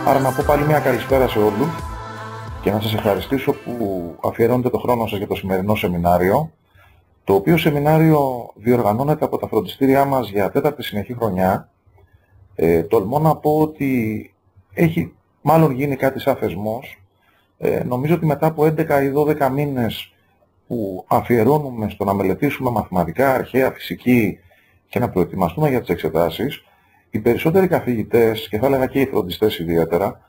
Άρα να πω πάλι μια καλησπέρα σε όλους και να σας ευχαριστήσω που αφιερώνετε το χρόνο σας για το σημερινό σεμινάριο, το οποίο σεμινάριο διοργανώνεται από τα φροντιστήριά μας για τέταρτη συνεχή χρονιά. Τολμώ να πω ότι έχει μάλλον γίνει κάτι σαν θεσμός. Νομίζω ότι μετά από 11 ή 12 μήνες που αφιερώνουμε στο να μελετήσουμε μαθηματικά, αρχαία, φυσική και να προετοιμαστούμε για τις εξετάσεις, οι περισσότεροι καθηγητές, και θα έλεγα και οι φροντιστές ιδιαίτερα,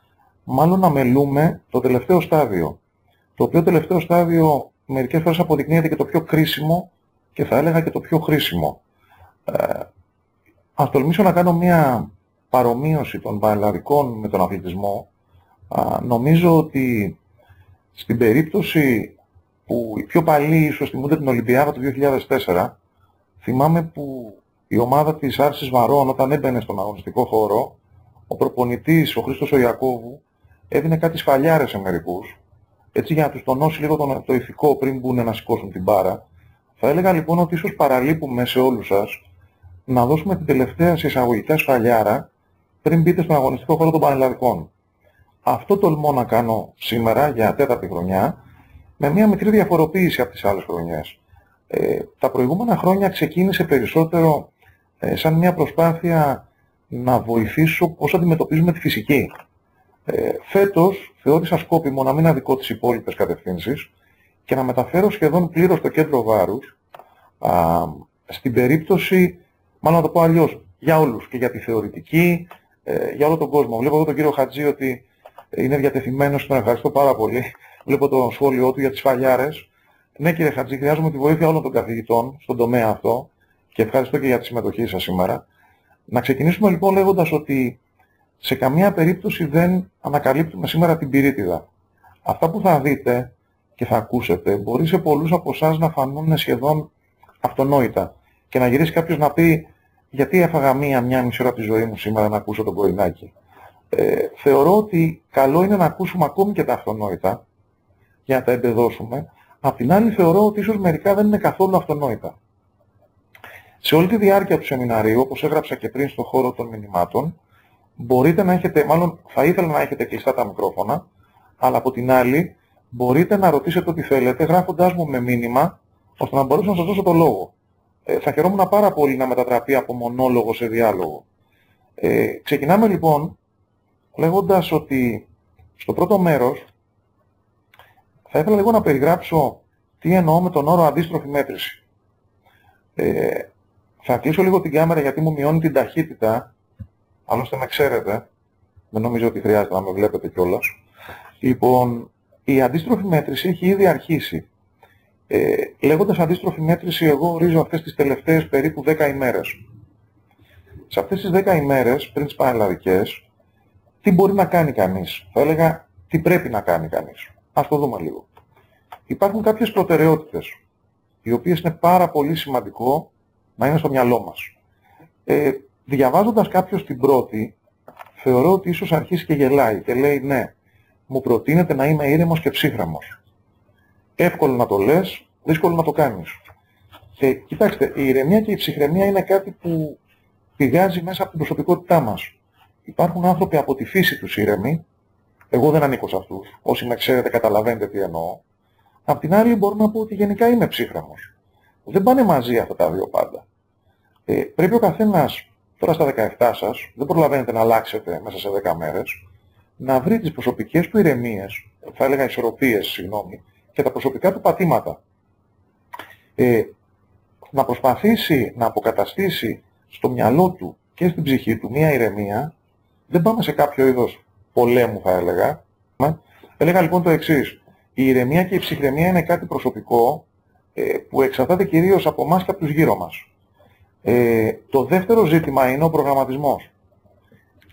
μάλλον αμελούμε το τελευταίο στάδιο. Το οποίο τελευταίο στάδιο μερικές φορές αποδεικνύεται και το πιο κρίσιμο και θα έλεγα και το πιο χρήσιμο. Ας τολμήσω να κάνω μια παρομοίωση των πανελλαδικών με τον αθλητισμό. Νομίζω ότι στην περίπτωση που οι πιο παλιοί ίσως θυμούνται την Ολυμπιάδα του 2004, θυμάμαι που η ομάδα της Άρσης Βαρών όταν έμπαινε στον αγωνιστικό χώρο, ο προπονητής, ο Χρήστος ο Ιακώβου, έδινε κάτι σφαλιάρες σε μερικούς, έτσι για να τους τονώσει λίγο το ηθικό πριν μπουν να σηκώσουν την μπάρα. Θα έλεγα λοιπόν ότι ίσως παραλείπουμε σε όλους σας να δώσουμε την τελευταία σε εισαγωγικά σφαλιάρα πριν μπείτε στον αγωνιστικό χώρο των πανελλαδικών. Αυτό τολμώ να κάνω σήμερα για τέταρτη χρονιά, με μια μικρή διαφοροποίηση από τις άλλες χρονιές. Τα προηγούμενα χρόνια ξεκίνησε περισσότερο σαν μια προσπάθεια να βοηθήσω πώς αντιμετωπίζουμε τη φυσική. Φέτος θεώρησα σκόπιμο να μην αδικώ τις υπόλοιπες κατευθύνσεις και να μεταφέρω σχεδόν πλήρως το κέντρο βάρους στην περίπτωση, μάλλον να το πω αλλιώς, για όλους και για τη θεωρητική, για όλο τον κόσμο. Βλέπω εδώ τον κύριο Χατζή ότι είναι διατεθειμένος και τον ευχαριστώ πάρα πολύ. Βλέπω το σχόλιο του για τις φαλιάρες. Ναι κύριε Χατζή, χρειάζομαι τη βοήθεια όλων των καθηγητών στον τομέα αυτό και ευχαριστώ και για τη συμμετοχή σας σήμερα. Να ξεκινήσουμε λοιπόν λέγοντας ότι σε καμία περίπτωση δεν ανακαλύπτουμε σήμερα την πυρίτιδα. Αυτά που θα δείτε και θα ακούσετε μπορεί σε πολλούς από εσάς να φανούν σχεδόν αυτονόητα και να γυρίσει κάποιος να πει γιατί έφαγα μια μισή ώρα από τη ζωή μου σήμερα να ακούσω τον πρωινάκι. Θεωρώ ότι καλό είναι να ακούσουμε ακόμη και τα αυτονόητα για να τα εμπεδώσουμε. Απ' την άλλη θεωρώ ότι ίσως μερικά δεν είναι καθόλου αυτονόητα. Σε όλη τη διάρκεια του σεμιναρίου, όπως έγραψα και πριν στον χώρο των μηνυμάτων, μπορείτε να έχετε, μάλλον θα ήθελα να έχετε κλειστά τα μικρόφωνα, αλλά από την άλλη μπορείτε να ρωτήσετε ό,τι θέλετε γράφοντάς μου με μήνυμα, ώστε να μπορέσω να σας δώσω το λόγο. Θα χαιρόμουν πάρα πολύ να μετατραπεί από μονόλογο σε διάλογο. Ξεκινάμε λοιπόν λέγοντας ότι στο πρώτο μέρος θα ήθελα λίγο να περιγράψω τι εννοώ με τον όρο αντίστροφη μέτρηση. Θα κλείσω λίγο την κάμερα γιατί μου μειώνει την ταχύτητα, άλλωστε με ξέρετε, δεν νομίζω ότι χρειάζεται να με βλέπετε κιόλας. Λοιπόν, η αντίστροφη μέτρηση έχει ήδη αρχίσει. Λέγοντας αντίστροφη μέτρηση, εγώ ορίζω αυτές τις τελευταίες περίπου 10 ημέρες. Σε αυτές τις 10 ημέρες, πριν τις πανελλαδικές, τι μπορεί να κάνει κανείς? Θα έλεγα τι πρέπει να κάνει κανείς. Ας το δούμε λίγο. Υπάρχουν κάποιες προτεραιότητες, οι οποίες είναι πάρα πολύ σημαντικό να είναι στο μυαλό μας. Διαβάζοντας κάποιος την πρώτη, θεωρώ ότι ίσως αρχίσει και γελάει και λέει ναι, μου προτείνεται να είμαι ήρεμος και ψύχρεμος. Εύκολο να το λες, δύσκολο να το κάνεις. Κοιτάξτε, η ηρεμία και η ψυχραιμία είναι κάτι που πηγάζει μέσα από την προσωπικότητά μας. Υπάρχουν άνθρωποι από τη φύση τους ήρεμοι, εγώ δεν ανήκω σε αυτούς, όσοι με ξέρετε καταλαβαίνετε τι εννοώ. Απ' την άλλη μπορώ να πω ότι γενικά είμαι ψύχρεμος. Δεν πάνε μαζί αυτά τα δύο πάντα. Πρέπει ο καθένας, τώρα στα 17 σας, δεν προλαβαίνετε να αλλάξετε μέσα σε 10 μέρες, να βρει τις προσωπικές του ηρεμίες, θα έλεγα ισορροπίες, συγγνώμη, και τα προσωπικά του πατήματα. Να προσπαθήσει να αποκαταστήσει στο μυαλό του και στην ψυχή του μια ηρεμία, δεν πάμε σε κάποιο είδος πολέμου θα έλεγα. Έλεγα λοιπόν το εξής. Η ηρεμία και η ψυχραιμία είναι κάτι προσωπικό που εξαρτάται κυρίως από εμάς και από τους γύρω μας. Το δεύτερο ζήτημα είναι ο προγραμματισμός.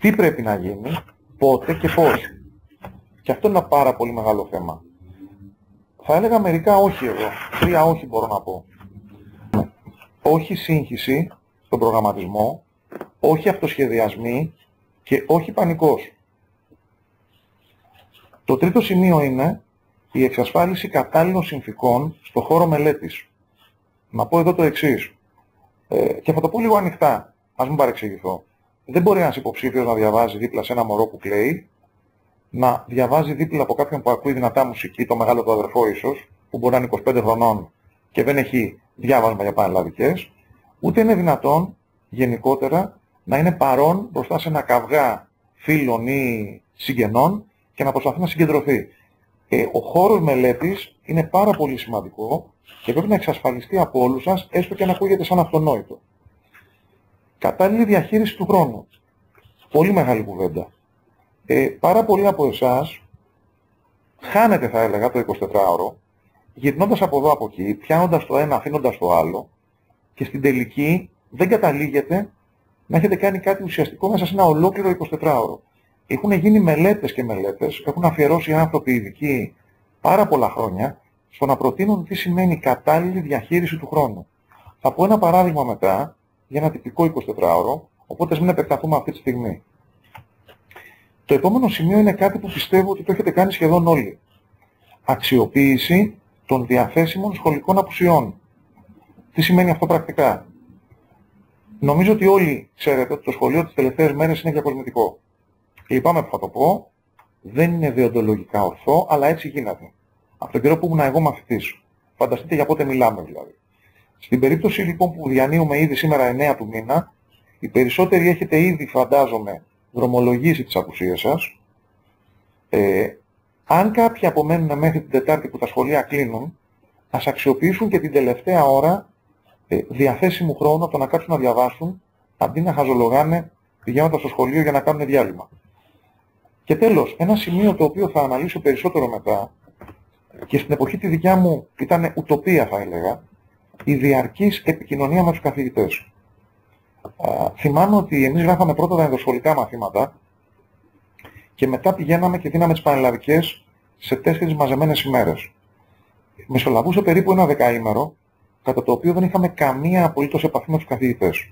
Τι πρέπει να γίνει, πότε και πώς. Και αυτό είναι ένα πάρα πολύ μεγάλο θέμα. Θα έλεγα μερικά όχι εδώ. 3 όχι μπορώ να πω. Όχι σύγχυση στον προγραμματισμό, όχι αυτοσχεδιασμοί και όχι πανικός. Το τρίτο σημείο είναι η εξασφάλιση κατάλληλων συνθηκών στο χώρο μελέτης. Να πω εδώ το εξής. Και θα το πω λίγο ανοιχτά, ας μην παρεξηγηθώ. Δεν μπορεί ένας υποψήφιος να διαβάζει δίπλα σε ένα μωρό που κλαίει να διαβάζει δίπλα από κάποιον που ακούει δυνατά μουσική, το μεγάλο του αδερφό ίσως, που μπορεί να είναι 25 χρονών και δεν έχει διάβασμα για πανελλαδικές, ούτε είναι δυνατόν γενικότερα να είναι παρόν μπροστά σε ένα καυγά φίλων ή συγγενών και να προσπαθεί να συγκεντρωθεί. Ο χώρος μελέτης είναι πάρα πολύ σημαντικό και πρέπει να εξασφαλιστεί από όλους σας, έστω και αν ακούγεται σαν αυτονόητο. Κατάλληλη διαχείριση του χρόνου. Πολύ μεγάλη κουβέντα. Πάρα πολλοί από εσάς χάνετε, θα έλεγα, το 24ωρο, γυρνώντας από εδώ από εκεί, πιάνοντας το ένα, αφήνοντας το άλλο, και στην τελική δεν καταλήγετε να έχετε κάνει κάτι ουσιαστικό μέσα σε ένα ολόκληρο 24ωρο. Έχουν γίνει μελέτες και μελέτες, έχουν αφιερώσει άνθρωποι ειδικοί πάρα πολλά χρόνια στο να προτείνουν τι σημαίνει κατάλληλη διαχείριση του χρόνου. Θα πω ένα παράδειγμα μετά για ένα τυπικό 24ωρο, οπότε μην επεκταθούμε αυτή τη στιγμή. Το επόμενο σημείο είναι κάτι που πιστεύω ότι το έχετε κάνει σχεδόν όλοι. Αξιοποίηση των διαθέσιμων σχολικών απουσιών. Τι σημαίνει αυτό πρακτικά? Νομίζω ότι όλοι ξέρετε ότι το σχολείο τις τελευταίες μέρες είναι διακοσμητικό. Λυπάμαι που θα το πω, δεν είναι δεοντολογικά ορθό, αλλά έτσι γίνεται. Από τον καιρό που ήμουν εγώ μαθητής. Φανταστείτε για πότε μιλάμε δηλαδή. Στην περίπτωση λοιπόν που διανύουμε ήδη σήμερα 9 του μήνα, οι περισσότεροι έχετε ήδη, φαντάζομαι, δρομολογήσει τις απουσίες σας. Αν κάποιοι απομένουν μέχρι την Τετάρτη που τα σχολεία κλείνουν, ας αξιοποιήσουν και την τελευταία ώρα διαθέσιμου χρόνου από το να κάτσουν να διαβάσουν, αντί να χαζολογάνε πηγαίνοντας στο σχολείο για να κάνουν διάλειμμα. Και τέλος, ένα σημείο το οποίο θα αναλύσω περισσότερο μετά, και στην εποχή τη δικιά μου ήταν ουτοπία θα έλεγα, η διαρκής επικοινωνία με τους καθηγητές. Θυμάμαι ότι εμείς γράφαμε πρώτα τα ενδοσχολικά μαθήματα και μετά πηγαίναμε και δίναμε τις πανελλαδικές σε 4 μαζεμένες ημέρες. Μεσολαβούσε περίπου ένα δεκαήμερο, κατά το οποίο δεν είχαμε καμία απολύτως επαφή με τους καθηγητές.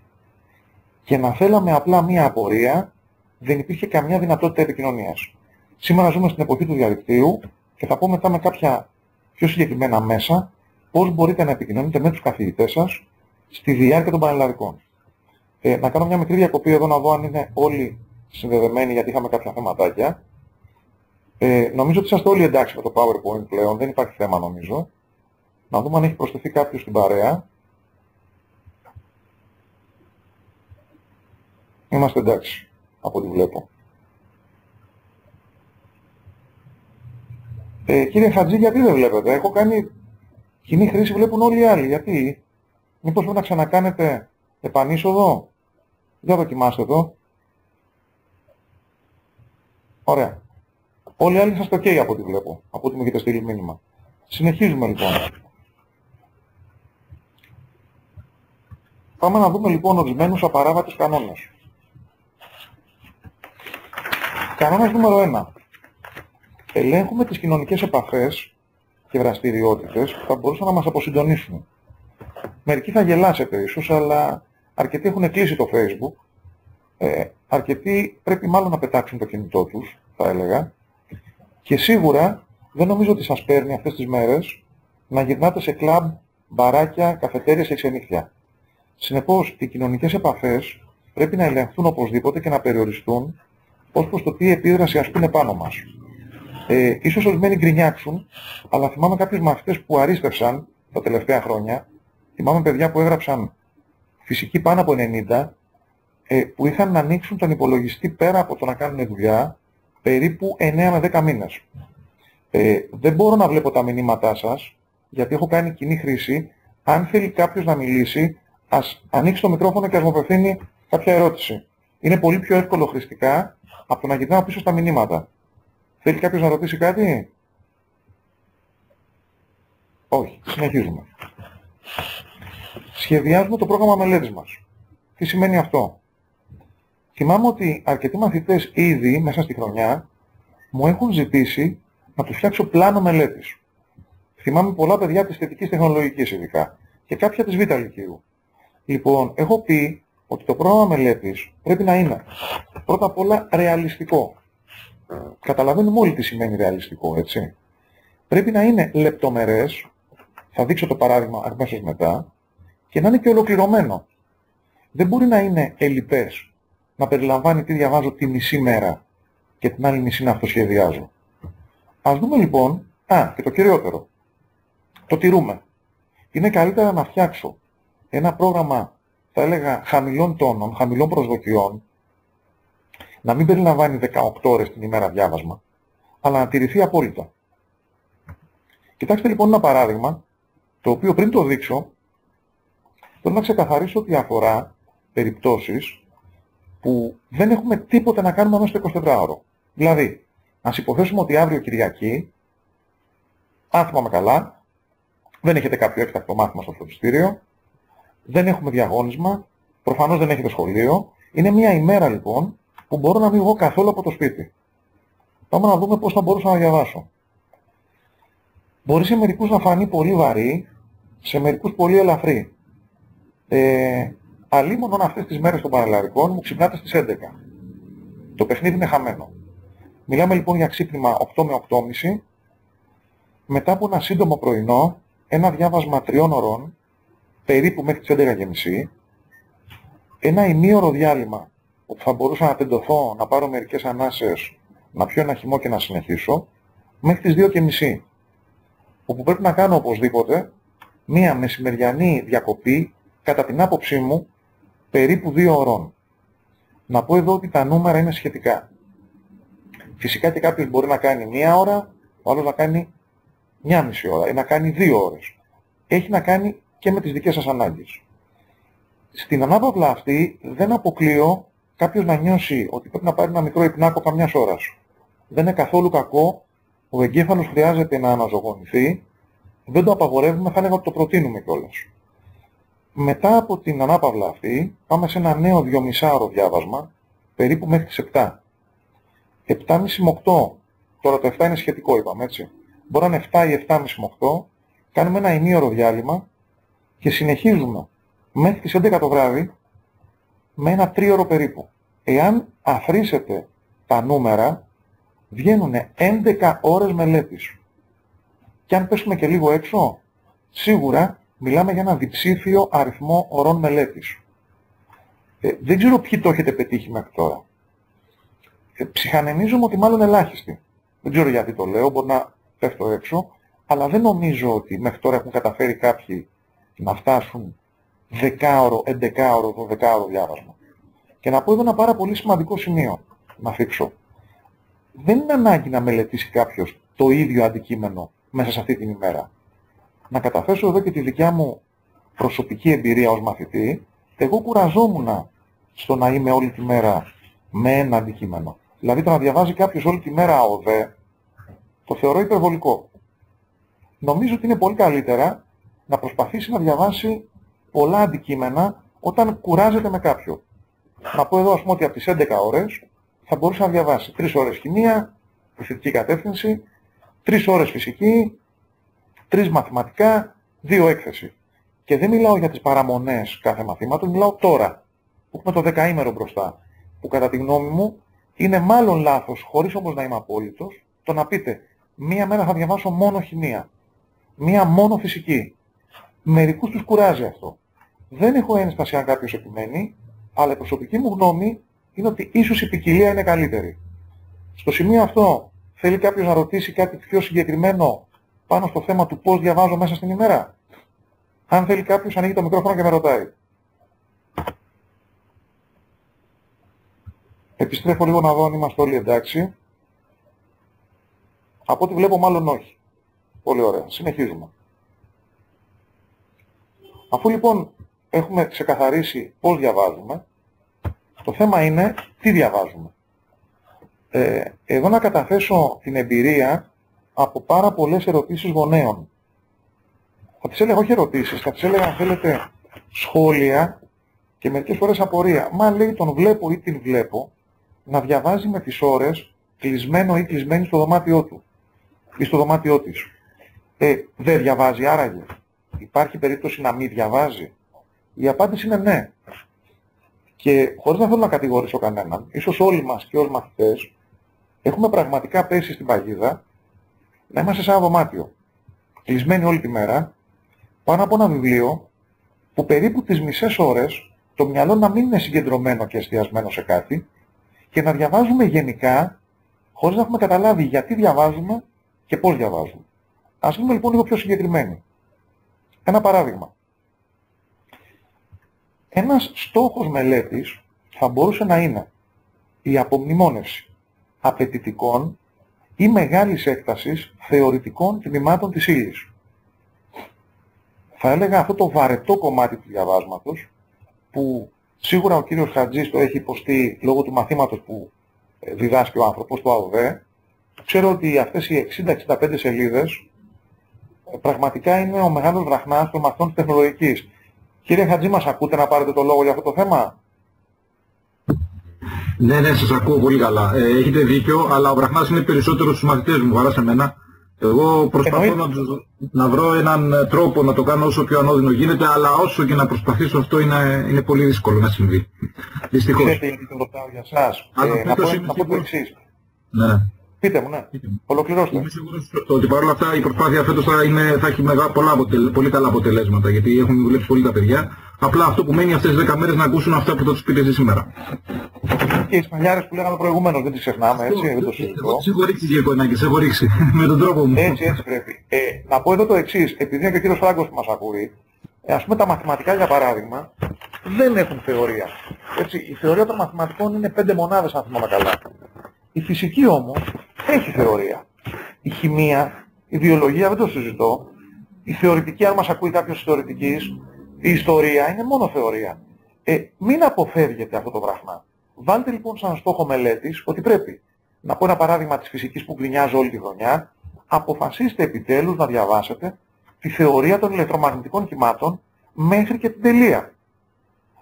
Και να θέλαμε απλά μία απορία, δεν υπήρχε καμιά δυνατότητα επικοινωνίας. Σήμερα ζούμε στην εποχή του διαδικτύου και θα πω μετά με κάποια πιο συγκεκριμένα μέσα πώς μπορείτε να επικοινωνείτε με τους καθηγητές σας στη διάρκεια των πανελλαδικών. Να κάνω μια μικρή διακοπή εδώ να δω αν είναι όλοι συνδεδεμένοι, γιατί είχαμε κάποια θεματάκια. Νομίζω ότι είσαστε όλοι εντάξει με το PowerPoint πλέον, δεν υπάρχει θέμα νομίζω. Να δούμε αν έχει προσθεθεί κάποιος στην παρέα. Είμαστε εντάξει, από ό,τι βλέπω. Κύριε Χατζή, γιατί δεν βλέπετε? Έχω κάνει κοινή χρήση, βλέπουν όλοι οι άλλοι. Γιατί? Μήπως πρέπει να ξανακάνετε επανείσοδο? Για δοκιμάστε το. Ωραία. Όλοι οι άλλοι είσαστε ok από ό,τι βλέπω, από ό,τι μου έχετε στείλει μήνυμα. Συνεχίζουμε λοιπόν. Πάμε να δούμε λοιπόν ορισμένους απαράβατες κανόνες. Κανόνας νούμερο 1. Ελέγχουμε τις κοινωνικές επαφές και δραστηριότητες που θα μπορούσαν να μας αποσυντονίσουν. Μερικοί θα γελάσετε ίσως, αλλά αρκετοί έχουν κλείσει το Facebook. Αρκετοί πρέπει μάλλον να πετάξουν το κινητό τους, θα έλεγα. Και σίγουρα δεν νομίζω ότι σας παίρνει αυτές τις μέρες να γυρνάτε σε κλαμπ, μπαράκια, καφετέριες και ξενύχια. Συνεπώς, οι κοινωνικές επαφές πρέπει να ελεγχθούν οπωσδήποτε και να περιοριστούν ως προς το τι επίδραση ασκούν πάνω μας. Ίσως ορισμένοι γκρινιάξουν, αλλά θυμάμαι κάποιους μαθητές που αρίστευσαν τα τελευταία χρόνια. Θυμάμαι παιδιά που έγραψαν φυσική πάνω από 90, που είχαν να ανοίξουν τον υπολογιστή πέρα από το να κάνουν δουλειά περίπου 9 με 10 μήνες. Δεν μπορώ να βλέπω τα μηνύματά σας, γιατί έχω κάνει κοινή χρήση. Αν θέλει κάποιος να μιλήσει, ας ανοίξει το μικρόφωνο και ας μου απευθύνει κάποια ερώτηση. Είναι πολύ πιο εύκολο χρηστικά από το να γυρνάω πίσω στα μηνύματα. Θέλει κάποιος να ρωτήσει κάτι? Όχι. Συνεχίζουμε. Σχεδιάζουμε το πρόγραμμα μελέτης μας. Τι σημαίνει αυτό? Θυμάμαι ότι αρκετοί μαθητές ήδη μέσα στη χρονιά μου έχουν ζητήσει να τους φτιάξω πλάνο μελέτης. Θυμάμαι πολλά παιδιά της θετικής τεχνολογικής ειδικά και κάποια της Β' Λυκείου. Λοιπόν, έχω πει ότι το πρόγραμμα μελέτης πρέπει να είναι πρώτα απ' όλα ρεαλιστικό. Καταλαβαίνουμε όλοι τι σημαίνει ρεαλιστικό, έτσι. Πρέπει να είναι λεπτομερές, θα δείξω το παράδειγμα αμέσως μετά, και να είναι και ολοκληρωμένο. Δεν μπορεί να είναι ελλειπές, να περιλαμβάνει τι διαβάζω τη μισή μέρα και την άλλη μισή να αυτοσχεδιάζω. Ας δούμε λοιπόν, και το κυριότερο, το τηρούμε. Είναι καλύτερα να φτιάξω ένα πρόγραμμα, θα έλεγα, χαμηλών τόνων, χαμηλών προσδοκιών, να μην περιλαμβάνει 18 ώρες την ημέρα διάβασμα, αλλά να τηρηθεί απόλυτα. Κοιτάξτε λοιπόν ένα παράδειγμα, το οποίο πριν το δείξω, θέλω να ξεκαθαρίσω ότι αφορά περιπτώσεις που δεν έχουμε τίποτα να κάνουμε μέσα στο 24ωρο. Δηλαδή, ας υποθέσουμε ότι αύριο Κυριακή, αν θυμάμαι καλά, δεν έχετε κάποιο έκτακτο μάθημα στο φροντιστήριο, δεν έχουμε διαγώνισμα, προφανώς δεν έχετε σχολείο. Είναι μια ημέρα λοιπόν που μπορώ να μην βγω καθόλου από το σπίτι. Πάμε να δούμε πώς θα μπορούσα να διαβάσω. Μπορεί σε μερικούς να φανεί πολύ βαρύ, σε μερικούς πολύ ελαφρύ. Αλίμονον αυτές τις μέρες των παραλλαδικών μου ξυπνάτε στις 11. Το παιχνίδι είναι χαμένο. Μιλάμε λοιπόν για ξύπνημα 8 με 8.30, μετά από ένα σύντομο πρωινό, ένα διάβασμα 3 ωρών, περίπου μέχρι τις 11.30, ένα ημίωρο διάλειμμα, όπου θα μπορούσα να τεντωθώ, να πάρω μερικές ανάσες, να πιω ένα χυμό και να συνεχίσω, μέχρι τις 2.30, όπου πρέπει να κάνω οπωσδήποτε μία μεσημεριανή διακοπή, κατά την άποψή μου, περίπου 2 ωρών. Να πω εδώ ότι τα νούμερα είναι σχετικά. Φυσικά και κάποιος μπορεί να κάνει 1 ώρα, ο άλλος να κάνει 1,5 ώρα ή να κάνει 2 ώρες. Έχει να κάνει και με τις δικές σας ανάγκες. Στην ανάπαυλα αυτή δεν αποκλείω κάποιος να νιώσει ότι πρέπει να πάρει ένα μικρό υπνάκο καμιάς ώρας. Δεν είναι καθόλου κακό, ο εγκέφαλος χρειάζεται να αναζωογονηθεί, δεν το απαγορεύουμε, θα έλεγα ότι το προτείνουμε κιόλας. Μετά από την ανάπαυλα αυτή, πάμε σε ένα νέο 2,5ωρο διάβασμα, περίπου μέχρι τις 7. 7.30 με 8, τώρα το 7 είναι σχετικό είπαμε έτσι, μπορεί να είναι 7 ή 7.30 με 8, κάνουμε ένα ημίωρο διάλειμμα και συνεχίζουμε μέχρι τις 11 το βράδυ με ένα 3ωρο περίπου. Εάν αφρίσετε τα νούμερα, βγαίνουν 11 ώρες μελέτης. Και αν πέσουμε και λίγο έξω, σίγουρα μιλάμε για ένα διψήφιο αριθμό ωρών μελέτης. Δεν ξέρω ποιοι το έχετε πετύχει μέχρι τώρα. Ψυχανεμίζομαι ότι μάλλον ελάχιστοι. Δεν ξέρω γιατί το λέω, μπορεί να πέφτω έξω, αλλά δεν νομίζω ότι μέχρι τώρα έχουν καταφέρει κάποιοι να φτάσουν 10ωρο, 11ωρο, 12ωρο διάβασμα. Και να πω εδώ ένα πάρα πολύ σημαντικό σημείο να θίξω. Δεν είναι ανάγκη να μελετήσει κάποιος το ίδιο αντικείμενο μέσα σε αυτή την ημέρα. Να καταθέσω εδώ και τη δικιά μου προσωπική εμπειρία ως μαθητή. Εγώ κουραζόμουν στο να είμαι όλη τη μέρα με ένα αντικείμενο. Δηλαδή το να διαβάζει κάποιος όλη τη μέρα ΑΟΔΕ, το θεωρώ υπερβολικό. Νομίζω ότι είναι πολύ καλύτερα να προσπαθήσει να διαβάσει πολλά αντικείμενα όταν κουράζεται με κάποιο. Να πω εδώ ας πούμε ότι από τις 11 ώρες θα μπορούσε να διαβάσει 3 ώρες χημεία, προσεκτική κατεύθυνση, 3 ώρες φυσική, 3 μαθηματικά, 2 έκθεση. Και δεν μιλάω για τις παραμονές κάθε μαθήματος, μιλάω τώρα, που έχουμε το δεκαήμερο μπροστά, που κατά τη γνώμη μου είναι μάλλον λάθος, χωρίς όμως να είμαι απόλυτος, το να πείτε μία μέρα θα διαβάσω μόνο χημεία, μία μόνο φυσική. Μερικούς τους κουράζει αυτό. Δεν έχω ένσταση αν κάποιος επιμένει, αλλά η προσωπική μου γνώμη είναι ότι ίσως η ποικιλία είναι καλύτερη. Στο σημείο αυτό θέλει κάποιος να ρωτήσει κάτι πιο συγκεκριμένο πάνω στο θέμα του πώς διαβάζω μέσα στην ημέρα. Αν θέλει κάποιος ανοίγει το μικρόφωνο και με ρωτάει. Επιστρέφω λίγο να δω αν είμαστε όλοι εντάξει. Από ό,τι βλέπω μάλλον όχι. Πολύ ωραία. Συνεχίζουμε. Αφού λοιπόν έχουμε ξεκαθαρίσει πώς διαβάζουμε, το θέμα είναι τι διαβάζουμε. Εδώ να καταθέσω την εμπειρία από πάρα πολλές ερωτήσεις γονέων. Θα τις έλεγα όχι ερωτήσεις, θα τις έλεγα αν θέλετε σχόλια και μερικές φορές απορία. Μα λέει τον βλέπω ή την βλέπω να διαβάζει με τις ώρες κλεισμένο ή κλεισμένη στο δωμάτιό του ή στο δωμάτιό της. Δεν διαβάζει άραγε. Υπάρχει περίπτωση να μην διαβάζει. Η απάντηση είναι ναι. Και χωρίς να θέλω να κατηγορήσω κανέναν, ίσως όλοι μας και όλοι μαθητές έχουμε πραγματικά πέσει στην παγίδα να είμαστε σε ένα δωμάτιο, κλεισμένοι όλη τη μέρα, πάνω από ένα βιβλίο που περίπου τις μισές ώρες το μυαλό να μην είναι συγκεντρωμένο και εστιασμένο σε κάτι και να διαβάζουμε γενικά χωρίς να έχουμε καταλάβει γιατί διαβάζουμε και πώς διαβάζουμε. Ας γίνουμε λοιπόν λίγο πιο συγκεκριμένοι. Ένα παράδειγμα. Ένας στόχος μελέτης θα μπορούσε να είναι η απομνημόνευση απαιτητικών ή μεγάλης έκτασης θεωρητικών τμήματων της ύλης. Θα έλεγα αυτό το βαρετό κομμάτι του διαβάσματος, που σίγουρα ο κύριος Χατζής το έχει υποστεί λόγω του μαθήματος που διδάσκει ο άνθρωπος, το ΑΟΔΕ. Ξέρω ότι αυτές οι 60-65 σελίδες πραγματικά είναι ο μεγάλος βραχνάς των μαθητών της τεχνολογικής. Κύριε Χατζή, μας ακούτε να πάρετε το λόγο για αυτό το θέμα? Ναι, σας ακούω πολύ καλά. Έχετε δίκιο, αλλά ο βραχνάς είναι περισσότερο στους μαθητές μου, παρά σε μένα. Εγώ προσπαθώ να βρω έναν τρόπο να το κάνω όσο πιο ανώδυνο γίνεται, αλλά όσο και να προσπαθήσω αυτό είναι πολύ δύσκολο να συμβεί. Δυστυχώς. Ξέρετε γιατί το ρωτάω για εσάς. Να πω το εξής. Ναι. Πείτε μου, ναι. Ολοκληρώστε. Είμαι σίγουρος ότι παρόλα αυτά η προσπάθεια φέτος θα έχει πολύ καλά αποτελέσματα, γιατί έχουν δουλέψει πολύ τα παιδιά. Απλά αυτό που μένει αυτές τις 10 μέρες να ακούσουν αυτά που θα τους πείτε εσείς σήμερα. Και οι σπανιάρες που λέγαμε προηγουμένως, δεν τις ξεχνάμε, έτσι, δεν το συζητώ. Σε έχω ρίξει, κύριε Κονάκη, σε έχω ρίξει, με τον τρόπο μου. Έτσι πρέπει. Να πω εδώ το εξής, επειδή είναι και ο κύριος Φράγκος που μας ακούει, ας πούμε τα μαθηματικά για παράδειγμα, δεν έχουν θεωρία. Έτσι, η θεωρία των μαθηματικών είναι 5 μονάδες, αν θυμάμαι καλά. Η φυσική όμως έχει θεωρία. Η χημεία, η βιολογία δεν το συζητώ. Η θεωρητική, αν μας ακούει κάποιος θεωρητικής, η ιστορία είναι μόνο θεωρία. Μην αποφεύγετε αυτό το πράγμα. Βάλτε λοιπόν σαν στόχο μελέτης ότι πρέπει. Να πω ένα παράδειγμα της φυσικής που γκρινιάζω όλη τη χρονιά. Αποφασίστε επιτέλους να διαβάσετε τη θεωρία των ηλεκτρομαγνητικών κυμάτων μέχρι και την τελεία.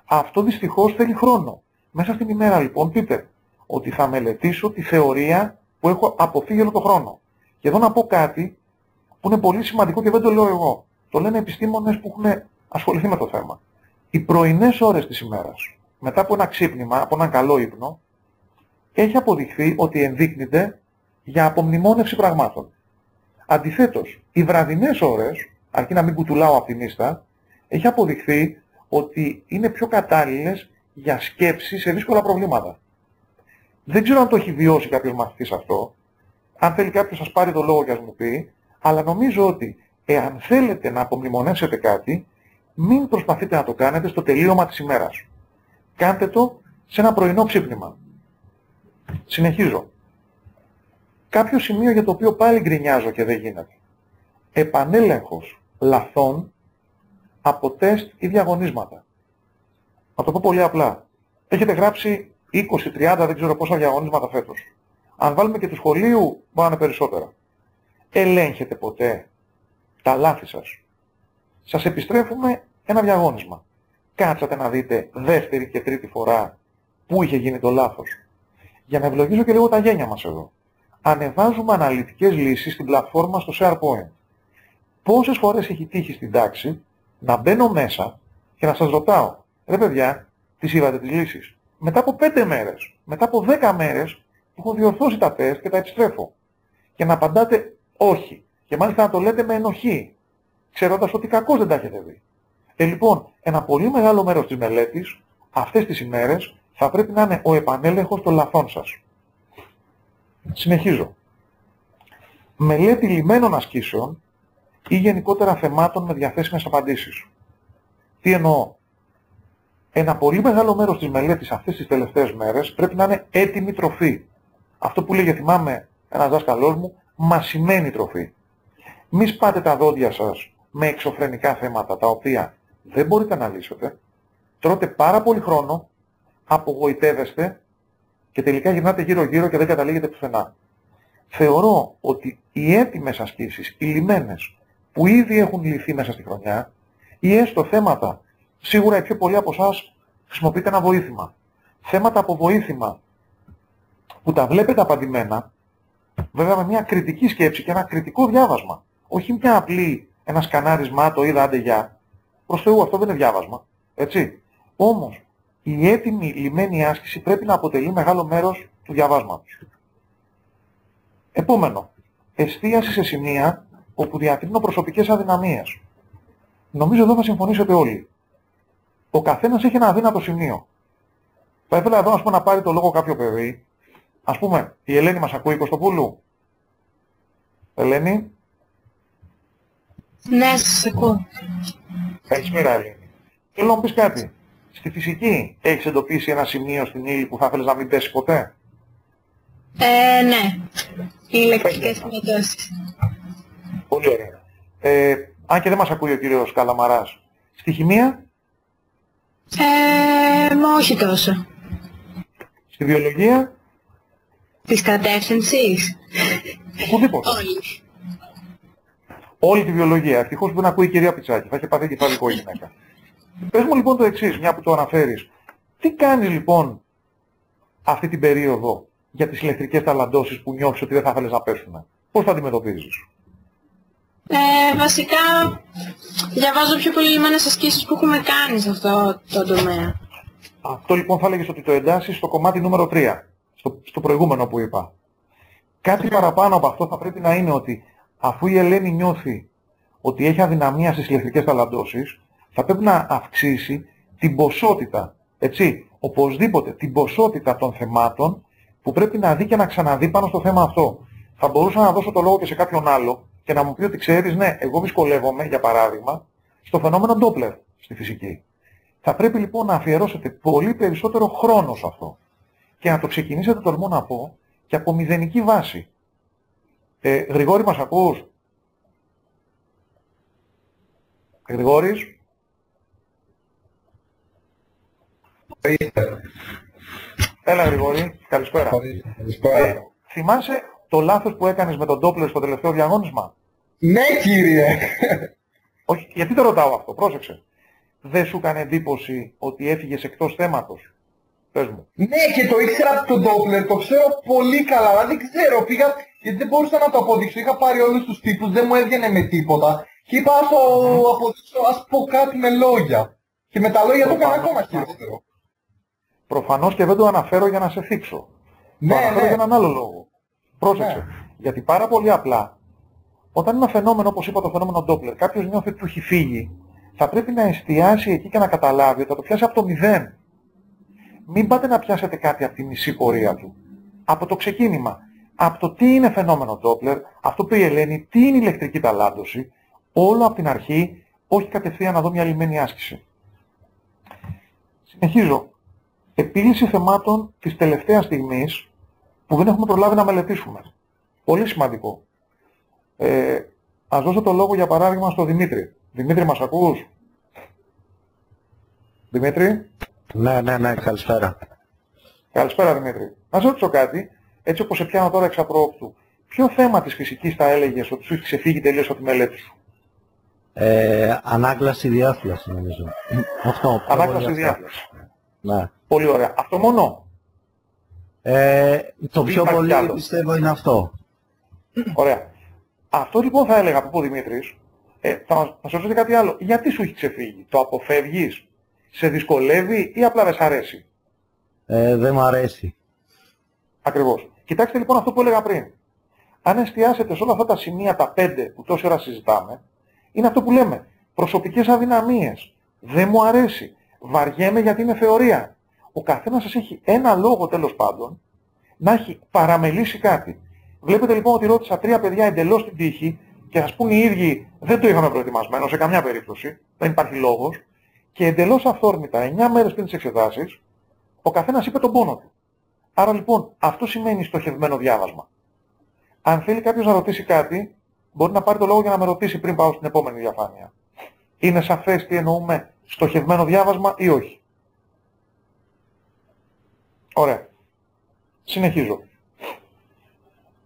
Αυτό δυστυχώς θέλει χρόνο. Μέσα στην ημέρα λοιπόν πείτε ότι θα μελετήσω τη θεωρία που έχω αποφύγει όλο τον χρόνο. Και εδώ να πω κάτι που είναι πολύ σημαντικό και δεν το λέω εγώ. Το λένε επιστήμονες που έχουν ασχοληθεί με το θέμα. Οι πρωινές ώρες της ημέρας, μετά από ένα ξύπνημα, από έναν καλό ύπνο, έχει αποδειχθεί ότι ενδείκνυται για απομνημόνευση πραγμάτων. Αντιθέτως, οι βραδινές ώρες, αρκεί να μην κουτουλάω από την ίστα, έχει αποδειχθεί ότι είναι πιο κατάλληλες για σκέψη σε δύσκολα προβλήματα. Δεν ξέρω αν το έχει βιώσει κάποιος μαθητής αυτό, αν θέλει κάποιος σας πάρει το λόγο και ας μου πει, αλλά νομίζω ότι εάν θέλετε να απομνημονεύσετε κάτι, μην προσπαθείτε να το κάνετε στο τελείωμα της ημέρας. Κάντε το σε ένα πρωινό ξύπνημα. Συνεχίζω. Κάποιο σημείο για το οποίο πάλι γκρινιάζω και δεν γίνεται. Επανέλεγχος λαθών από τεστ ή διαγωνίσματα. Να το πω πολύ απλά. Έχετε γράψει 20-30, δεν ξέρω πόσα διαγωνίσματα φέτος. Αν βάλουμε και του σχολείου, μπορεί να είναι περισσότερα. Ελέγχετε ποτέ τα λάθη σας? Σας επιστρέφουμε ένα διαγώνισμα. Κάτσατε να δείτε δεύτερη και τρίτη φορά πού είχε γίνει το λάθος? Για να ευλογήσω και λίγο τα γένια μας εδώ. Ανεβάζουμε αναλυτικές λύσεις στην πλατφόρμα στο SharePoint. Πόσες φορές έχει τύχει στην τάξη να μπαίνω μέσα και να σας ρωτάω, ρε παιδιά, τις είδατε τις λύσεις? Μετά από 5 μέρες, μετά από 10 μέρες, έχω διορθώσει τα τεστ και τα επιστρέφω. Και να απαντάτε όχι. Και μάλιστα να το λέτε με ενοχή, ξέροντας ότι κακώς δεν τα έχετε δει. Λοιπόν, ένα πολύ μεγάλο μέρος της μελέτης, αυτές τις ημέρες, θα πρέπει να είναι ο επανέλεγχος των λαθών σας. Συνεχίζω. Μελέτη λυμμένων ασκήσεων ή γενικότερα θεμάτων με διαθέσιμες απαντήσεις. Τι εννοώ? Ένα πολύ μεγάλο μέρος της μελέτης αυτές τις τελευταίες μέρες πρέπει να είναι έτοιμη τροφή. Αυτό που λέγε, θυμάμαι ένας δάσκαλός μου, μασημένη τροφή. Μη σπάτε τα δόντια σας με εξωφρενικά θέματα τα οποία δεν μπορείτε να λύσετε, τρώτε πάρα πολύ χρόνο, απογοητεύεστε και τελικά γυρνάτε γύρω-γύρω και δεν καταλήγετε πουθενά. Θεωρώ ότι οι έτοιμες ασκήσεις, οι λυμμένες, που ήδη έχουν λυθεί μέσα στη χρονιά, ή έστω θέματα, σίγουρα οι πιο πολλοί από εσάς χρησιμοποιείτε ένα βοήθημα. Θέματα από βοήθημα που τα βλέπετε απαντημένα, βέβαια με μια κριτική σκέψη και ένα κριτικό διάβασμα. Όχι μια απλή, ένα σκανάρισμα, το είδα, άντε γεια. Προς Θεού, αυτό δεν είναι διάβασμα. Έτσι. Όμως, η έτοιμη λυμμένη άσκηση πρέπει να αποτελεί μεγάλο μέρος του διαβάσματος. Επόμενο. Εστίαση σε σημεία όπου διακρίνω προσωπικές αδυναμίες. Νομίζω εδώ θα συμφωνήσετε όλοι. Ο καθένας έχει ένα αδύνατο σημείο. Θα ήθελα εδώ να πάρει το λόγο κάποιο παιδί, Ας πούμε, η Ελένη μας ακούει, Κωστοπούλου. Ελένη. Ναι, σας ακούω. Καλησπέρα, Ελένη. Θέλω να μου πεις κάτι. Στη φυσική έχεις εντοπίσει ένα σημείο στην ύλη που θα ήθελες να μην πέσει ποτέ? Ναι. Οι ηλεκτρικές μετώσεις. Πολύ ωραία. Αν και δεν μας ακούει ο κύριος Καλαμαράς. Στη χημεία? Όχι τόσο. Στη βιολογία? Της κατεύθυνσης. Οπουδήποτε. Όλοι. Όλη τη βιολογία. Ευτυχώς που δεν ακούει η κυρία Πιτσάκη. Θα είχε πάθει κεφαλικό η γυναίκα. Πες μου λοιπόν το εξής, μια που το αναφέρεις. Τι κάνεις λοιπόν αυτή την περίοδο για τις ηλεκτρικές ταλαντώσεις που νιώθεις ότι δεν θα ήθελες να πέσουν? Πώς θα αντιμετωπίζεις? Βασικά, διαβάζω πιο πολύ λιμένες ασκήσεις που έχουμε κάνει σε αυτό το τομέα. Αυτό λοιπόν θα έλεγες ότι το εντάσσεις στο κομμάτι νούμερο 3, στο προηγούμενο που είπα. Κάτι παραπάνω από αυτό θα πρέπει να είναι ότι αφού η Ελένη νιώθει ότι έχει αδυναμία στις ηλεκτρικές ταλαντώσεις, θα πρέπει να αυξήσει την ποσότητα, έτσι, οπωσδήποτε την ποσότητα των θεμάτων που πρέπει να δει και να ξαναδεί πάνω στο θέμα αυτό. Θα μπορούσα να δώσω το λόγο και σε κάποιον άλλο και να μου πει ότι ξέρεις, ναι, εγώ δυσκολεύομαι, για παράδειγμα, στο φαινόμενο Doppler στη φυσική. Θα πρέπει λοιπόν να αφιερώσετε πολύ περισσότερο χρόνο σε αυτό και να το ξεκινήσετε, τολμώ να πω, και από μηδενική βάση. Γρηγόρη, μας ακούς? Γρηγόρης? Έλα Γρηγόρη, καλησπέρα. Θυμάσαι το λάθος που έκανες με τον Doppler στο τελευταίο διαγώνισμα? Ναι κύριε. Όχι, γιατί το ρωτάω αυτό, πρόσεξε. Δεν σου έκανε εντύπωση ότι έφυγες εκτός θέματος? Πες μου. Ναι, και το ήξερα από τον Doppler, το ξέρω πολύ καλά, αλλά δεν ξέρω, πήγα, γιατί δεν μπορούσα να το αποδείξω, είχα πάρει όλους τους τύπους, δεν μου έβγαινε με τίποτα και είπα ας το αποδείξω, ας πω κάτι με λόγια. Και με τα λόγια το έκανα ακόμα χειρότερο. Προφανώς και δεν το αναφέρω για να σε θίξω. Ναι, το αναφέρω ναι. για έναν άλλο λόγο. Πρόσεξε. Ναι. Γιατί πάρα πολύ απλά, όταν ένα φαινόμενο, όπως είπα το φαινόμενο Doppler, κάποιος νιώθει ότι του έχει φύγει, θα πρέπει να εστιάσει εκεί και να καταλάβει ότι θα το πιάσει από το μηδέν. Μην πάτε να πιάσετε κάτι από τη μισή πορεία του. Από το ξεκίνημα. Από το τι είναι φαινόμενο Doppler, αυτό που η Ελένη, τι είναι ηλεκτρική ταλάντωση, όλο από την αρχή, όχι κατευθείαν να δω μια λυμμένη άσκηση. Συνεχίζω. Επίλυση θεμάτων της τελευταίας στιγμής που δεν έχουμε προλάβει να μελετήσουμε. Πολύ σημαντικό. Ας δώσω το λόγο για παράδειγμα στο Δημήτρη. Δημήτρη, μας ακούς? Δημήτρη? Ναι, καλησπέρα. Καλησπέρα Δημήτρη. Να σε ρωτήσω κάτι, έτσι όπως σε πιάνω τώρα εξ απρόοπτου. Ποιο θέμα της φυσικής θα έλεγες ότι σου έχει ξεφύγει τελείως από τη μελέτη σου? Ανάγκλαση διάφλαση νομίζω. Αυτό. Ανάγκλαση διάφλαση. Ναι. Πολύ ωραία. Αυτό μόνο? Το πιο Υπάρχει πολύ άλλο? πιστεύω είναι αυτό. Ωραία. Αυτό λοιπόν θα έλεγα, που είπε ο Δημήτρης, θα σε ρωτήσω κάτι άλλο. Γιατί σου έχει ξεφύγει? Το αποφεύγεις? Σε δυσκολεύει ή απλά δεν σ' αρέσει? Δεν μ' αρέσει. Ακριβώς. Κοιτάξτε λοιπόν αυτό που έλεγα πριν. Αν εστιάσετε σε όλα αυτά τα σημεία, τα 5 που τόση ώρα συζητάμε, είναι αυτό που λέμε. Προσωπικές αδυναμίες. Δεν μου αρέσει. Βαριέμαι γιατί είναι θεωρία. Ο καθένας σας έχει ένα λόγο τέλος πάντων να έχει παραμελήσει κάτι. Βλέπετε λοιπόν ότι ρώτησα 3 παιδιά εντελώς την τύχη και ας πούμε οι ίδιοι δεν το είχαμε προετοιμασμένο σε καμιά περίπτωση. Δεν υπάρχει λόγος. Και εντελώς αυθόρμητα 9 μέρες πριν τις εξετάσεις ο καθένας είπε τον πόνο του. Άρα λοιπόν αυτό σημαίνει στοχευμένο διάβασμα. Αν θέλει κάποιος να ρωτήσει κάτι, μπορεί να πάρει το λόγο για να με ρωτήσει πριν πάω στην επόμενη διαφάνεια. Είναι σαφές τι εννοούμε στοχευμένο διάβασμα ή όχι? Ωραία. Συνεχίζω.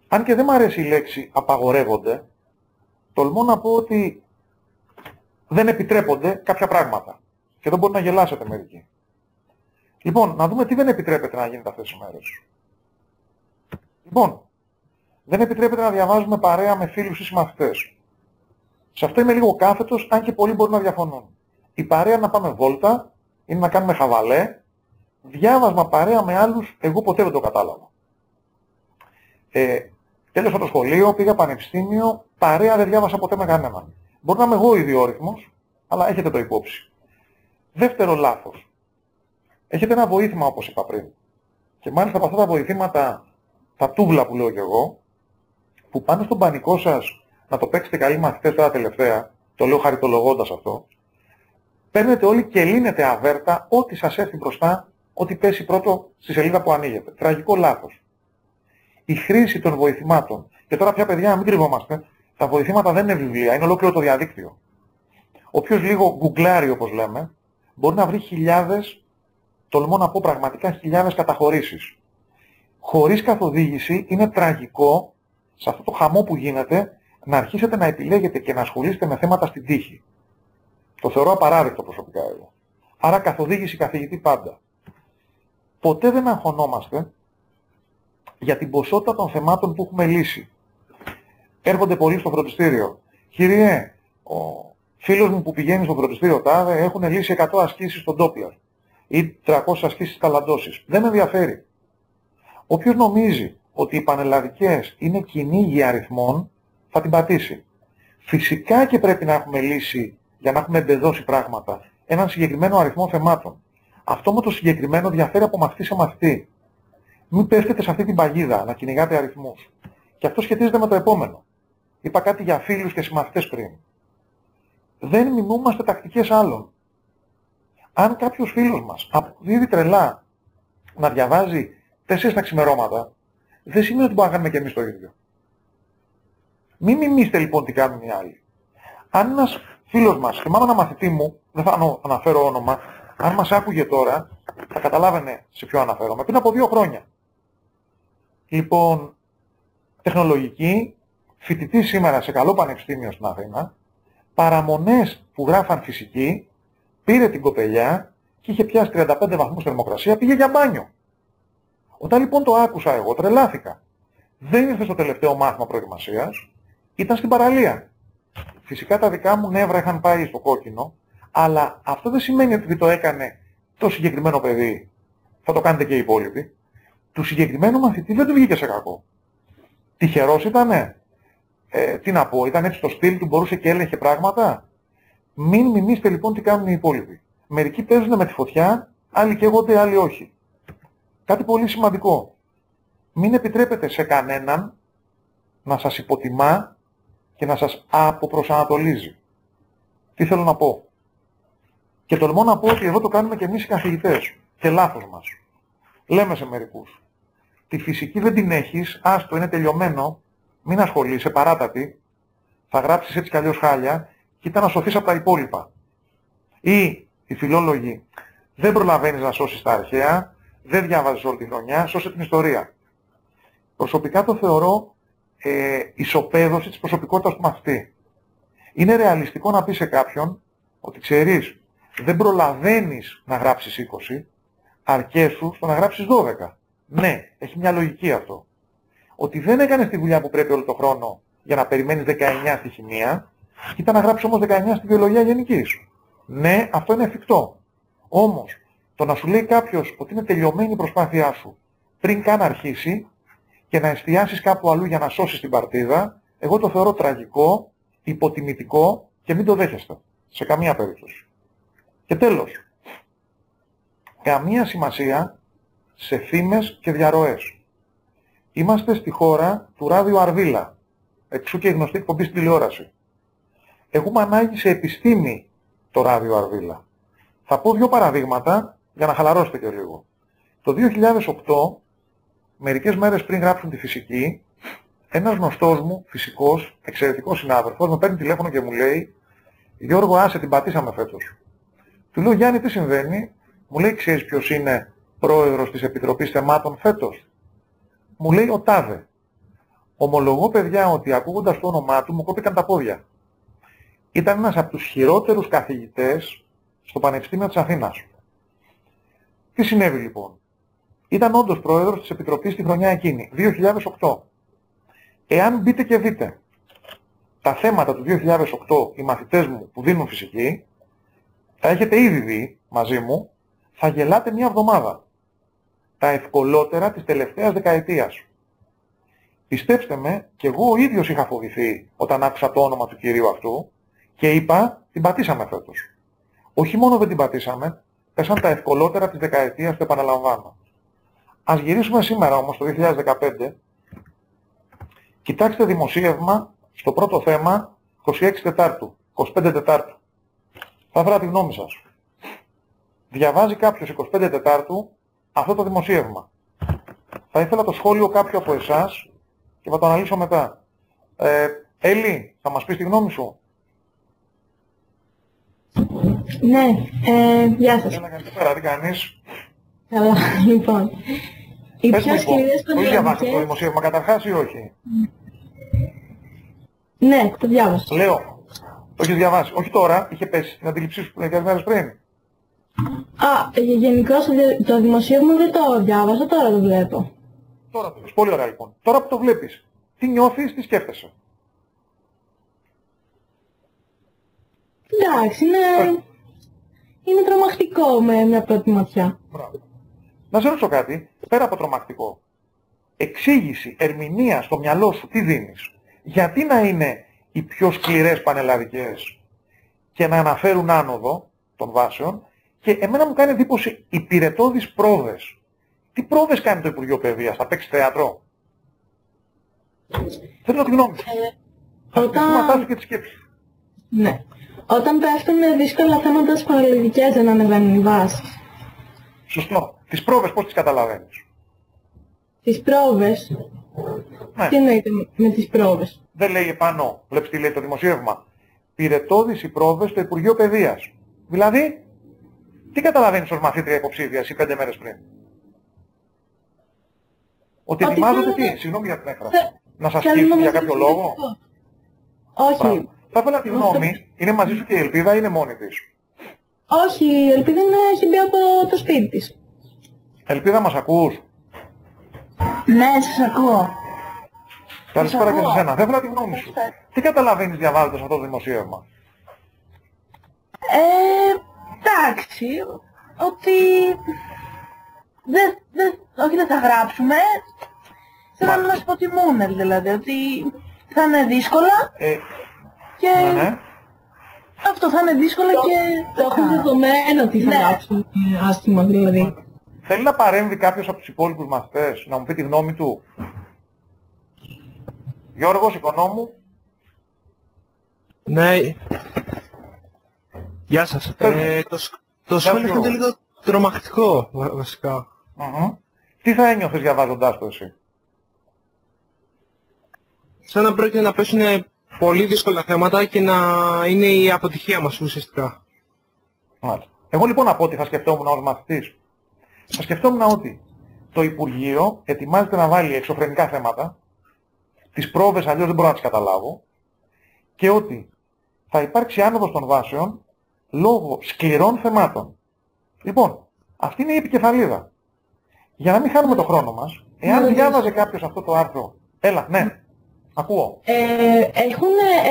Αν και δεν μου αρέσει η λέξη απαγορεύονται, τολμώ να πω ότι δεν επιτρέπονται κάποια πράγματα. Και εδώ μπορεί να γελάσετε μερικοί. Λοιπόν, να δούμε τι δεν επιτρέπεται να γίνεται αυτές τις μέρες. Λοιπόν, δεν επιτρέπεται να διαβάζουμε παρέα με φίλους ή συμμαθητές. Σε αυτό είμαι λίγο κάθετος, αν και πολλοί μπορούν να διαφωνούν. Η παρέα να πάμε βόλτα, είναι να κάνουμε χαβαλέ. Διάβασμα παρέα με άλλους, εγώ ποτέ δεν το κατάλαβα. Τέλος από το σχολείο, πήγα πανεπιστήμιο, παρέα δεν διάβασα ποτέ με κανέναν. Μπορεί να είμαι εγώ ιδιόρυθμος, αλλά έχετε το υπόψη. Δεύτερο λάθος. Έχετε ένα βοήθημα όπως είπα πριν. Και μάλιστα από αυτά τα βοηθήματα τα τούβλα που λέω κι εγώ, που πάνω στον πανικό σας να το παίξετε καλοί μαθητές τώρα τελευταία, το λέω χαριτολογώντας αυτό, παίρνετε όλοι και λύνετε αβέρτα ό,τι σας έρθει μπροστά, ό,τι πέσει πρώτο στη σελίδα που ανοίγετε. Τραγικό λάθος. Η χρήση των βοηθημάτων, και τώρα πια παιδιά μην κρυβόμαστε, τα βοηθήματα δεν είναι βιβλία, είναι ολόκληρο το διαδίκτυο. Όποιος λίγο γκουγκλάρει όπως λέμε, μπορεί να βρει χιλιάδες, τολμώ να πω πραγματικά χιλιάδες καταχωρήσεις. Χωρίς καθοδήγηση είναι τραγικό, σε αυτό το χαμό που γίνεται, να αρχίσετε να επιλέγετε και να ασχολείστε με θέματα στην τύχη. Το θεωρώ απαράδεκτο προσωπικά εγώ. Άρα καθοδήγηση καθηγητή πάντα. Ποτέ δεν αγχωνόμαστε για την ποσότητα των θεμάτων που έχουμε λύσει. Έρχονται πολλοί στο φροντιστήριο. Κύριε, ο φίλος μου που πηγαίνει στο φροντιστήριο τάδε έχουν λύσει 100 ασκήσεις στον Doppler ή 300 ασκήσεις ταλαντώσεις. Δεν με ενδιαφέρει. Όποιος νομίζει ότι οι πανελλαδικές είναι κυνήγι αριθμών, θα την πατήσει. Φυσικά και πρέπει να έχουμε λύσει, για να έχουμε εμπεδώσει πράγματα, έναν συγκεκριμένο αριθμό θεμάτων. Αυτό με το συγκεκριμένο διαφέρει από μαθητή σε μαθητή. Μην πέφτετε σε αυτή την παγίδα, να κυνηγάτε αριθμούς. Και αυτό σχετίζεται με το επόμενο. Είπα κάτι για φίλους και συμμαθητές πριν. Δεν μιμούμαστε τακτικές άλλων. Αν κάποιος φίλος μας αποδίδει τρελά να διαβάζει 4 τα ξημερώματα, δεν σημαίνει ότι μπορούμε να κάνουμε και εμείς το ίδιο. Μην μιμήστε λοιπόν τι κάνουν οι άλλοι. Αν ένας φίλος μας, θυμάμαι ένα μαθητή μου, δεν θα αναφέρω όνομα, αν μας άκουγε τώρα, θα καταλάβαινε σε ποιο αναφέρομαι, πριν από 2 χρόνια. Λοιπόν, τεχνολογική, φοιτητή σήμερα σε καλό πανεπιστήμιο στην Αθήνα, παραμονές που γράφαν φυσική, πήρε την κοπελιά και είχε πιάσει 35 βαθμούς θερμοκρασία, πήγε για μπάνιο. Όταν λοιπόν το άκουσα εγώ, τρελάθηκα. Δεν ήρθε στο τελευταίο μάθημα προετοιμασίας, ήταν στην παραλία. Φυσικά τα δικά μου νεύρα είχαν πάει στο κόκκινο, αλλά αυτό δεν σημαίνει ότι το έκανε το συγκεκριμένο παιδί. Θα το κάνετε και οι υπόλοιποι. Του συγκεκριμένου μαθητή δεν του βγήκε σε κακό. Τυχερός ήτανε. Τι να πω, ήταν έτσι στο στυλ του, μπορούσε και έλεγχε πράγματα. Μην μιμήστε λοιπόν τι κάνουν οι υπόλοιποι. Μερικοί παίζουν με τη φωτιά, άλλοι καίγονται, άλλοι όχι. Κάτι πολύ σημαντικό. Μην επιτρέπετε σε κανέναν να σας υποτιμά και να σας αποπροσανατολίζει. Τι θέλω να πω. Και τολμώ να πω ότι εδώ το κάνουμε και εμείς οι καθηγητές. Και λάθος μας. Λέμε σε μερικούς. Τη φυσική δεν την έχεις, άστο είναι τελειωμένο, μην ασχολείσαι, παράτατη, θα γράψεις έτσι κι αλλιώς χάλια, κοίτα να σωθείς από τα υπόλοιπα. Ή οι φιλόλογοι, δεν προλαβαίνεις να σώσεις τα αρχαία, δεν διάβαζες όλη τη χρονιά, σώσε την ιστορία. Προσωπικά το θεωρώ ισοπαίδωση της προσωπικότητας του μαθητή. Είναι ρεαλιστικό να πει σε κάποιον ότι ξέρεις, δεν προλαβαίνεις να γράψεις 20, αρκέσου στο να γράψεις 12. Ναι, έχει μια λογική αυτό. Ότι δεν έκανες τη δουλειά που πρέπει όλο το χρόνο για να περιμένεις 19 στη χημεία, κοίτα να γράψεις όμως 19 στη βιολογία γενικής. Ναι, αυτό είναι εφικτό. Όμως, το να σου λέει κάποιος ότι είναι τελειωμένη η προσπάθειά σου πριν καν αρχίσει και να εστιάσεις κάπου αλλού για να σώσεις την παρτίδα, εγώ το θεωρώ τραγικό, υποτιμητικό και μην το δέχεστε. Σε καμία περίπτωση. Και τέλος, καμία σημασία σε φήμες και διαρροές. Είμαστε στη χώρα του Ράδιο Αρβίλα, εξού και γνωστή εκπομπή στην τηλεόραση. Έχουμε ανάγκη σε επιστήμη το Ράδιο Αρβίλα. Θα πω 2 παραδείγματα για να χαλαρώσετε και λίγο. Το 2008, μερικές μέρες πριν γράψουν τη φυσική, ένας γνωστός μου, φυσικός, εξαιρετικός συνάδελφος, με παίρνει τηλέφωνο και μου λέει «Γιώργο, άσε, την πατήσαμε φέτος». Του λέω «Γιάννη, τι συμβαίνει?» Μου λέει «Ξέρεις ποιος είναι πρόεδρος της Επιτροπής Θεμάτων φέτος?» Μου λέει «Ο Τάδε». Ομολογώ παιδιά ότι ακούγοντας το όνομά του μου κόπηκαν τα πόδια. Ήταν ένας από τους χειρότερους καθηγητές στο Πανεπιστήμιο της Αθήνας. Τι συνέβη λοιπόν? Ήταν όντως πρόεδρος της Επιτροπής τη χρονιά εκείνη, 2008. Εάν μπείτε και δείτε τα θέματα του 2008, οι μαθητές μου που δίνουν φυσική, τα έχετε ήδη δει μαζί μου, θα γελάτε μια εβδομάδα. Τα ευκολότερα της τελευταίας δεκαετίας. Πιστέψτε με, και εγώ ο ίδιος είχα φοβηθεί όταν άκουσα το όνομα του κυρίου αυτού και είπα, την πατήσαμε φέτος. Όχι μόνο δεν την πατήσαμε, πέσαν τα ευκολότερα της δεκαετίας, το επαναλαμβάνω. Ας γυρίσουμε σήμερα όμως το 2015 Κοιτάξτε δημοσίευμα στο πρώτο θέμα 26 Τετάρτου, 25 Τετάρτου. Θα ήθελα τη γνώμη σας. Διαβάζει κάποιος 25 Τετάρτου αυτό το δημοσίευμα. Θα ήθελα το σχόλιο κάποιου από εσάς και θα το αναλύσω μετά. Έλλη, θα μας πεις τη γνώμη σου? Ναι, γεια σας. Έλα, καλησπέρα, τι κάνεις? Καλά, λοιπόν. Οι Πες πιο μου, σκληρές το έχεις διαβάσει το πανελλαδικές... δημοσίευμα καταρχάς ή όχι? Ναι, το διάβασα. Λέω, το έχεις διαβάσει. Όχι τώρα, είχε πέσει στην αντίληψή σου μερικές μέρες πριν. Γενικώς το δημοσίευμα δεν το διάβασα, τώρα το βλέπω. Τώρα το βλέπεις. Πολύ ωραία λοιπόν. Τώρα που το βλέπεις, τι νιώθεις, τι σκέφτεσαι? Εντάξει, είναι τρομακτικό με μια πρώτη ματιά. Μπράβο. Να σε ρωτήσω κάτι, πέρα από τρομακτικό. Εξήγηση, ερμηνεία στο μυαλό σου, τι δίνεις? Γιατί να είναι οι πιο σκληρές πανελλαδικές και να αναφέρουν άνοδο των βάσεων και εμένα μου κάνει εντύπωση οι πυρετώδεις πρόβες. Τι πρόβες κάνει το Υπουργείο Παιδείας, θα παίξει θέατρο? Θέλω τη γνώμη σου. Όταν... και τη σκέψη. Ναι. Όταν πέφτουν δύσκολα θέματα στις πανελλαδικές δεν ανεβαίνουν οι βάσεις. Σωστό. Τις πρόβες πώς τις καταλαβαίνεις? Τις πρόβες. Ναι. Τι εννοείται με τις πρόβες? Δεν λέει επάνω, βλέπεις τι λέει το δημοσίευμα. Πυρετώδεις οι πρόβες στο Υπουργείο Παιδείας. Δηλαδή, τι καταλαβαίνεις ως μαθήτρια υποψήφιας ή 5 μέρες πριν? Ότι ετοιμάζονται τι, συγγνώμη για την έκφραση. Να σας σκύψουν για κάποιο λόγο? Όχι. Μπράβο. Θα ήθελα τη γνώμη, είναι μαζί σου και η Ελπίδα ή είναι μόνη της? Όχι, η Ελπίδα έχει μπει από το σπίτι της. Ελπίδα, μας ακούς? Ναι, σας ακούω. Καλησπέρα και σε σένα. Θα ήθελα τη γνώμη σου. Τι καταλαβαίνεις διαβάζοντας αυτό το δημοσίευμα? Εντάξει, ότι όχι δεν θα γράψουμε, θέλω να μας υποτιμούν δηλαδή, ότι θα είναι δύσκολα και ναι. αυτό θα είναι δύσκολα και το έχουν δεδομένο ότι θα γράψουν άσχημα δηλαδή. Θέλει να παρέμβει κάποιος από τους υπόλοιπους μαθητές, να μου πει τη γνώμη του? Γιώργος, οικονόμου. Ναι. Γεια σας. Το σχόλιο φαίνεται λίγο τρομακτικό, βασικά. Τι θα ένιωθες διαβάζοντάς το εσύ? Σαν να πρόκειται να πέσουν πολύ δύσκολα θέματα και να είναι η αποτυχία μας ουσιαστικά. Μάλιστα. Εγώ λοιπόν να πω ότι θα σκεφτόμουν ως μαθητής. Θα σκεφτόμουν ότι το Υπουργείο ετοιμάζεται να βάλει εξωφρενικά θέματα, τις πρόβες αλλιώς δεν μπορώ να τις καταλάβω, και ότι θα υπάρξει άνοδος των βάσεων λόγω σκληρών θεμάτων. Λοιπόν, αυτή είναι η επικεφαλίδα. Για να μην χάνουμε το χρόνο μας, εάν διάβαζε κάποιος αυτό το άρθρο... Έλα, ναι, ακούω.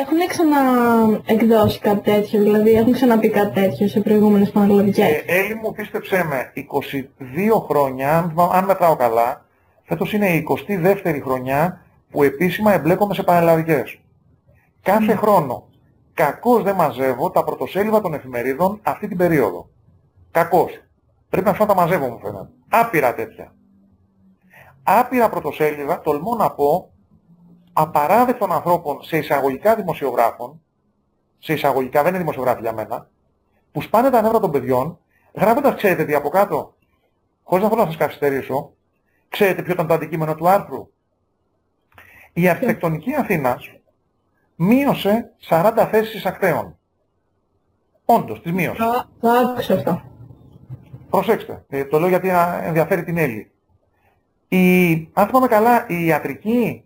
Έχουν ξαναεκδώσει κάτι τέτοιο, δηλαδή έχουν ξαναπεί κάτι τέτοιο σε προηγούμενες πανελλαδικές? Έλλη μου, πίστεψέ με, 22 χρόνια, αν μετράω καλά, φέτος είναι η 22η χρονιά που επίσημα εμπλέκομαι σε πανελλαδικές. Κάθε χρόνο, κακώς δεν μαζεύω τα πρωτοσέλιδα των εφημερίδων αυτή την περίοδο. Κακώς. Πρέπει να τα μαζεύω, μου φαίνεται. Άπειρα τέτοια. Άπειρα πρωτοσέλιδα, τολμώ να πω, απαράδεκτων ανθρώπων σε εισαγωγικά δημοσιογράφων, σε εισαγωγικά, δεν είναι δημοσιογράφοι για μένα, που σπάνε τα νεύρα των παιδιών, γράφοντας, ξέρετε τι από κάτω, χωρίς να θέλω να σας καθυστερήσω, ξέρετε ποιο ήταν το αντικείμενο του άρθρου? Η αρχιτεκτονική Αθήνας μείωσε 40 θέσεις εισακτέων. Όντως, τις μείωσε. Το άκουσα αυτό. Προσέξτε, το λέω γιατί ενδιαφέρει την Έλλη. Αν θυμάμαι καλά, η ιατρική,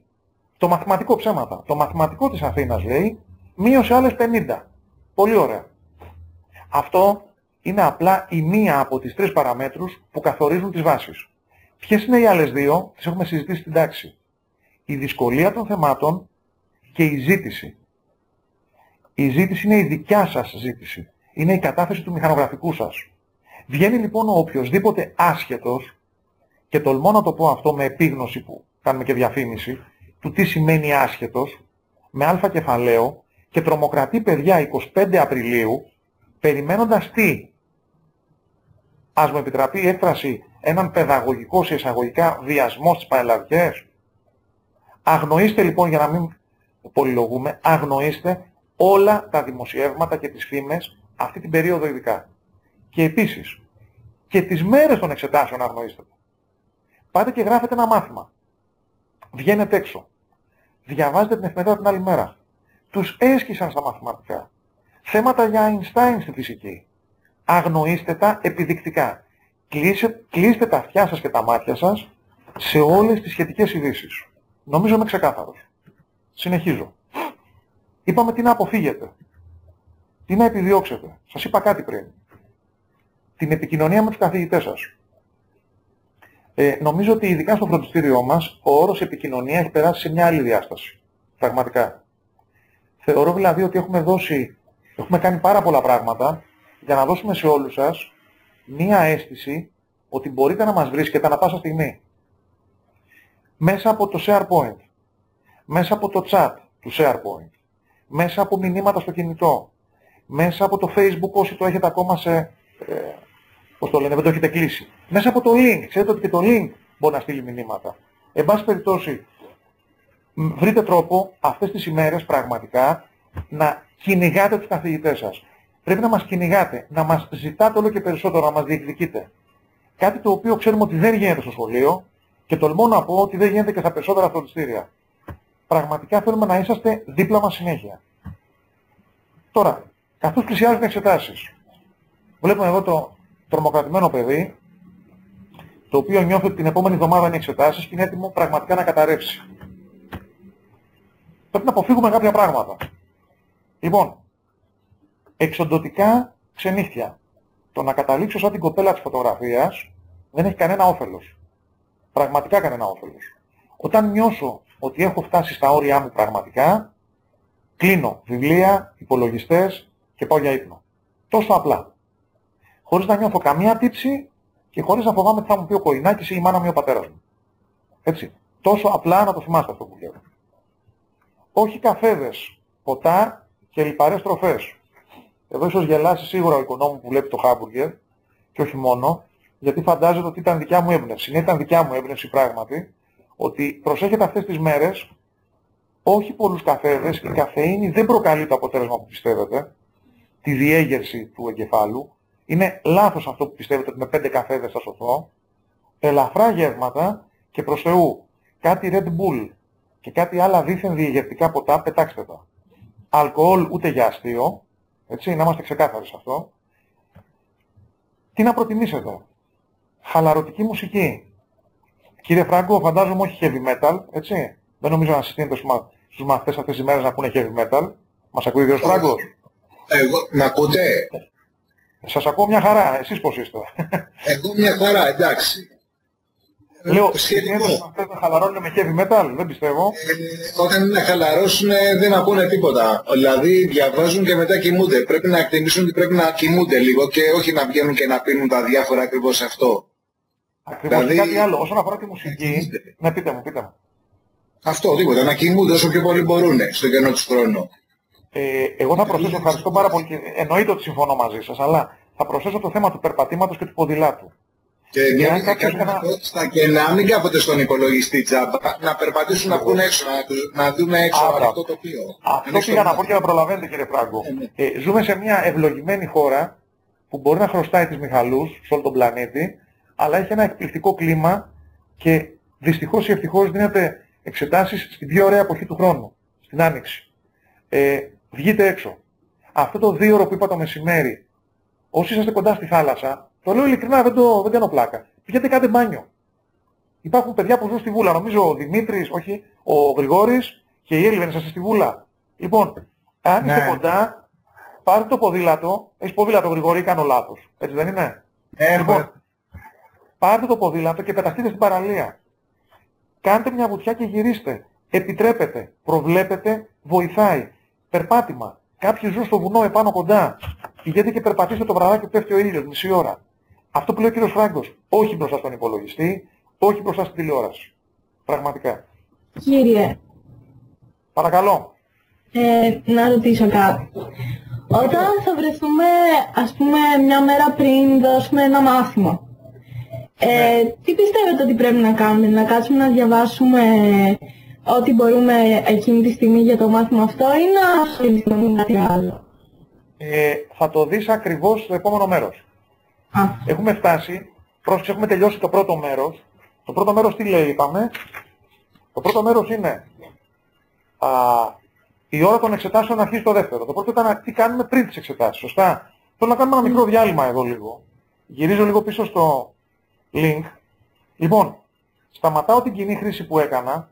το μαθηματικό ψέματα, το μαθηματικό της Αθήνας λέει, μείωσε άλλες 50. Πολύ ωραία. Αυτό είναι απλά η μία από τις 3 παραμέτρους που καθορίζουν τις βάσεις. Ποιες είναι οι άλλες 2, τις έχουμε συζητήσει στην τάξη. Η δυσκολία των θεμάτων και η ζήτηση. Η ζήτηση είναι η δικιά σας ζήτηση. Είναι η κατάθεση του μηχανογραφικού σας. Βγαίνει λοιπόν ο οποιοσδήποτε άσχετος, και τολμώ να το πω αυτό με επίγνωση που κάνουμε και διαφήμιση, του τι σημαίνει άσχετος, με αλφα κεφαλαίο, και τρομοκρατεί παιδιά 25 Απριλίου, περιμένοντας τι? Ας μου επιτραπεί η έκφραση, έναν παιδαγωγικό σε εισαγωγικά βιασμό στις πανελλαδικές? Αγνοήστε λοιπόν, για να μην πολυλογούμε, αγνοήστε όλα τα δημοσιεύματα και τις φήμες αυτή την περίοδο ειδικά. Και επίσης, και τις μέρες των εξετάσεων αγνοήστε. Πάτε και γράφετε ένα μάθημα. Βγαίνετε έξω. Διαβάζετε την εφημερίδα την άλλη μέρα. Τους έσκησαν στα μαθηματικά. Θέματα για Αϊνστάιν στη φυσική. Αγνοήστε τα επιδεικτικά. Κλείστε τα αυτιά σας και τα μάτια σας σε όλες τις σχετικές ειδήσεις. Νομίζω είμαι ξεκάθαρος. Συνεχίζω. Είπαμε τι να αποφύγετε. Τι να επιδιώξετε. Σας είπα κάτι πριν. Την επικοινωνία με τους καθηγητές σας. Νομίζω ότι ειδικά στο φροντιστήριό μας ο όρος επικοινωνία έχει περάσει σε μια άλλη διάσταση. Πραγματικά. Θεωρώ δηλαδή ότι έχουμε κάνει πάρα πολλά πράγματα για να δώσουμε σε όλους σας μία αίσθηση ότι μπορείτε να μας βρίσκετε ανά πάσα στιγμή. Μέσα από το SharePoint, μέσα από το chat του SharePoint, μέσα από μηνύματα στο κινητό, μέσα από το Facebook όσοι το έχετε ακόμα πώς το λένε, δεν το έχετε κλείσει. Μέσα από το link, ξέρετε ότι και το link μπορεί να στείλει μηνύματα. Εν πάση περιπτώσει, βρείτε τρόπο αυτές τις ημέρες πραγματικά να κυνηγάτε τους καθηγητές σας. Πρέπει να μας κυνηγάτε, να μας ζητάτε όλο και περισσότερο, να μας διεκδικείτε. Κάτι το οποίο ξέρουμε ότι δεν γίνεται στο σχολείο και τολμώ να πω ότι δεν γίνεται και στα περισσότερα φροντιστήρια. Πραγματικά θέλουμε να είσαστε δίπλα μας συνέχεια. Τώρα, καθώς πλησιάζουν οι εξετάσεις, βλέπουμε εδώ το τρομοκρατημένο παιδί, το οποίο νιώθει ότι την επόμενη εβδομάδα είναι εξετάσεις και είναι έτοιμο πραγματικά να καταρρεύσει. Πρέπει να αποφύγουμε κάποια πράγματα. Λοιπόν, εξοντωτικά ξενύχτια. Το να καταλήξω σαν την κοπέλα της φωτογραφίας δεν έχει κανένα όφελος. Πραγματικά κανένα όφελος. Όταν νιώσω ότι έχω φτάσει στα όρια μου πραγματικά, κλείνω βιβλία, υπολογιστές και πάω για ύπνο. Τόσο απλά. Χωρίς να νιώθω καμία τύψη και χωρίς να φοβάμαι τι θα μου πει ο κορινάκης ή η μάνα μου ή ο πατέρας μου. Έτσι. Τόσο απλά να το θυμάστε αυτό που λέω. Όχι καφέδες, ποτά και λιπαρές τροφές. Εδώ ίσως γελάσει σίγουρα ο οικονόμου που βλέπει το χάμπουργκερ και όχι μόνο, γιατί φαντάζεται ότι ήταν δικιά μου έμπνευση. Ναι, ήταν δικιά μου έμπνευση πράγματι, ότι προσέχετε αυτές τις μέρες, όχι πολλούς καφέδες, η καφεΐνη δεν προκαλεί το αποτέλεσμα που πιστεύετε, τη διέγερση του εγκεφάλου. Είναι λάθος αυτό που πιστεύετε ότι με 5 καφέδες θα σωθώ. Ελαφρά γεύματα και προς Θεού κάτι Red Bull και κάτι άλλα δίθεν διεγερτικά ποτά, πετάξτε τα. Αλκοόλ ούτε για αστείο, έτσι, να είμαστε ξεκάθαροι σε αυτό. Τι να προτιμήσετε. Χαλαρωτική μουσική. Κύριε Φράγκο, φαντάζομαι όχι heavy metal, έτσι. Δεν νομίζω να συστήνετε στους μαθητές αυτές τις μέρες να ακούνε heavy metal. Μας ακούει ο κύριος Φράγκος? Με ακούτε? Σας ακούω μια χαρά. Εσείς πώς είστε? Εγώ μια χαρά, εντάξει. Λέω, αυτές να χαλαρώνουν με heavy metal, δεν πιστεύω. Όταν είναι να χαλαρώσουν δεν ακούνε τίποτα. Δηλαδή διαβάζουν και μετά κοιμούνται. Πρέπει να εκτιμήσουν ότι πρέπει να κοιμούνται λίγο και όχι να βγαίνουν και να πίνουν τα διάφορα ακριβώς αυτό. Ακριβώς. Δηλαδή, κάτι άλλο. Όσον αφορά τη μουσική, ναι, πείτε μου. Αυτό, τίποτα. Να κοιμούνται όσο πιο πολύ μπορούν στο κενό τους χρόνο. Εγώ θα προσθέσω, ευχαριστώ πάρα πολύ και εννοείται ότι συμφωνώ μαζί σας, αλλά θα προσθέσω το θέμα του περπατήματος και του ποδηλάτου. Και και να μην κάθονται στον υπολογιστή τζάμπα, να περπατήσουν να βγουν έξω, να δούμε έξω από αυτό το τοπίο. Αυτό πήγα να πω και να προλαβαίνετε, κύριε Φράγκο. Ζούμε σε μια ευλογημένη χώρα που μπορεί να χρωστάει τις Μιχαλούς σε όλο τον πλανήτη, αλλά έχει ένα εκπληκτικό κλίμα και δυστυχώς ή ευτυχώς δίνεται εξετάσεις στην πιο ωραία εποχή του χρόνου, στην Άνοιξη. Βγείτε έξω. Αυτό το 2ωρο που είπα το μεσημέρι, όσοι είσαστε κοντά στη θάλασσα, το λέω ειλικρινά, δεν κάνω πλάκα. Πηγαίνετε κάντε μπάνιο. Υπάρχουν παιδιά που ζουν στη Βούλα, νομίζω ο Δημήτρης, όχι, ο Γρηγόρης και η Έλληβεν είσαστε στη Βούλα. Λοιπόν, αν είστε κοντά, πάρτε το ποδήλατο, έχεις ποδήλατο Γρηγόρη ή κάνω λάθος, έτσι δεν είναι? Λοιπόν, πάρτε το ποδήλατο και πεταχτείτε στην παραλία. Κάντε μια βουτιά και γυρίστε. Επιτρέπετε, προβλέπετε, βοηθάει. Περπάτημα. Κάποιοι ζουν στο βουνό επάνω κοντά. Πηγαίνετε και περπατήστε το βραδάκι που πέφτει ο ήλιος, μισή ώρα. Αυτό που λέει ο κύριος Φράγκος. Όχι μπροστά στον υπολογιστή, όχι μπροστά στην τηλεόραση. Πραγματικά. Κύριε. Παρακαλώ. Να ρωτήσω κάτι. Όταν θα βρεθούμε, ας πούμε, μια μέρα πριν δώσουμε ένα μάθημα, τι πιστεύετε ότι πρέπει να κάνουμε? Να κάτσουμε να διαβάσουμε ό,τι μπορούμε εκείνη τη στιγμή για το μάθημα αυτό ή να ασχοληθούμε με κάτι άλλο? Θα το δεις ακριβώς στο επόμενο μέρος. Έχουμε φτάσει, πρόσεξε, έχουμε τελειώσει το πρώτο μέρος. Το πρώτο μέρος τι λέει, είπαμε? Το πρώτο μέρος είναι η ώρα των εξετάσεων αρχίζει το δεύτερο. Το πρώτο ήταν τι κάνουμε πριν τις εξετάσεις, σωστά? Θέλω να κάνουμε ένα μικρό διάλειμμα εδώ λίγο. Γυρίζω λίγο πίσω στο link. Λοιπόν, σταματάω την κοινή χρήση που έκανα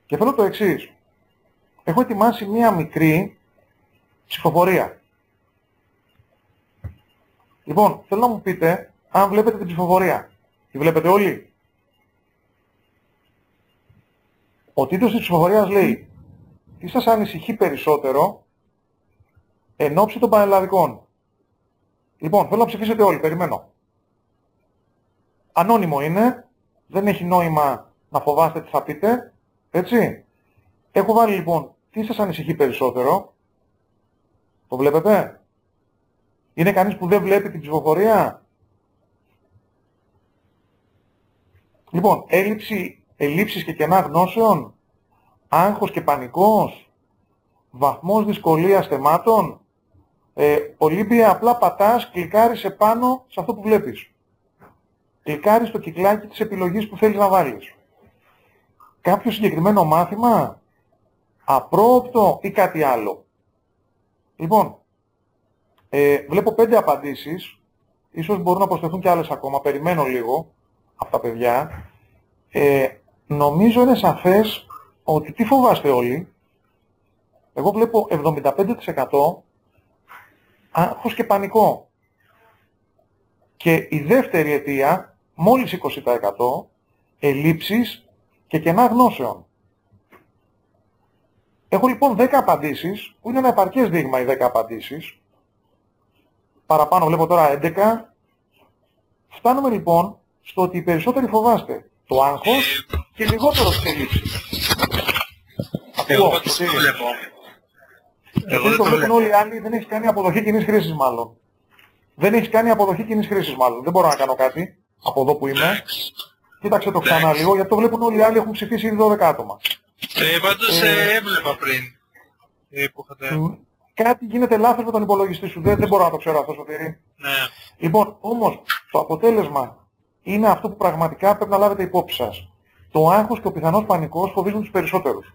και θέλω το εξής. Έχω ετοιμάσει μία μικρή ψηφοφορία. Λοιπόν, θέλω να μου πείτε αν βλέπετε την ψηφοφορία. Τη βλέπετε όλοι? Ο τίτλος της ψηφοφορίας λέει τι σας ανησυχεί περισσότερο εν ώψη των πανελλαδικών. Λοιπόν, θέλω να ψηφίσετε όλοι, περιμένω. Ανώνυμο είναι, δεν έχει νόημα να φοβάστε τι θα πείτε, έτσι. Έχω βάλει λοιπόν τι σας ανησυχεί περισσότερο. Το βλέπετε? Είναι κανείς που δεν βλέπει την ψηφοφορία? Λοιπόν, ελλείψεις και κενά γνώσεων, άγχος και πανικός, βαθμός δυσκολίας θεμάτων. Ολύμπια, απλά πατάς, κλικάρεις επάνω σε αυτό που βλέπεις. Κλικάρεις στο κυκλάκι της επιλογής που θέλεις να βάλεις. Κάποιο συγκεκριμένο μάθημα, απρόοπτο ή κάτι άλλο. Λοιπόν, βλέπω 5 απαντήσεις, ίσως μπορούν να προσθεθούν και άλλες ακόμα, περιμένω λίγο από τα παιδιά. Νομίζω είναι σαφές ότι τι φοβάστε όλοι. Εγώ βλέπω 75% άγχος και πανικό. Και η δεύτερη αιτία, μόλις 20%, ελλείψεις και κενά γνώσεων. Έχω λοιπόν 10 απαντήσεις, που είναι ένα επαρκές δείγμα οι 10 απαντήσεις. Παραπάνω βλέπω τώρα 11. Φτάνουμε λοιπόν στο ότι οι περισσότεροι φοβάστε το άγχος και λιγότερο τις ελλείψεις. Εγώ πάντως το βλέπω. Επειδή το βλέπουν όλοι οι άλλοι, δεν έχεις κάνει αποδοχή κοινής χρήσης μάλλον. Δεν έχεις κάνει αποδοχή κοινής χρήσης μάλλον. Δεν μπορώ να κάνω κάτι από εδώ που είμαι. Κοίταξε το ξανά λίγο, γιατί το βλέπουν όλοι οι άλλοι, έχουν ψηφίσει ήδη 12 άτομα. Πάντως έβλεπα πριν που είχατε... Κάτι γίνεται λάθος με τον υπολογιστή σου, δεν μπορώ να το ξέρω αυτό, Σωτήρη. Ναι. Λοιπόν, όμως, το αποτέλεσμα είναι αυτό που πραγματικά πρέπει να λάβετε υπόψη σας. Το άγχος και ο πιθανός πανικός φοβίζουν τους περισσότερους.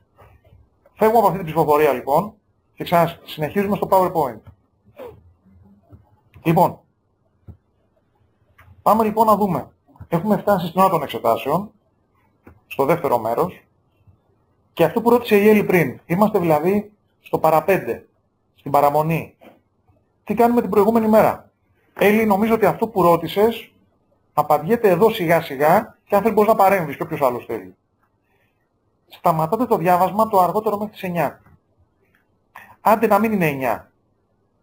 Φεύγουμε από αυτή την ψηφοφορία λοιπόν και συνεχίζουμε στο PowerPoint. Λοιπόν, πάμε λοιπόν να δούμε. Έχουμε φτάσει στην ώρα των εξετάσεων, στο δεύτερο μέρος, και αυτό που ρώτησε η Έλλη πριν. Είμαστε δηλαδή στο παραπέντε, στην παραμονή. Τι κάνουμε την προηγούμενη μέρα? Έλλη, νομίζω ότι αυτό που ρώτησες απαντιέται εδώ σιγά σιγά και αν θέλει μπορείς να παρέμβεις και όποιος άλλος θέλει. Σταματάτε το διάβασμα το αργότερο μέχρι τις 9. Άντε να μην είναι 9,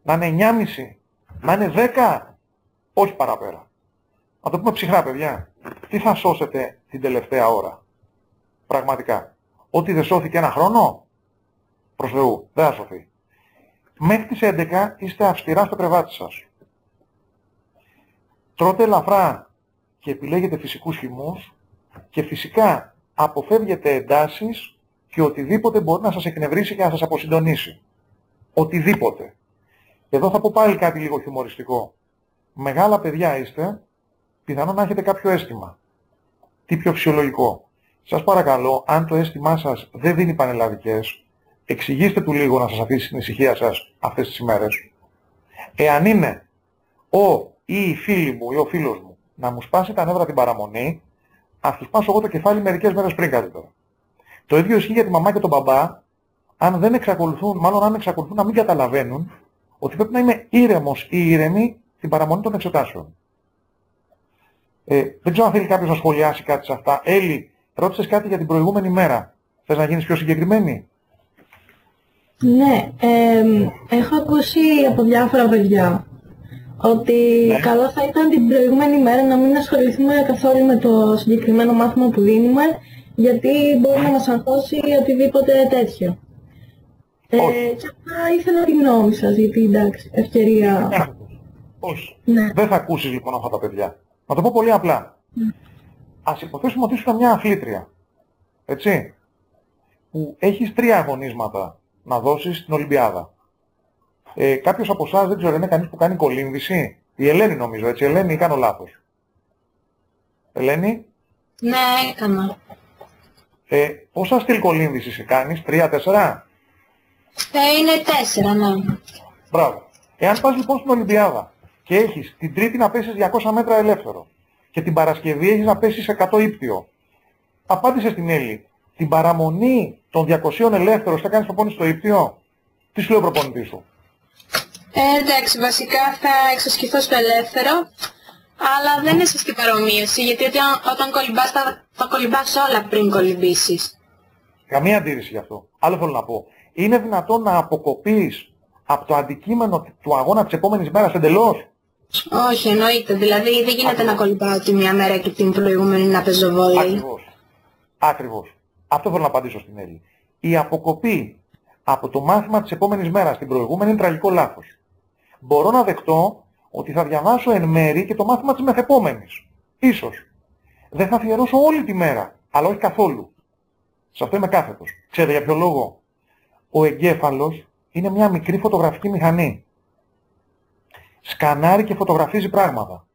να είναι 9.30, να είναι 10, όχι παραπέρα. Να το πούμε ψυχρά, παιδιά. Τι θα σώσετε την τελευταία ώρα? Πραγματικά. Ό,τι δεν σώθηκε ένα χρόνο, προς Θεού, δεν θα σωθεί. Μέχρι τις 11 είστε αυστηρά στο κρεβάτι σας. Τρώτε ελαφρά και επιλέγετε φυσικούς χυμούς και φυσικά αποφεύγετε εντάσεις και οτιδήποτε μπορεί να σας εκνευρίσει και να σας αποσυντονίσει. Οτιδήποτε. Εδώ θα πω πάλι κάτι λίγο χιουμοριστικό. Μεγάλα παιδιά είστε, πιθανόν να έχετε κάποιο αίσθημα. Τι πιο φυσιολογικό. Σας παρακαλώ, αν το αίσθημά σας δεν δίνει πανελλαδικές, εξηγήστε του λίγο να σας αφήσει την ησυχία σας αυτές τις ημέρες. Εάν είναι ή η φίλη μου ή ο φίλος μου να μου σπάσει τα νεύρα την παραμονή, ας του σπάσω εγώ το κεφάλι μερικές μέρες πριν καλύτερα. Το ίδιο ισχύει για τη μαμά και τον μπαμπά, αν δεν εξακολουθούν, μάλλον αν εξακολουθούν να μην καταλαβαίνουν ότι πρέπει να είμαι ήρεμος ή ήρεμη την παραμονή των εξετάσεων. Δεν ξέρω αν θέλει κάποιος να σχολιάσει κάτι σε αυτά. Έλλη, ρώτησες κάτι για την προηγούμενη μέρα. Θες να γίνεις πιο συγκεκριμένη? Ναι, έχω ακούσει από διάφορα παιδιά ότι καλό θα ήταν την προηγούμενη μέρα να μην ασχοληθούμε καθόλου με το συγκεκριμένο μάθημα που δίνουμε, γιατί μπορεί να μας αγχώσει οτιδήποτε τέτοιο. Και αυτά ήθελα τη γνώμη σας, γιατί εντάξει, ευκαιρία... Όχι. Ναι. Δεν θα ακούσεις λοιπόν αυτά τα παιδιά. Να το πω πολύ απλά. Ας υποθέσουμε ότι ήσουν μια αθλήτρια. έτσι, που έχεις 3 αγωνίσματα να δώσεις στην Ολυμπιάδα. Κάποιος από εσάς, δεν ξέρω, είναι κανείς που κάνει κολύμβηση? Η Ελένη νομίζω, έτσι, Ελένη, ή κάνω λάθος? Ελένη? Ναι, έκανα. Πόσα στυλ κολύμβησης κάνεις, 3-4? Είναι 4, ναι. Μπράβο. Εάν πας λοιπόν στην Ολυμπιάδα και έχεις την Τρίτη να πέσεις 200 μέτρα ελεύθερο και την Παρασκευή έχεις να πέσεις 100 ύπτιο, απάντησε στην Έλλη, την παραμονή των 200 ελεύθερος θα κάνεις προπόνηση στο ύπτιο? Τι σου λέει ο προπονητής σου? Εντάξει, βασικά θα εξασκηθώ στο ελεύθερο, αλλά δεν είναι σωστή παρομοίωση, γιατί όταν κολυμπάς θα κολυμπάς όλα πριν κολυμπήσεις. Καμία αντίρρηση γι' αυτό. Άλλο θέλω να πω. Είναι δυνατόν να αποκοπείς από το αντικείμενο του αγώνα της επόμενης μέρας εντελώς? Όχι, εννοείται. Δηλαδή δεν γίνεται να κολυμπάω τη μια μέρα και την προηγούμενη να παίζω βόλεϊ. Ακριβώς. Ακριβώς. Αυτό θέλω να απαντήσω στην Έλλη. Η αποκοπή από το μάθημα της επόμενης μέρας την προηγούμενη είναι τραγικό λάθος. Μπορώ να δεχτώ ότι θα διαβάσω εν μέρη και το μάθημα της μεθεπόμενης. Ίσως. Δεν θα αφιερώσω όλη τη μέρα, αλλά όχι καθόλου. Σε αυτό είμαι κάθετος. Ξέρετε για ποιο λόγο? Ο εγκέφαλος είναι μια μικρή φωτογραφική μηχανή. Σκανάρει και φωτογραφίζει πράγματα.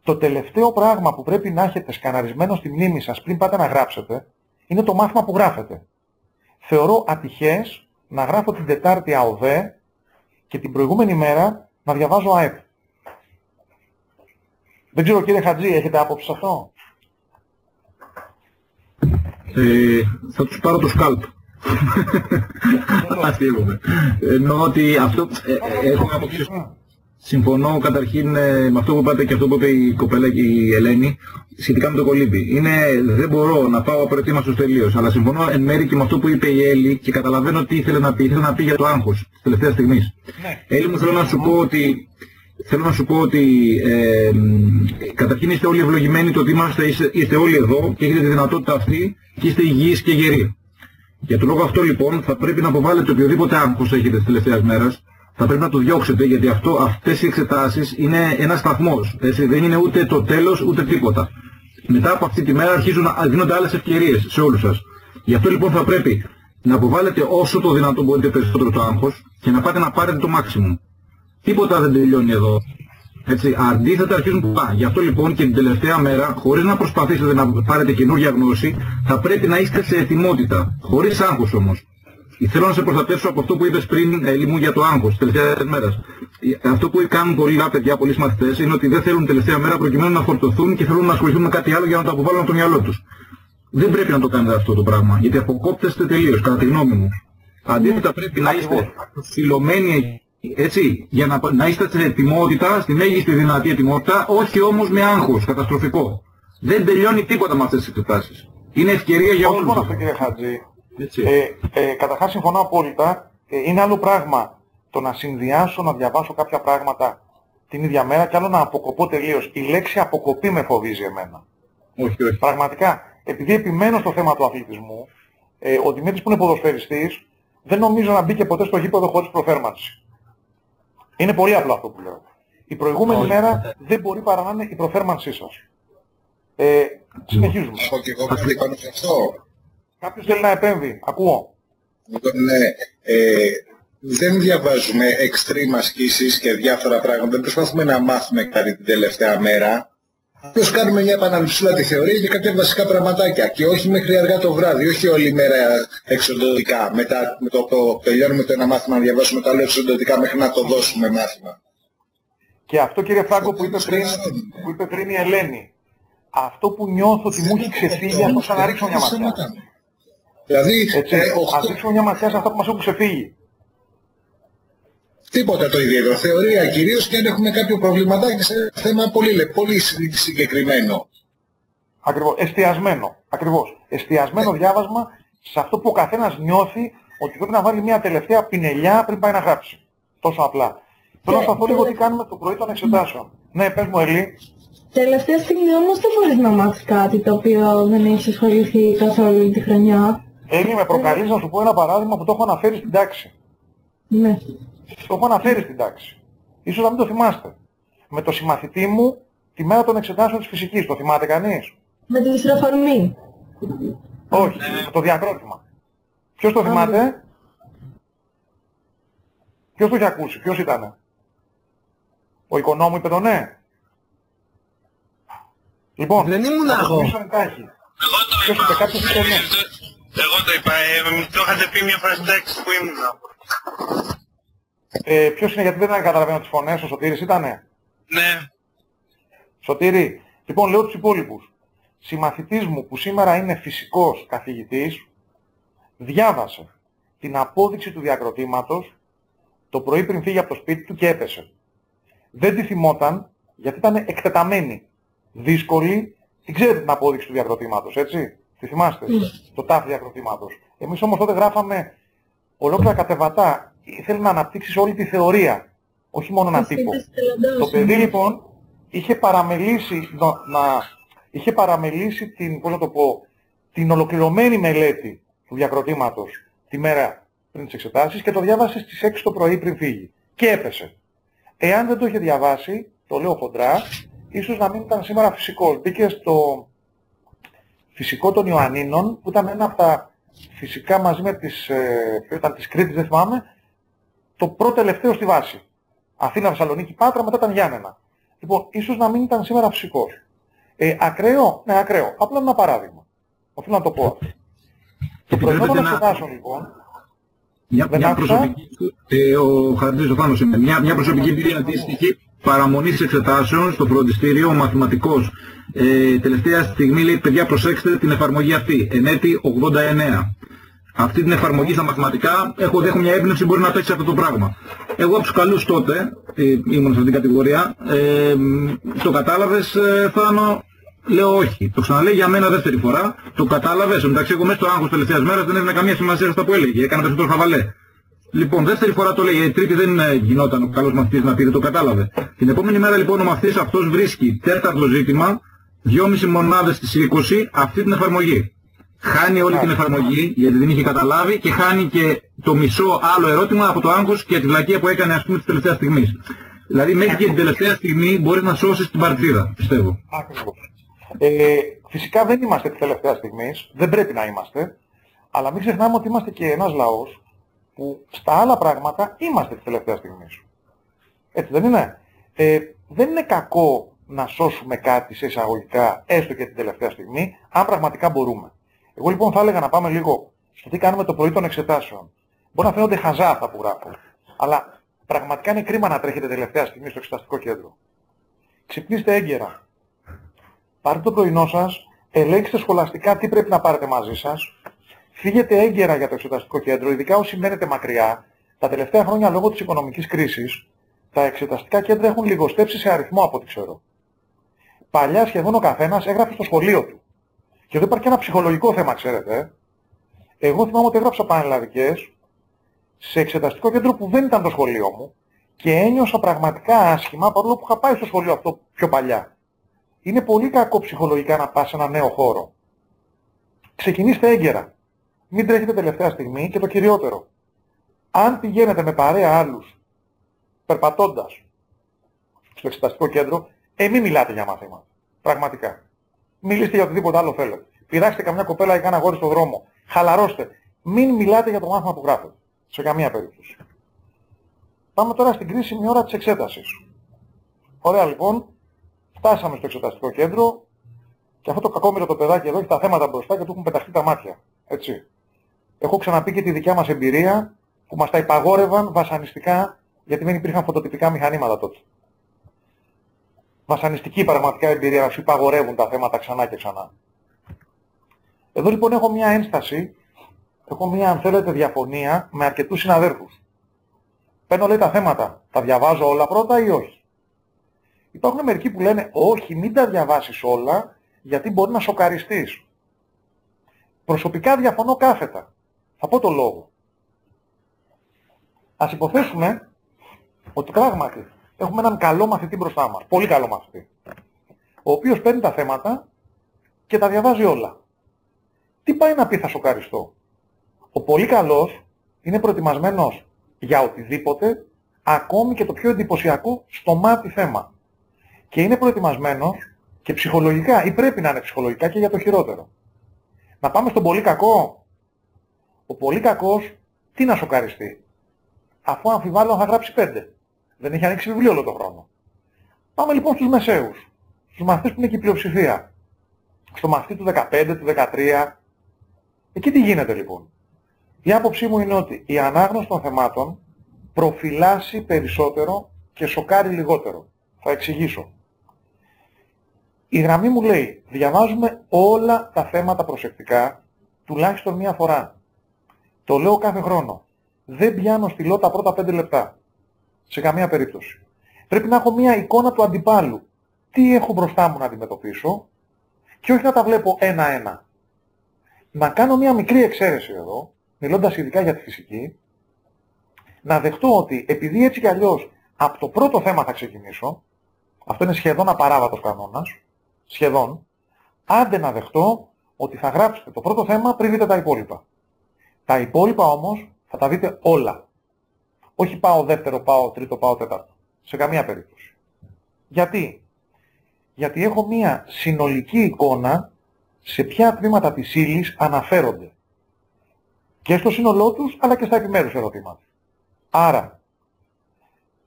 Το τελευταίο πράγμα που πρέπει να έχετε σκαναρισμένο στη μνήμη σας πριν πάτε να γράψετε, είναι το μάθημα που γράφετε. Θεωρώ ατυχές να γράφω την Τετάρτη ΑΟΔΕ και την προηγούμενη μέρα να διαβάζω ΑΕΠ. Δεν ξέρω κύριε Χατζή, έχετε άποψη σε αυτό? Θα τους πάρω το σκάλπ. Αστείευομαι. Εννοώ ότι αυτό έχω άποψη. Συμφωνώ καταρχήν με αυτό που είπατε και αυτό που είπε η κοπέλα και η Ελένη σχετικά με το κολύμπι. Δεν μπορώ να πάω απροετοίμαστος τελείως, αλλά συμφωνώ εν μέρει και με αυτό που είπε η Έλλη και καταλαβαίνω τι ήθελε να πει. Ήθελε να πει για το άγχος της τελευταίας στιγμής. Ναι. Έλλη μου, θέλω να σου πω ότι καταρχήν είστε όλοι ευλογημένοι το ότι είστε όλοι εδώ και έχετε τη δυνατότητα αυτή και είστε υγιείς και γεροί. Για τον λόγο αυτό λοιπόν θα πρέπει να αποβάλλετε οποιοδήποτε άγχος έχετε τις τελευταίες μέρες. Θα πρέπει να το διώξετε, γιατί αυτές οι εξετάσεις είναι ένας σταθμός. Έτσι, δεν είναι ούτε το τέλος ούτε τίποτα. Μετά από αυτή τη μέρα αρχίζουν να δίνονται άλλες ευκαιρίες σε όλους σας. Γι' αυτό λοιπόν θα πρέπει να αποβάλλετε όσο το δυνατόν μπορείτε περισσότερο το άγχος και να πάτε να πάρετε το maximum. Τίποτα δεν τελειώνει εδώ. Έτσι, αντίθετα αρχίζουν που πάνε. Γι' αυτό λοιπόν και την τελευταία μέρα, χωρίς να προσπαθήσετε να πάρετε καινούργια γνώση, θα πρέπει να είστε σε ετοιμότητα. Χωρίς άγχος όμως. Θέλω να σε προστατεύσω από αυτό που είπες πριν, Έλλη μου, για το άγχος τις τελευταίες μέρες. Αυτό που κάνουν πολλά παιδιά, πολλοί μαθητές, είναι ότι δεν θέλουν τελευταία μέρα προκειμένου να φορτωθούν και θέλουν να ασχοληθούν με κάτι άλλο για να το αποβάλουν από το μυαλό τους. Δεν πρέπει να το κάνετε αυτό το πράγμα, γιατί αποκόπτεστε τελείως, κατά τη γνώμη μου. Αντίθετα πρέπει να είστε φιλωμένοι, έτσι, για να είστε σε ετοιμότητα, στη μέγιστη δυνατή ετοιμότητα, όχι όμως με άγχος καταστροφικό. Δεν τελειώνει τίποτα με αυτές τις εξετάσεις. Είναι ευκαιρία για όλους. Αυτό κύριε Χατζή. Καταρχάς συμφωνώ απόλυτα. Είναι άλλο πράγμα το να συνδυάσω, να διαβάσω κάποια πράγματα την ίδια μέρα και άλλο να αποκοπώ τελείως. Η λέξη αποκοπή με φοβίζει εμένα. Όχι. Πραγματικά, επειδή επιμένω στο θέμα του αθλητισμού, ο Δημήτρης που είναι ποδοσφαιριστής δεν νομίζω να μπήκε ποτέ στο γήπεδο χωρίς προφέρμανση. Είναι πολύ απλό αυτό που λέω. Η προηγούμενη μέρα δεν μπορεί παρά να είναι η προφέρμανσή σας. Συνεχίζουμε. Έχω και εγώ κάτι πάνω σε αυτό. Κάποιος θέλει να επέμβει. Ακούω. Ναι. Δεν διαβάζουμε extreme ασκήσεις και διάφορα πράγματα. Δεν προσπαθούμε να μάθουμε κάτι την τελευταία μέρα. Απλώς κάνουμε μια επαναληψούλα τη θεωρία για κάποια βασικά πραγματάκια. Και όχι μέχρι αργά το βράδυ, όχι όλη μέρα εξοντωτικά. Μετά με το τελειώνουμε το ένα μάθημα να διαβάσουμε το άλλο εξοντωτικά μέχρι να το δώσουμε μάθημα. Και αυτό κύριε Φράγκο που είπε πριν η Ελένη. Αυτό που νιώθω ότι μου έχει ξεφύγει, αυτό θα να ρίξω μια ματιά. Δηλαδή, ας ρίξουμε μια ματιά σε αυτά που μας έχουν ξεφύγει. Τίποτα το ίδιο. Θεωρία κυρίως και αν έχουμε κάποιο προβληματάκι σε θέμα πολύ συγκεκριμένο. Ακριβώς. Εστιασμένο. Ακριβώς. Εστιασμένο διάβασμα σε αυτό που ο καθένας νιώθει ότι πρέπει να βάλει μια τελευταία πινελιά πριν πάει να γράψει. Τόσο απλά. Θέλω να σταθώ λίγο τι κάνουμε το πρωί των εξετάσεων. Ναι, πες μου Ελή. Τελευταία στιγμή όμως δεν μπορείς να μάθεις κάτι το οποίο δεν έχεις ασχοληθεί καθόλου τη χρονιά. Έλλη, με προκαλείς να σου πω ένα παράδειγμα που το έχω αναφέρει στην τάξη. Ναι. Το έχω αναφέρει στην τάξη. Ίσως να μην το θυμάστε. Με το συμμαθητή μου τη μέρα των εξετάσεων της φυσικής. Το θυμάται κανείς? Με την ιστροφορμή. Όχι, το διακρότημα. Ποιος το θυμάται? Ποιος το έχει ακούσει? Ποιος ήτανε? Ο οικονόμου είπε το ναι. Λοιπόν, δεν ήμουν εγώ. Εγώ το είπα. Εγώ το είπα. Το είχατε πει μια φορά στην τάξη που ήμουν. Ποιος είναι, γιατί δεν καταλαβαίνω τις φωνές, ο Σωτήρης ήτανε? Ναι. Σωτήρη, λοιπόν λέω τους υπόλοιπους. Συμμαθητής μου που σήμερα είναι φυσικός καθηγητής, διάβασε την απόδειξη του διακροτήματος το πρωί πριν φύγει από το σπίτι του και έπεσε. Δεν τη θυμόταν γιατί ήταν εκτεταμένη, δύσκολη. Την ξέρετε την απόδειξη του διακροτήματος, έτσι? Τη θυμάστε? Το τάφ διακροτήματος. Εμείς όμως τότε γράφαμε ολόκληρα κατεβατά. Ήθελε να αναπτύξεις όλη τη θεωρία, όχι μόνο ένα τύπο. Το παιδί λοιπόν είχε παραμελήσει την, πώς να το πω, την ολοκληρωμένη μελέτη του διακροτήματος τη μέρα πριν τις εξετάσεις και το διάβασε στις 6 το πρωί πριν φύγει. Και έπεσε. Εάν δεν το είχε διαβάσει, το λέω χοντρά, ίσως να μην ήταν σήμερα φυσικός. Μπήκε στο φυσικό των Ιωαννίνων, που ήταν ένα από τα φυσικά μαζί με τις, ήταν της Κρήτης, δεν θυμάμαι, το πρώτο τελευταίο στη βάση. Αθήνα, Θεσσαλονίκη, Πάτρα, μετά ήταν Γιάννενα. Λοιπόν, ίσως να μην ήταν σήμερα φυσικός. Ακραίο, ναι, ακραίο. Απλά ένα παράδειγμα. Οφείλω να το πω. Το προηγούμενο των εξετάσεων, λοιπόν, μια προσωπική, ο Χαρντής ο Θάνος είναι, μια προσωπική εμπειρία αντίστοιχη παραμονής εξετάσεων στο φροντιστήριο, ο μαθηματικός. Τελευταία στιγμή λέει, παιδιά προσέξτε την εφαρμογή αυτή, ενέτη 89. Αυτή την εφαρμογή στα μαθηματικά, έχω μια έμπνευση, μπορεί να παίξει αυτό το πράγμα. Εγώ από τους καλούς τότε, ήμουν σε αυτήν την κατηγορία, το κατάλαβες Θάνο? Λέω όχι. Το ξαναλέει για μένα δεύτερη φορά, το κατάλαβες. Εντάξει, εγώ μέσα στο άγχος τελευταίας μέρας δεν έδινε καμία σημασία στα που έλεγε, έκανα περισσότερο χαβαλέ. Λοιπόν, δεύτερη φορά το λέει, τρίτη δεν γινόταν ο καλός μαθητής να πει, το κατάλαβε. Την επόμενη μέρα λοιπόν ο μαθητής αυτός βρίσκει τέταρτο ζήτημα, 2,5 μονάδες στις 20, αυτή την εφαρμογή. Χάνει όλη την εφαρμογή γιατί δεν είχε καταλάβει και χάνει και το μισό άλλο ερώτημα από το άγχος και τη βλακεία που έκανε ας πούμε της τελευταίας στιγμής. Δηλαδή μέχρι και την τελευταία στιγμή μπορείς να σώσεις την παρτίδα, πιστεύω. Ακριβώς. Φυσικά δεν είμαστε της τελευταίας στιγμής, δεν πρέπει να είμαστε, αλλά μην ξεχνάμε ότι είμαστε και ένας λαός που στα άλλα πράγματα είμαστε της τελευταίας στιγμής. Έτσι δεν είναι? Δεν είναι κακό να σώσουμε κάτι σε εισαγωγικά, έστω και την τελευταία στιγμή, αν πραγματικά μπορούμε. Εγώ λοιπόν θα έλεγα να πάμε λίγο στο τι κάνουμε το πρωί των εξετάσεων. Μπορεί να φαίνονται χαζά αυτά που γράφω, αλλά πραγματικά είναι κρίμα να τρέχετε τελευταία στιγμή στο εξεταστικό κέντρο. Ξυπνήστε έγκαιρα. Πάρτε το πρωινό σας, ελέγξτε σχολαστικά τι πρέπει να πάρετε μαζί σας, φύγετε έγκαιρα για το εξεταστικό κέντρο, ειδικά όσοι μένετε μακριά. Τα τελευταία χρόνια λόγω της οικονομικής κρίσης, τα εξεταστικά κέντρα έχουν λιγοστέψει σε αριθμό από ό,τι ξέρω. Παλιά σχεδόν ο καθένας έγραφε στο σχολείο του. Και εδώ υπάρχει και ένα ψυχολογικό θέμα, ξέρετε. Εγώ θυμάμαι ότι έγραψα πανελλαδικές σε εξεταστικό κέντρο που δεν ήταν το σχολείο μου και ένιωσα πραγματικά άσχημα παρόλο που είχα πάει στο σχολείο αυτό πιο παλιά. Είναι πολύ κακό ψυχολογικά να πας σε ένα νέο χώρο. Ξεκινήστε έγκαιρα. Μην τρέχετε τελευταία στιγμή και το κυριότερο. Αν πηγαίνετε με παρέα άλλους, περπατώντας στο εξεταστικό κέντρο, μην μιλάτε για μαθήματα. Πραγματικά. Μιλήστε για οτιδήποτε άλλο θέλετε. Πειράξτε καμιά κοπέλα ή κάνα αγόρι στον δρόμο. Χαλαρώστε. Μην μιλάτε για το μάθημα που γράφετε. Σε καμία περίπτωση. Πάμε τώρα στην κρίσιμη ώρα της εξέτασης. Ωραία λοιπόν. Φτάσαμε στο εξεταστικό κέντρο και αυτό το κακόμοιρο το παιδάκι εδώ έχει τα θέματα μπροστά και του έχουν πεταχτεί τα μάτια. Έτσι. Έχω ξαναπεί και τη δικιά μας εμπειρία που μας τα υπαγόρευαν βασανιστικά γιατί δεν υπήρχαν φωτοτυπικά μηχανήματα τότε. Βασανιστική πραγματικά εμπειρία να σου υπαγορεύουν τα θέματα ξανά και ξανά. Εδώ λοιπόν έχω μια ένσταση, έχω μια αν θέλετε διαφωνία με αρκετούς συναδέρφους. Παίρνω λέει τα θέματα, τα διαβάζω όλα πρώτα ή όχι. Υπάρχουν μερικοί που λένε όχι μην τα διαβάσεις όλα γιατί μπορεί να σοκαριστείς. Προσωπικά διαφωνώ κάθετα. Θα πω το λόγο. Ας υποθέσουμε ότι πράγματι έχουμε έναν καλό μαθητή μπροστά μας, πολύ καλό μαθητή, ο οποίος παίρνει τα θέματα και τα διαβάζει όλα. Τι πάει να πει θα σοκαριστώ? Ο πολύ καλός είναι προετοιμασμένος για οτιδήποτε, ακόμη και το πιο εντυπωσιακό στο μάτι θέμα. Και είναι προετοιμασμένος και ψυχολογικά, ή πρέπει να είναι ψυχολογικά και για το χειρότερο. Να πάμε στον πολύ κακό. Ο πολύ κακός τι να σοκαριστεί, αφού αμφιβάλλω θα γράψει 5. Δεν έχει ανοίξει βιβλίο όλο τον χρόνο. Πάμε λοιπόν στους μεσαίους, στους μαθητές που είναι και η πλειοψηφία. Στο μαθητή του 15, του 13. Εκεί τι γίνεται λοιπόν. Η άποψή μου είναι ότι η ανάγνωση των θεμάτων προφυλάσσει περισσότερο και σοκάρει λιγότερο. Θα εξηγήσω. Η γραμμή μου λέει, διαβάζουμε όλα τα θέματα προσεκτικά, τουλάχιστον μία φορά. Το λέω κάθε χρόνο. Δεν πιάνω στυλό τα πρώτα 5 λεπτά. Σε καμία περίπτωση. Πρέπει να έχω μία εικόνα του αντιπάλου. Τι έχω μπροστά μου να αντιμετωπίσω και όχι να τα βλέπω ένα-ένα. Να κάνω μία μικρή εξαίρεση εδώ, μιλώντας ειδικά για τη φυσική, να δεχτώ ότι επειδή έτσι κι αλλιώς από το πρώτο θέμα θα ξεκινήσω, αυτό είναι σχεδόν απαράβατος κανόνας, σχεδόν, άντε να δεχτώ ότι θα γράψετε το πρώτο θέμα πριν δείτε τα υπόλοιπα. Τα υπόλοιπα όμως θα τα δείτε όλα. Όχι πάω δεύτερο, πάω τρίτο, πάω τέταρτο. Σε καμία περίπτωση. Γιατί? Γιατί έχω μία συνολική εικόνα σε ποια τμήματα της ύλης αναφέρονται. Και στο σύνολό τους, αλλά και στα επιμέρους ερωτήματα. Άρα,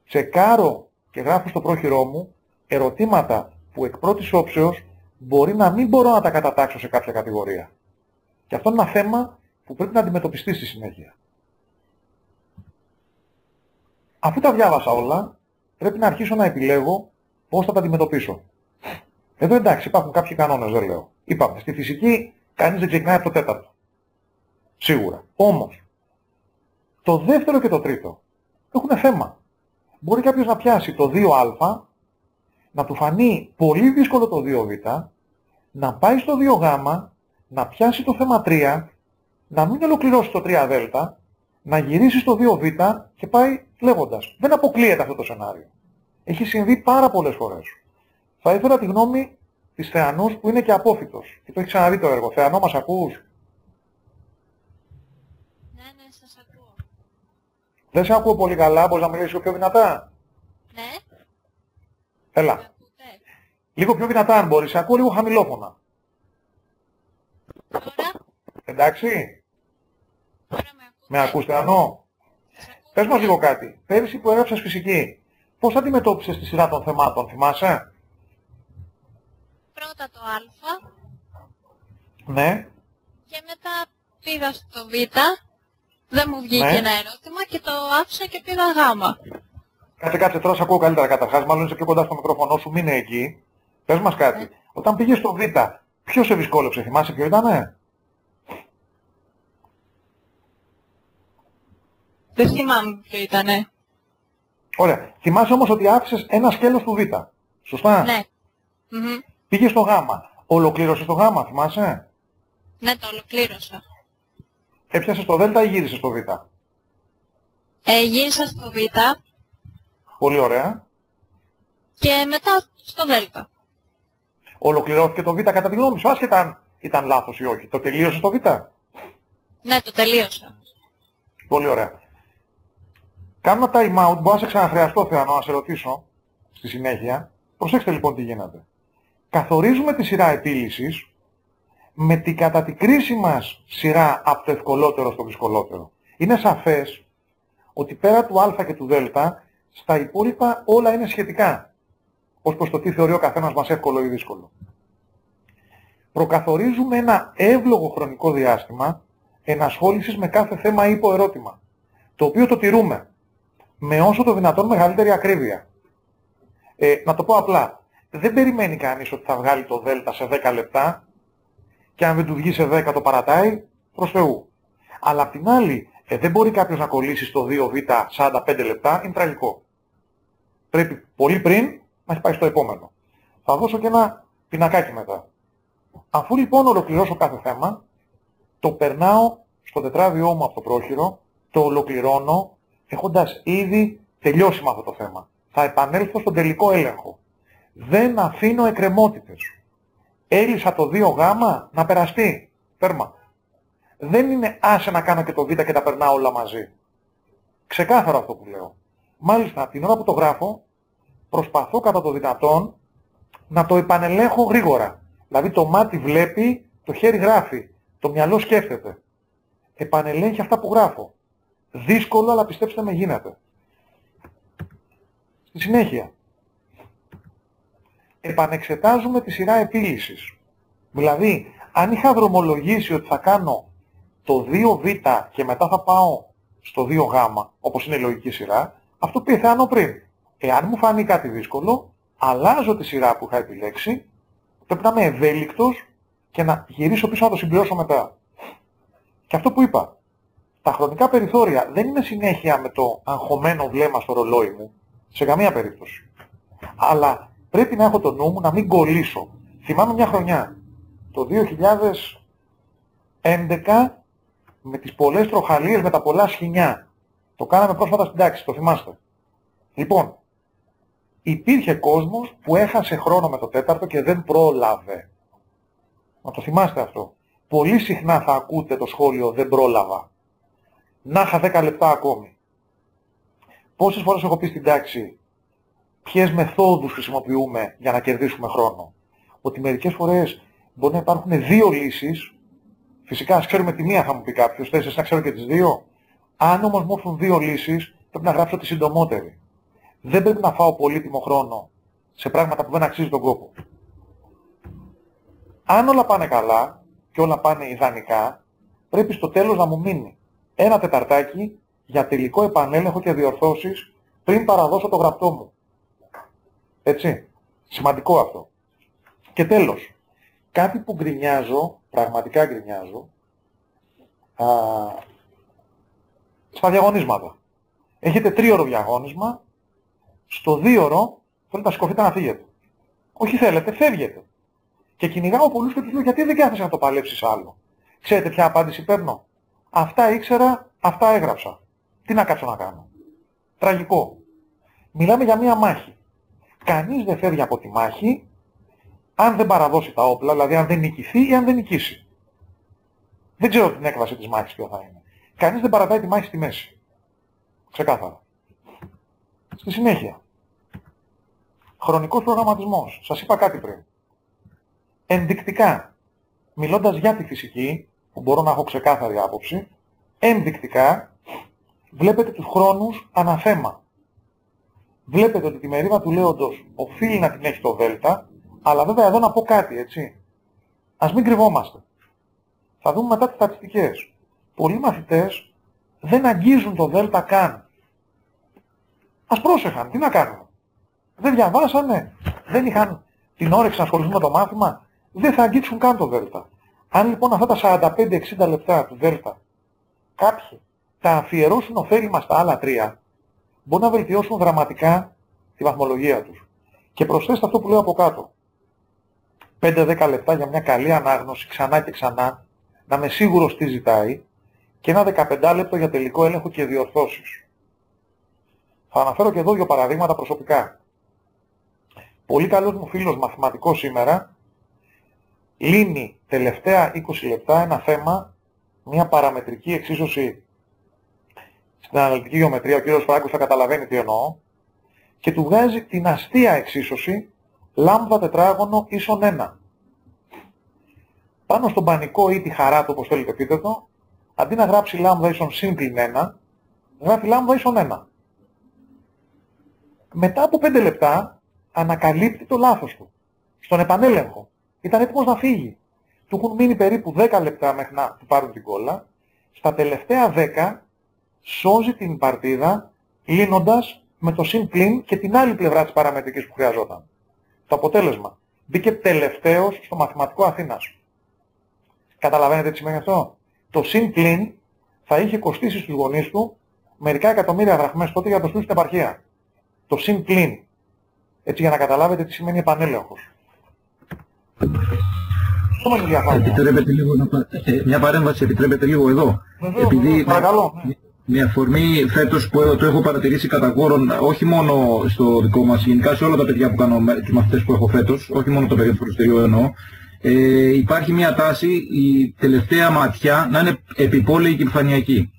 τσεκάρω και γράφω στο πρόχειρό μου ερωτήματα που εκ πρώτης όψεως μπορεί να μην μπορώ να τα κατατάξω σε κάποια κατηγορία. Και αυτό είναι ένα θέμα που πρέπει να αντιμετωπιστεί στη συνέχεια. Αφού τα διάβασα όλα, πρέπει να αρχίσω να επιλέγω πώς θα τα αντιμετωπίσω. Εδώ εντάξει, υπάρχουν κάποιοι κανόνες, δεν λέω. Είπαμε, στη φυσική κανείς δεν ξεκινάει από το τέταρτο. Σίγουρα. Όμως, το δεύτερο και το τρίτο έχουν θέμα. Μπορεί κάποιος να πιάσει το 2α, να του φανεί πολύ δύσκολο το 2β, να πάει στο 2γ, να πιάσει το θέμα 3, να μην ολοκληρώσει το 3δ, να γυρίσει στο 2β και πάει λέγοντας. Δεν αποκλείεται αυτό το σενάριο. Έχει συμβεί πάρα πολλές φορές. Θα ήθελα τη γνώμη της Θεανούς που είναι και απόφυτος. Και το έχει ξαναδεί το έργο. Θεανό, μας ακούς? Ναι, σας ακούω. Δεν σε ακούω πολύ καλά. Μπορείς να μιλήσεις πιο δυνατά? Ναι. Έλα. Λίγο πιο δυνατά αν μπορείς. Σε ακούω λίγο χαμηλόφωνα. Τώρα. Εντάξει. Τώρα με ακούς, Θεανό? Πες μας λίγο κάτι. Πέρυσι που έγραψες φυσική, πώς αντιμετώπισες τη σειρά των θεμάτων, θυμάσαι? Πρώτα το α. Ναι. Και μετά πήγα στο β. Δεν μου βγήκε ένα ερώτημα και το άφησα και πήγα γ. Κάτσε, τώρα σε ακούω καλύτερα καταρχάς. Μάλλον είσαι πιο κοντά στο μικρόφωνο σου, μείνε εκεί. Πες μας κάτι. Όταν πήγες στο β, ποιος σε δυσκόλεψε, θυμάσαι ποιο ήτανε? Δεν θυμάμαι ποιο ήτανε. Ωραία. Θυμάσαι όμως ότι άφησες ένα σκέλος του β. Σωστά? Ναι. Πήγες στο γ. Ολοκλήρωσες το γ, θυμάσαι? Ναι, το ολοκλήρωσα. Έπιασες το δ ή γύρισες στο β? Γύρισα στο β. Πολύ ωραία. Και μετά στο δ. Ολοκληρώθηκε το β κατά τη γνώμη σου, άσχετα αν ήταν λάθος ή όχι. Το τελείωσες το β? Ναι, το τελείωσα. Πολύ ωραία. Κάνω ένα time out, μπορώ να σε ξαναχρειαστώ, Θεανό, να σε ρωτήσω στη συνέχεια. Προσέξτε λοιπόν τι γίνεται. Καθορίζουμε τη σειρά επίλυσης με την κατά τη κρίση μας σειρά από το ευκολότερο στο δυσκολότερο. Είναι σαφές ότι πέρα του α και του δ, στα υπόλοιπα όλα είναι σχετικά, ως προς το τι θεωρεί ο καθένας μας εύκολο ή δύσκολο. Προκαθορίζουμε ένα εύλογο χρονικό διάστημα ενασχόλησης με κάθε θέμα ή υποερώτημα, το οποίο το τηρούμε με όσο το δυνατόν μεγαλύτερη ακρίβεια. Να το πω απλά, δεν περιμένει κανείς ότι θα βγάλει το δ σε 10 λεπτά και αν δεν του βγει σε 10 το παρατάει, προς Θεού. Αλλά απ' την άλλη, δεν μπορεί κάποιος να κολλήσει στο 2β 45 λεπτά, είναι τραγικό. Πρέπει πολύ πριν να έχει πάει στο επόμενο. Θα δώσω και ένα πινακάκι μετά. Αφού λοιπόν ολοκληρώσω κάθε θέμα, το περνάω στο τετράδιό μου από το πρόχειρο, το ολοκληρώνω έχοντας ήδη τελειώσει με αυτό το θέμα. Θα επανέλθω στον τελικό έλεγχο. Δεν αφήνω εκκρεμότητες. Έλυσα το 2γ να περαστεί. Τέρμα. Δεν είναι άσε να κάνω και το β και τα περνάω όλα μαζί. Ξεκάθαρο αυτό που λέω. Μάλιστα την ώρα που το γράφω προσπαθώ κατά το δυνατόν να το επανελέγχω γρήγορα. Δηλαδή το μάτι βλέπει, το χέρι γράφει. Το μυαλό σκέφτεται. Επανελέγχει αυτά που γράφω. Δύσκολο, αλλά πιστέψτε με, γίνεται. Στη συνέχεια, επανεξετάζουμε τη σειρά επίλυσης. Δηλαδή, αν είχα δρομολογήσει ότι θα κάνω το 2β και μετά θα πάω στο 2γ, όπως είναι η λογική σειρά, αυτό πιθανό πριν. Εάν μου φανεί κάτι δύσκολο, αλλάζω τη σειρά που είχα επιλέξει, πρέπει να είμαι ευέλικτος και να γυρίσω πίσω να το συμπληρώσω μετά. Και αυτό που είπα, τα χρονικά περιθώρια δεν είναι συνέχεια με το αγχωμένο βλέμμα στο ρολόι μου, σε καμία περίπτωση. Αλλά πρέπει να έχω το νου μου να μην κολλήσω. Θυμάμαι μια χρονιά, το 2011, με τις πολλές τροχαλίες, με τα πολλά σχοινιά. Το κάναμε πρόσφατα στην τάξη, το θυμάστε. Λοιπόν, υπήρχε κόσμος που έχασε χρόνο με το τέταρτο και δεν πρόλαβε. Να το θυμάστε αυτό. Πολύ συχνά θα ακούτε το σχόλιο «δεν πρόλαβα». Να είχα 10 λεπτά ακόμη. Πόσες φορές έχω πει στην τάξη ποιες μεθόδους χρησιμοποιούμε για να κερδίσουμε χρόνο. Ότι μερικές φορές μπορεί να υπάρχουν 2 λύσεις. Φυσικά, ας ξέρουμε τη μία, θα μου πει κάποιος, θες να ξέρω και τις 2. Αν όμως μου έρθουν 2 λύσεις, πρέπει να γράψω τη συντομότερη. Δεν πρέπει να φάω πολύτιμο χρόνο σε πράγματα που δεν αξίζει τον κόπο. Αν όλα πάνε καλά και όλα πάνε ιδανικά, πρέπει στο τέλος να μου μείνει ένα τεταρτάκι για τελικό επανέλεγχο και διορθώσεις πριν παραδώσω το γραπτό μου. Έτσι. Σημαντικό αυτό. Και τέλος, κάτι που γκρινιάζω, πραγματικά γκρινιάζω, στα διαγωνίσματα. Έχετε 3ωρο διαγώνισμα, στο 2ωρο θέλετε να σηκωθείτε να φύγετε. Όχι θέλετε, φεύγετε. Και κυνηγάω πολλούς και τους λέω γιατί δεν κάθεσαι να το παλέψεις άλλο. Ξέρετε ποια απάντηση παίρνω? Αυτά ήξερα, αυτά έγραψα. Τι να κάτσω να κάνω? Τραγικό. Μιλάμε για μία μάχη. Κανείς δεν φεύγει από τη μάχη αν δεν παραδώσει τα όπλα, δηλαδή αν δεν νικηθεί ή αν δεν νικήσει. Δεν ξέρω την έκβαση της μάχης ποιο θα είναι. Κανείς δεν παραδάει τη μάχη στη μέση. Ξεκάθαρα. Στη συνέχεια. Χρονικός προγραμματισμός. Σας είπα κάτι πριν. Ενδεικτικά. Μιλώντας για τη φυσική, που μπορώ να έχω ξεκάθαρη άποψη, ενδεικτικά βλέπετε τους χρόνους αναθέμα. Βλέπετε ότι τη μερίδα του λέοντος οφείλει να την έχει το δέλτα, αλλά βέβαια εδώ να πω κάτι, έτσι. Ας μην κρυβόμαστε. Θα δούμε μετά τις στατιστικές. Πολλοί μαθητές δεν αγγίζουν το δέλτα καν. Ας πρόσεχαν, τι να κάνουμε. Δεν διαβάσανε, δεν είχαν την όρεξη να ασχοληθούν με το μάθημα, δεν θα αγγίξουν καν το δέλτα. Αν λοιπόν αυτά τα 45-60 λεπτά του δέλτα κάποιοι τα αφιερώσουν ωφέλιμα στα άλλα 3, μπορεί να βελτιώσουν δραματικά τη βαθμολογία τους. Και προσθέστε αυτό που λέω από κάτω. 5-10 λεπτά για μια καλή ανάγνωση ξανά και ξανά, να είμαι σίγουρος τι ζητάει, και ένα 15 λεπτό για τελικό έλεγχο και διορθώσεις. Θα αναφέρω και εδώ 2 παραδείγματα προσωπικά. Πολύ καλός μου φίλος μαθηματικός σήμερα λύνει τελευταία 20 λεπτά ένα θέμα, μια παραμετρική εξίσωση στην αναλυτική γεωμετρία, ο κύριος Φράγκος θα καταλαβαίνει τι εννοώ, και του βγάζει την αστεία εξίσωση λάμδα τετράγωνο ίσον 1. Πάνω στον πανικό ή τη χαρά του, όπως θέλετε πείτε το, αντί να γράψει λάμδα ίσον σύμπλην 1, γράφει λάμδα ίσον 1. Μετά από 5 λεπτά ανακαλύπτει το λάθος του. Στον επανέλεγχο. Ήταν έτοιμος να φύγει. Του έχουν μείνει περίπου 10 λεπτά μέχρι να του πάρουν την κόλλα. Στα τελευταία 10 σώζει την παρτίδα λύνοντας με το συν-πλην και την άλλη πλευρά της παραμετρικής που χρειαζόταν. Το αποτέλεσμα. Μπήκε τελευταίος στο μαθηματικό Αθήνας. Καταλαβαίνετε τι σημαίνει αυτό? Το συν-πλην θα είχε κοστίσει στους γονείς του μερικά εκατομμύρια δραχμές τότε για να το στείλει στην επαρχία. Το συν-πλην. Έτσι για να καταλάβετε τι σημαίνει επανέλεγχος. Επιτρέπετε λίγο μια παρέμβαση, επιτρέπετε λίγο εδώ. Επειδή παρακαλώ. Με αφορμή φέτος που το έχω παρατηρήσει κατά κόρον, όχι μόνο στο δικό μας, γενικά σε όλα τα παιδιά που κάνω, τους μαθητές που έχω φέτος, όχι μόνο τα παιδιά του φροντιστηρίου εννοώ, υπάρχει μια τάση η τελευταία ματιά να είναι επιπόλαιη και επιφανειακή.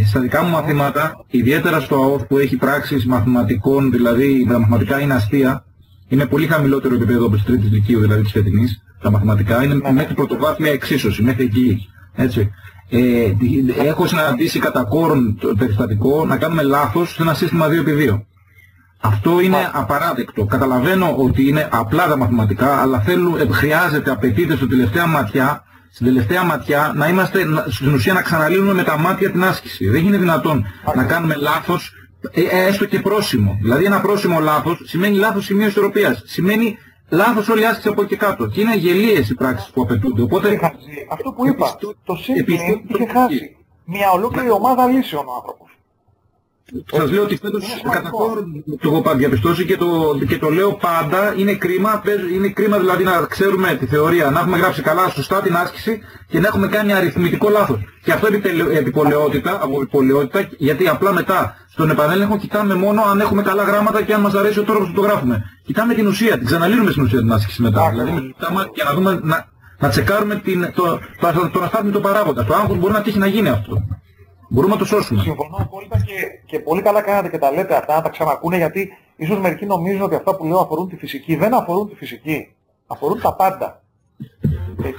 Στα δικά μου μαθήματα, ιδιαίτερα στο ΑΟΘ που έχει πράξεις μαθηματικών, δηλαδή τα μαθηματικά είναι αστεία, είναι πολύ χαμηλότερο επίπεδο από της τρίτης λυκείου, δηλαδή της φετινής, τα μαθηματικά, είναι μέχρι πρωτοβάθμια εξίσωση, μέχρι εκεί. Έτσι. Έχω συναντήσει κατά κόρον το περιστατικό να κάνουμε λάθος σε ένα σύστημα 2x2. Αυτό είναι απαράδεκτο. Καταλαβαίνω ότι είναι απλά τα μαθηματικά, αλλά χρειάζεται, απαιτείται στην τελευταία ματιά να είμαστε, στην ουσία να ξαναλύνουμε με τα μάτια την άσκηση. Δεν είναι δυνατόν να κάνουμε λάθος, έστω και πρόσημο. Δηλαδή ένα πρόσημο λάθος σημαίνει λάθος σημείο ισορροπίας. Σημαίνει λάθος όλη η άσκηση από εκεί κάτω. Και είναι γελίες οι πράξεις που απαιτούνται. Οπότε, αυτό που είπα, το σύστημα είχε χάσει μια ολόκληρη ομάδα λύσεων ο άνθρωπος. Σας λέω ότι φέτος κατά κόρον το έχω διαπιστώσει και το λέω πάντα, είναι κρίμα δηλαδή να ξέρουμε τη θεωρία, να έχουμε γράψει καλά σωστά την άσκηση και να έχουμε κάνει αριθμητικό λάθος. Και αυτό από υπολαιότητα, γιατί απλά μετά στον επανέλεγχο κοιτάμε μόνο αν έχουμε καλά γράμματα και αν μας αρέσει ο τρόπος που το γράφουμε. Κοιτάμε την ουσία, την ξαναλύνουμε στην ουσία την άσκηση μετά. Δηλαδή για να δούμε, να τσεκάρουμε τον αστάθμητο παράγοντα. Το άγχος μπορεί να τύχει να γίνει αυτό. Μπορούμε να το σώσουμε. Συμφωνώ απόλυτα και πολύ καλά κάνατε και τα λέτε αυτά, να τα ξανακούνε, γιατί ίσως μερικοί νομίζουν ότι αυτά που λέω αφορούν τη φυσική. Δεν αφορούν τη φυσική. Αφορούν τα πάντα.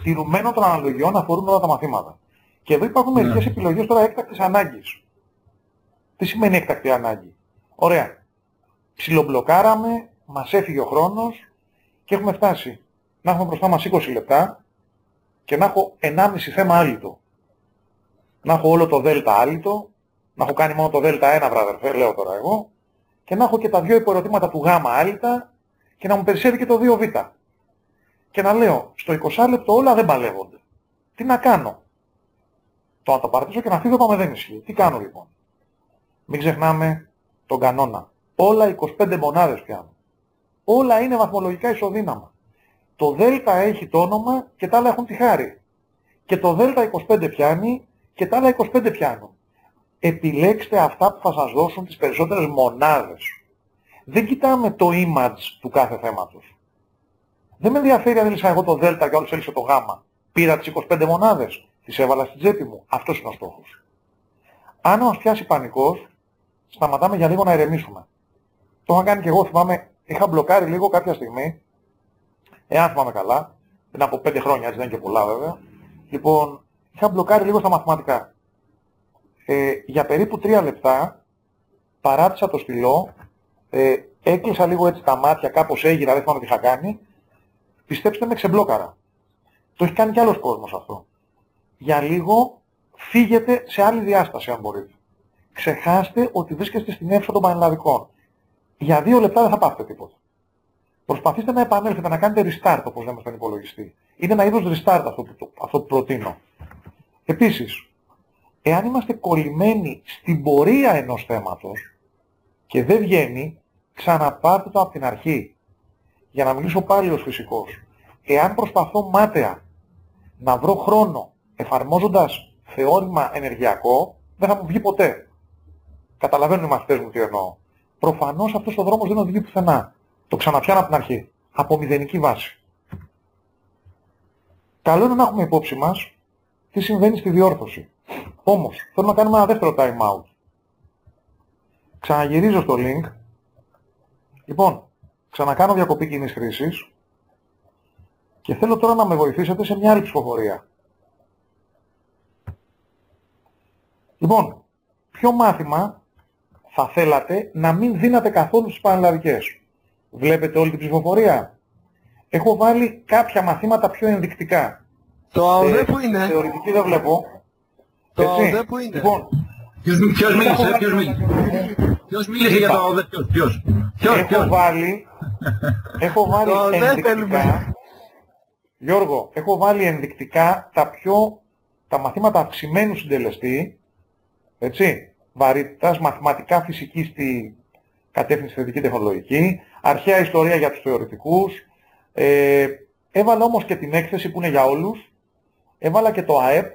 Τηρουμένων των αναλογιών αφορούν όλα τα μαθήματα. Και εδώ υπάρχουν μερικές επιλογές τώρα έκτακτης ανάγκης. Τι σημαίνει έκτακτη ανάγκη? Ωραία. Ψιλομπλοκάραμε, μας έφυγε ο χρόνος και έχουμε φτάσει να έχουμε μπροστά μας 20 λεπτά και να έχω 1,5 θέμα άλυτο. Να έχω όλο το δέλτα άλυτο, να έχω κάνει μόνο το δέλτα 1 βράδερφε, λέω τώρα εγώ, και να έχω και τα 2 υποερωτήματα του γάμα άλυτα και να μου περισσεύει και το 2β. Και να λέω, στο 20 λεπτό όλα δεν παλεύονται. Τι να κάνω? Το να το παρατήσω και να φύγω πάμε δεν ισχύει. Τι κάνω λοιπόν? Μην ξεχνάμε τον κανόνα. Όλα 25 μονάδες πιάνουν. Όλα είναι βαθμολογικά ισοδύναμα. Το δέλτα έχει το όνομα και τα άλλα έχουν τη χάρη. Και το δέλτα 25 πιάνει και τα άλλα 25 πιάνουν. Επιλέξτε αυτά που θα σας δώσουν τις περισσότερες μονάδες. Δεν κοιτάμε το image του κάθε θέματος. Δεν με ενδιαφέρει αν έλυσα εγώ το δέλτα και όλος έλυσε το γάμα. Πήρα τις 25 μονάδες, τις έβαλα στην τσέπη μου. Αυτός είναι ο στόχος. Αν μας πιάσει πανικός, σταματάμε για λίγο να ηρεμήσουμε. Το είχα κάνει και εγώ, θυμάμαι, είχα μπλοκάρει λίγο κάποια στιγμή, εάν θυμάμαι καλά, πριν από 5 χρόνια, έτσι δεν είναι και πολλά βέβαια. Λοιπόν, είχα μπλοκάρει λίγο στα μαθηματικά. Για περίπου 3 λεπτά παράτησα το στυλό, έκλεισα λίγο έτσι τα μάτια, κάπως έγινα, δεν θυμάμαι τι είχα κάνει. Πιστέψτε με, ξεμπλόκαρα. Το έχει κάνει κι άλλος κόσμος αυτό. Για λίγο φύγετε σε άλλη διάσταση αν μπορείτε. Ξεχάστε ότι βρίσκεστε στην αίθουσα των πανελλαδικών. Για 2 λεπτά δεν θα πάθετε τίποτα. Προσπαθήστε να επανέλθετε, να κάνετε restart όπως λέμε στον υπολογιστή. Είναι ένα είδος restart αυτό που προτείνω. Επίσης, εάν είμαστε κολλημένοι στην πορεία ενός θέματος και δεν βγαίνει, ξαναπάρτε το από την αρχή. Για να μιλήσω πάλι ως φυσικός. Εάν προσπαθώ μάταια να βρω χρόνο εφαρμόζοντας θεώρημα ενεργειακό, δεν θα μου βγει ποτέ. Καταλαβαίνουν οι μαθητές μου τι εννοώ. Προφανώς αυτός ο δρόμος δεν οδηγεί πουθενά. Το ξαναπιάνω από την αρχή. Από μηδενική βάση. Καλό είναι να έχουμε υπόψη μας τι συμβαίνει στη διόρθωση. Όμως, θέλω να κάνουμε ένα δεύτερο time out. Ξαναγυρίζω στο link. Λοιπόν, ξανακάνω διακοπή κοινής χρήσης και θέλω τώρα να με βοηθήσετε σε μια άλλη ψηφοφορία. Λοιπόν, ποιο μάθημα θα θέλατε να μην δίνατε καθόλου στις πανελλαδικές? Βλέπετε όλη την ψηφοφορία? Έχω βάλει κάποια μαθήματα πιο ενδεικτικά. Το ΑΟΔΕ που είναι? Θεωρητική δεν βλέπω. Το ΑΟΔΕ που είναι? Λοιπόν, ποιος μίλησε για το ΑΟΔΕ? Ποιος? Έχω βάλει ενδεικτικά. Γιώργο, έχω βάλει ενδεικτικά τα μαθήματα αυξημένου συντελεστή, έτσι, βαρύτητας, μαθηματικά φυσική στη κατεύθυνση θετική τεχνολογική, αρχαία ιστορία για τους θεωρητικούς, έβαλα όμως και την έκθεση που είναι για όλους, έβαλα και το ΑΕΠ,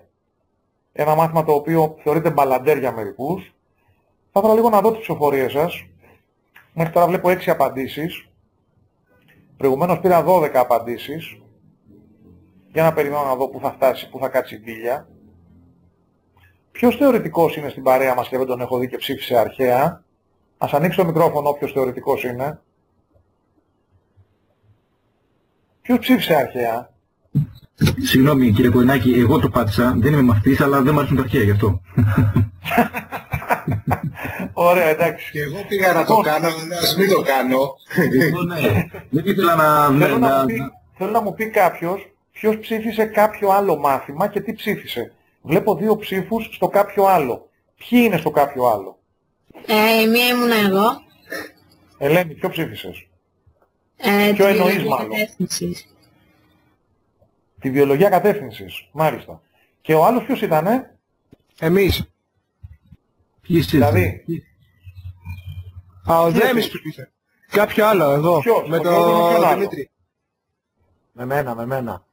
ένα μάθημα το οποίο θεωρείται μπαλαντέρ για μερικούς. Θα ήθελα λίγο να δω τις ψηφοφορίες σας. Μέχρι τώρα βλέπω 6 απαντήσεις. Προηγουμένως πήρα 12 απαντήσεις. Για να περιμένω να δω πού θα φτάσει, πού θα κάτσει η ντύλια. Ποιος θεωρητικός είναι στην παρέα μας και δεν τον έχω δει και ψήφισε αρχαία? Ας ανοίξει το μικρόφωνο όποιος θεωρητικός είναι. Ποιος ψήφισε αρχαία? Συγγνώμη κύριε Κοϊνάκη, εγώ το πάτησα, δεν είμαι μαθητής, αλλά δεν μου αρέσουν τα αρχαία γι' αυτό. Ωραία, εντάξει. Και εγώ πήγα να το κάνω, ας μην το κάνω. Ναι, δεν ήθελα να... Θέλω να μου πει κάποιος ποιος ψήφισε κάποιο άλλο μάθημα και τι ψήφισε. Βλέπω 2 ψήφους στο κάποιο άλλο. Ποιοι είναι στο κάποιο άλλο? Μία ήμουν εγώ. Ελένη, ποιο ψήφισες? Ποιο εννοείς μάλλον? Τη βιολογία κατεύθυνσης, μάλιστα. Και ο άλλος ποιος ήτανε? Εμείς. Δηλαδή. Ο Δέμης ψήφισε. Κάποιο άλλο εδώ. Ποιος? Με τον Δημήτρη. Με μένα.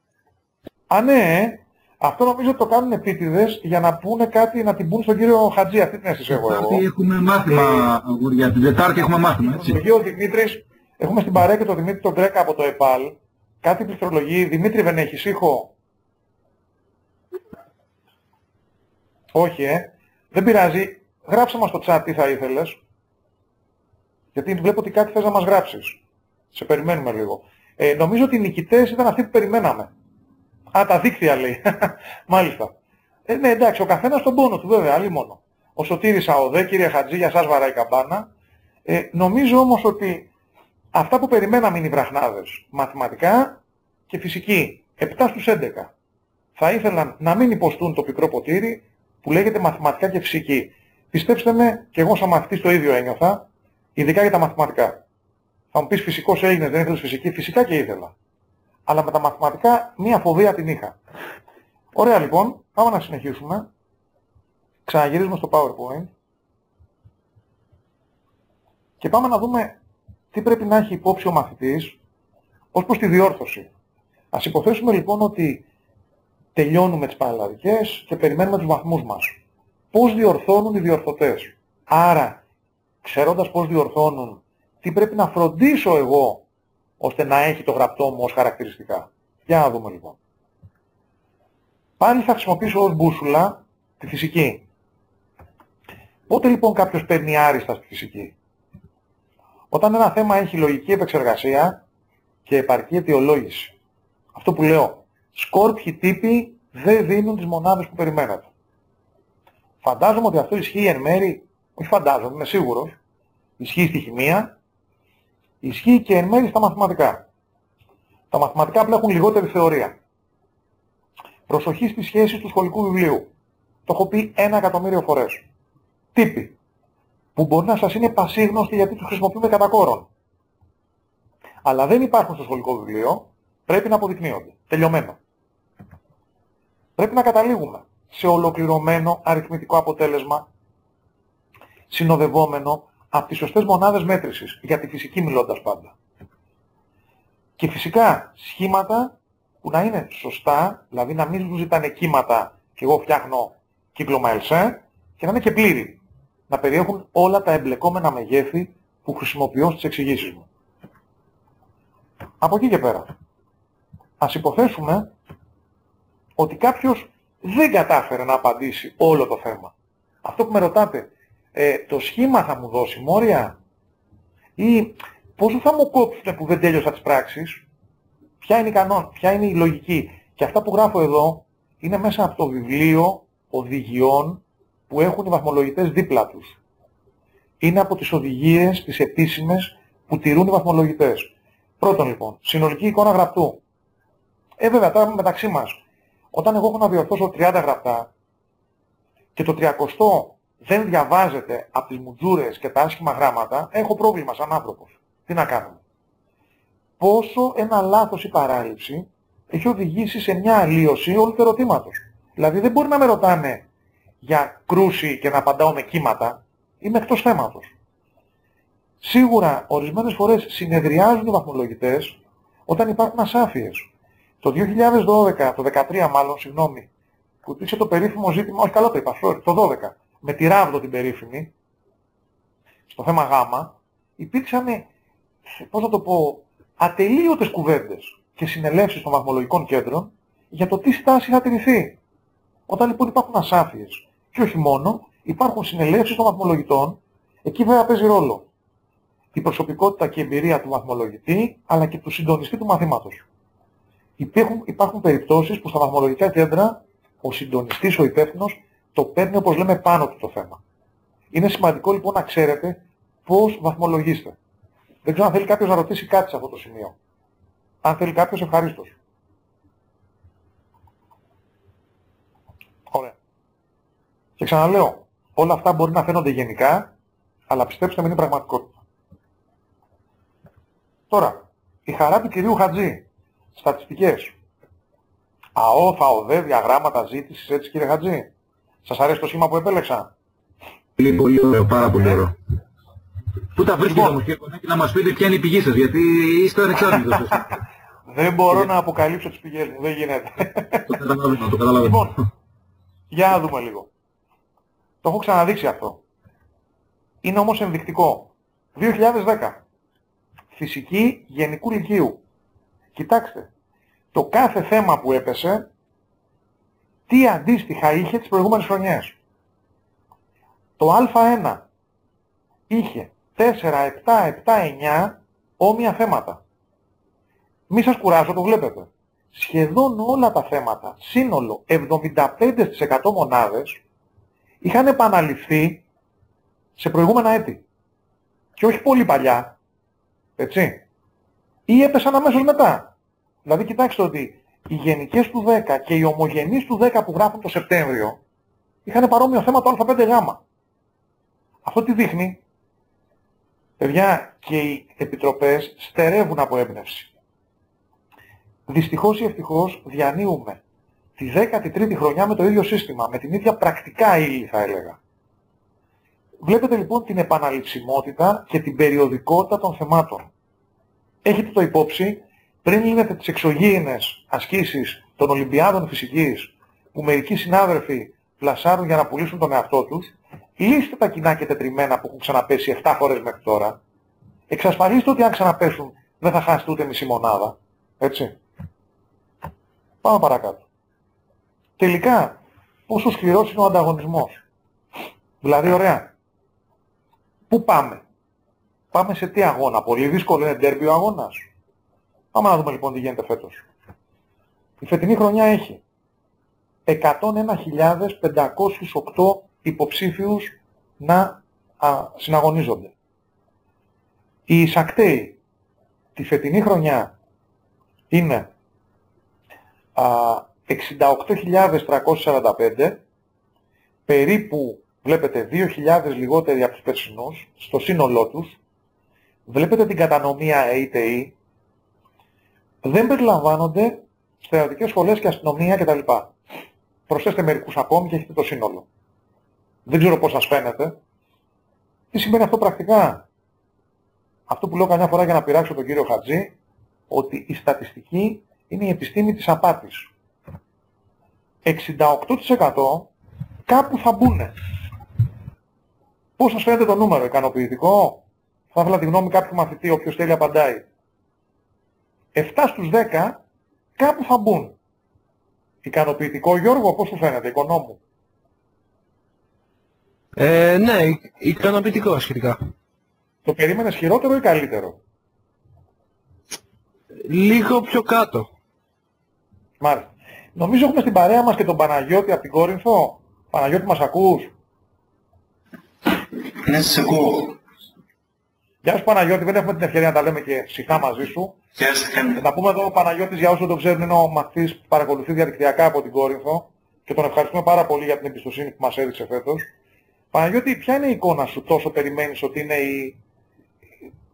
Α, ναι. Αυτό νομίζω ότι το κάνουν επίτηδες για να πούνε κάτι, να την πούν στον κύριο Χατζή. Αυτή την αίσθηση έχω εγώ. Έχουμε μάθημα, για την Τετάρτη έχουμε μάθημα, έτσι. Ο Δημήτρης, έχουμε στην παρέα και τον Δημήτρη τον Γκρέκα από το ΕΠΑΛ. Κάτι πληκτρολογεί. Δημήτρη, δεν έχεις ήχο? Όχι, δεν πειράζει. Γράψε μας στο chat τι θα ήθελες. Γιατί βλέπω ότι κάτι θες να μας γράψεις. Σε περιμένουμε λίγο. Νομίζω ότι οι νικητές ήταν αυτοί που περιμέναμε. Α, τα δίκτυα λέει. Μάλιστα. Ναι, εντάξει, ο καθένας τον πόνο του βέβαια, άλλη μόνο. Ο Σωτήρης ΑΟΔΕ, κύριε Χατζή, για σας βαράει η καμπάνα. Νομίζω όμως ότι αυτά που περιμέναμε είναι οι βραχνάδες. Μαθηματικά και φυσική. 7 στους 11. Θα ήθελαν να μην υποστούν το πικρό ποτήρι που λέγεται μαθηματικά και φυσική. Πιστέψτε με, και εγώ σαν μαθητής το ίδιο ένιωθα, ειδικά για τα μαθηματικά. Θα μου πεις φυσικός Έλληνες, δεν ήθελες φυσική? Φυσικά και ήθελα. Αλλά με τα μαθηματικά μία φοβία την είχα. Ωραία λοιπόν, πάμε να συνεχίσουμε. Ξαναγυρίζουμε στο PowerPoint. Και πάμε να δούμε τι πρέπει να έχει υπόψη ο μαθητής ως προς τη διόρθωση. Ας υποθέσουμε λοιπόν ότι τελειώνουμε τις πανελλαδικές και περιμένουμε τους βαθμούς μας. Πώς διορθώνουν οι διορθωτές? Άρα, ξέροντας πώς διορθώνουν, τι πρέπει να φροντίσω εγώ ώστε να έχει το γραπτό μου ως χαρακτηριστικά. Για να δούμε λοιπόν. Πάλι θα χρησιμοποιήσω ως μπούσουλα τη φυσική. Πότε λοιπόν κάποιος παίρνει άριστα στη φυσική? Όταν ένα θέμα έχει λογική επεξεργασία και επαρκή αιτιολόγηση. Αυτό που λέω, σκόρπιοι τύποι δεν δίνουν τις μονάδες που περιμένατε. Φαντάζομαι ότι αυτό ισχύει εν μέρη, όχι φαντάζομαι, είμαι σίγουρος, ισχύει στη χημεία, ισχύει και εν μέρη στα μαθηματικά. Τα μαθηματικά απλά έχουν λιγότερη θεωρία. Προσοχή στις σχέσεις του σχολικού βιβλίου. Το έχω πει 1.000.000 φορές. Τύποι, που μπορεί να σας είναι πασίγνωστοι γιατί τους χρησιμοποιούμε κατά κόρον. Αλλά δεν υπάρχουν στο σχολικό βιβλίο, πρέπει να αποδεικνύονται. Τελειωμένο. Πρέπει να καταλήγουμε σε ολοκληρωμένο αριθμητικό αποτέλεσμα, συνοδευόμενο από τις σωστές μονάδες μέτρησης, για τη φυσική μιλώντας πάντα. Και φυσικά σχήματα που να είναι σωστά, δηλαδή να μην μου ζητάνε κύματα και εγώ φτιάχνω κύκλωμα Ελσέ, και να είναι και πλήρη. Να περιέχουν όλα τα εμπλεκόμενα μεγέθη που χρησιμοποιώ στις εξηγήσεις μου. Από εκεί και πέρα, ας υποθέσουμε ότι κάποιος δεν κατάφερε να απαντήσει όλο το θέμα. Αυτό που με ρωτάτε, το σχήμα θα μου δώσει μόρια ή πόσο θα μου κόψουν που δεν τέλειωσα τις πράξεις, ποια είναι η κανόνα, ποια είναι η λογική. Και αυτά που γράφω εδώ είναι μέσα από το βιβλίο οδηγιών που έχουν οι βαθμολογητές δίπλα τους. Είναι από τις οδηγίες, τις επίσημες που τηρούν οι βαθμολογητές. Πρώτον λοιπόν, συνολική εικόνα γραπτού. Βέβαια τώρα μεταξύ μας, όταν εγώ έχω να διορθώσω 30 γραπτά και το 30 δεν διαβάζεται από τις μουτζούρες και τα άσχημα γράμματα, έχω πρόβλημα σαν άνθρωπος. Τι να κάνουμε? Πόσο ένα λάθος ή παράληψη έχει οδηγήσει σε μια αλλίωση όλου του ερωτήματος. Δηλαδή δεν μπορεί να με ρωτάνε για κρούση και να απαντάω με κύματα, είμαι εκτός θέματος. Σίγουρα ορισμένες φορές συνεδριάζουν οι βαθμολογητές όταν υπάρχουν ασάφειες. Το 2012, το 2013 μάλλον, συγγνώμη, που υπήρξε το περίφημο ζήτημα, όχι καλό το είπα, sorry, το 12, με τη Ράβδο την περίφημη, στο θέμα Γ, υπήρξαν, πώς να το πω, ατελείωτες κουβέντες και συνελεύσεις των βαθμολογικών κέντρων για το τι στάση θα τηρηθεί. Όταν λοιπόν υπάρχουν ασάφειες, και όχι μόνο, υπάρχουν συνελεύσεις των βαθμολογητών, εκεί βέβαια παίζει ρόλο η προσωπικότητα και η εμπειρία του βαθμολογητή, αλλά και του συντονιστή του μαθήματος. Υπάρχουν περιπτώσεις που στα βαθμολογικά κέντρα ο συντονιστής, ο υπεύθυνος, το παίρνει όπως λέμε πάνω του το θέμα. Είναι σημαντικό λοιπόν να ξέρετε πώς βαθμολογείστε. Δεν ξέρω αν θέλει κάποιος να ρωτήσει κάτι σε αυτό το σημείο. Αν θέλει κάποιος, ευχαρίστως. Ωραία. Και ξαναλέω, όλα αυτά μπορεί να φαίνονται γενικά, αλλά πιστέψτε με είναι πραγματικότητα. Τώρα, η χαρά του κυρίου Χατζή. Στατιστικές. ΑΟ, ΦΑΟΔΕ, διαγράμματα ζήτησης, έτσι κύριε Χατζή. Σας αρέσει το σχήμα που επέλεξα? Πολύ ωραίο, πάρα πολύ ωραίο. Πού τα βρίσκετε όμως κύριε Κονάκη, να μας πείτε ποια είναι η πηγή σας, γιατί είστε ανεξάρτητος. Δεν μπορώ να αποκαλύψω τις πηγές μου, δεν γίνεται. Το καταλαβαίνω. Λοιπόν, για να δούμε λίγο. Το έχω ξαναδείξει αυτό. Είναι όμως ενδεικτικό. 2010. Φυσική γενικού λυκείου. Κοιτάξτε, το κάθε θέμα που έπεσε, τι αντίστοιχα είχε τις προηγούμενες χρονιές. Το Α1 είχε 4, 7, 7, 9 όμοια θέματα. Μη σας κουράζω, το βλέπετε. Σχεδόν όλα τα θέματα, σύνολο 75% μονάδες, είχαν επαναληφθεί σε προηγούμενα έτη. Και όχι πολύ παλιά, έτσι. Ή έπεσαν αμέσως μετά. Δηλαδή κοιτάξτε ότι οι γενικές του 10 και οι ομογενείς του 10 που γράφουν το Σεπτέμβριο είχαν παρόμοιο θέμα το Α5Γ. Αυτό τι δείχνει? Παιδιά, και οι επιτροπές στερεύουν από έμπνευση. Δυστυχώς ή ευτυχώς διανύουμε τη 13η χρονιά με το ίδιο σύστημα, με την ίδια πρακτικά ύλη θα έλεγα. Βλέπετε λοιπόν την επαναληψιμότητα και την περιοδικότητα των θεμάτων. Έχετε το υπόψη, πριν λύνετε τις εξωγήινες ασκήσεις των Ολυμπιάδων Φυσικής που μερικοί συνάδελφοι πλασάρουν για να πουλήσουν τον εαυτό τους, λύστε τα κοινά και τετριμμένα που έχουν ξαναπέσει 7 φορές μέχρι τώρα. Εξασφαλίστε ότι αν ξαναπέσουν δεν θα χάσετε ούτε μισή μονάδα. Έτσι. Πάμε παρακάτω. Τελικά, πόσο σκληρός είναι ο ανταγωνισμός? Δηλαδή, ωραία. Πού πάμε? Πάμε σε τι αγώνα? Πολύ δύσκολο είναι ντέρμπι ο αγώνας. Πάμε να δούμε λοιπόν τι γίνεται φέτος. Η φετινή χρονιά έχει 101.508 υποψήφιους να συναγωνίζονται. Οι εισακτέοι τη φετινή χρονιά είναι 68.345, περίπου βλέπετε 2.000 λιγότεροι από τους περσινούς στο σύνολό τους. Βλέπετε την κατανομή ΑΕΤΗ, δεν περιλαμβάνονται στρατιωτικές σχολές και αστυνομία κτλ. Προσθέστε μερικούς ακόμη και έχετε το σύνολο. Δεν ξέρω πώς σας φαίνεται. Τι σημαίνει αυτό πρακτικά? Αυτό που λέω καμιά φορά για να πειράξω τον κύριο Χατζή, ότι η στατιστική είναι η επιστήμη της απάτης. 68% κάπου θα μπουνε. Πώς σας φαίνεται το νούμερο? Ικανοποιητικό? Θα ήθελα τη γνώμη κάποιου μαθητή, όποιος θέλει απαντάει. 7 στους 10 κάπου θα μπουν. Ικανοποιητικό, Γιώργο, πώς σου φαίνεται, οικονόμου? Ναι, ικανοποιητικό σχετικά. Το περίμενες χειρότερο ή καλύτερο? Λίγο πιο κάτω. Μάλιστα. Νομίζω έχουμε στην παρέα μας και τον Παναγιώτη από την Κόρινθο. Παναγιώτη, μας ακούς? Ναι, σας ακούω. Γεια σου Παναγιώτη, δεν έχουμε την ευκαιρία να τα λέμε και συχνά μαζί σου. Γεια σας, Χέμι. Να πούμε εδώ ο Παναγιώτης, για όσους δεν το ξέρουν, είναι ο μαθητής που παρακολουθεί διαδικτυακά από την Κόρινθο και τον ευχαριστούμε πάρα πολύ για την εμπιστοσύνη που μας έδειξε φέτος. Παναγιώτη, ποια είναι η εικόνα σου? Τόσο περιμένεις ότι είναι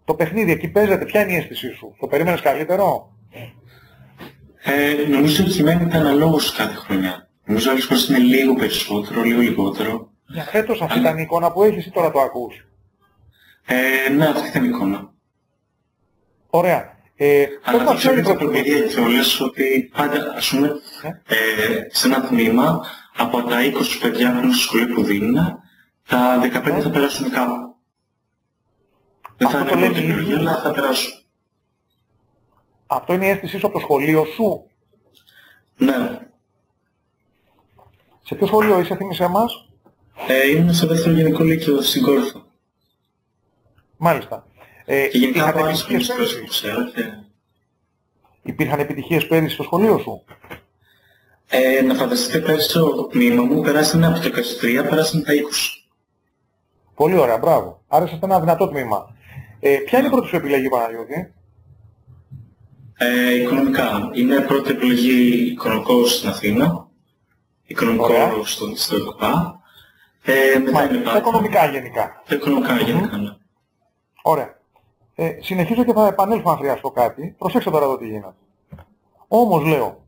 το παιχνίδι, εκεί παίζεται, ποια είναι η αίσθησή σου? Το περίμενες καλύτερο? Νομίζω ότι μένει αναλόγως κάθε χρονιά. Νομίζω άλλες φορές είναι λίγο περισσότερο, λίγο λιγότερο. Για φέτος αυτή ήταν η εικόνα που έχεις ή τώρα το ακούς? Ναι, αυτή ήταν η εικόνα. Ωραία. Αλλά το ξέρω από την παιδιά κιόλας ότι πάντα, ας πούμε, σε ένα τμήμα, από τα 20 παιδιά που είναι στη σχολή που δίνουν, τα 15 θα περάσουν κάπου. Δεν θα είναι πρώτη επιλογή, αλλά θα περάσουν. Αυτό είναι η αίσθησή σου από το σχολείο σου? Ναι. Σε ποιο σχολείο είσαι, θύμισέ μας? Είμαι στο δεύτερο γενικό λύκειο στην Κόρινθο. Μάλιστα. Και γενικά από άλλες γνωστές που ξέρω και... Υπήρχαν επιτυχίες πέρυσι στο σχολείο σου? Να φανταστείτε, πέρυσι το τμήμα μου περάσανε από το 23, περάσανε τα 20. Πολύ ωραία, μπράβο. Άρα είσαστε ένα δυνατό τμήμα. Ποια είναι η πρώτη σου επιλογή, Παναγιώτη? Οικονομικά. Είναι πρώτη επιλογή οικονομικό στην Αθήνα. Οικονομικό στο ΕΚΟΠΑ. Τα οικονομικά γενικά. Τα οικονομικά γενικά, ναι. Ωραία. Συνεχίζω και θα επανέλθω αν χρειαστώ κάτι. Προσέξτε τώρα εδώ τι γίνεται. Όμως λέω,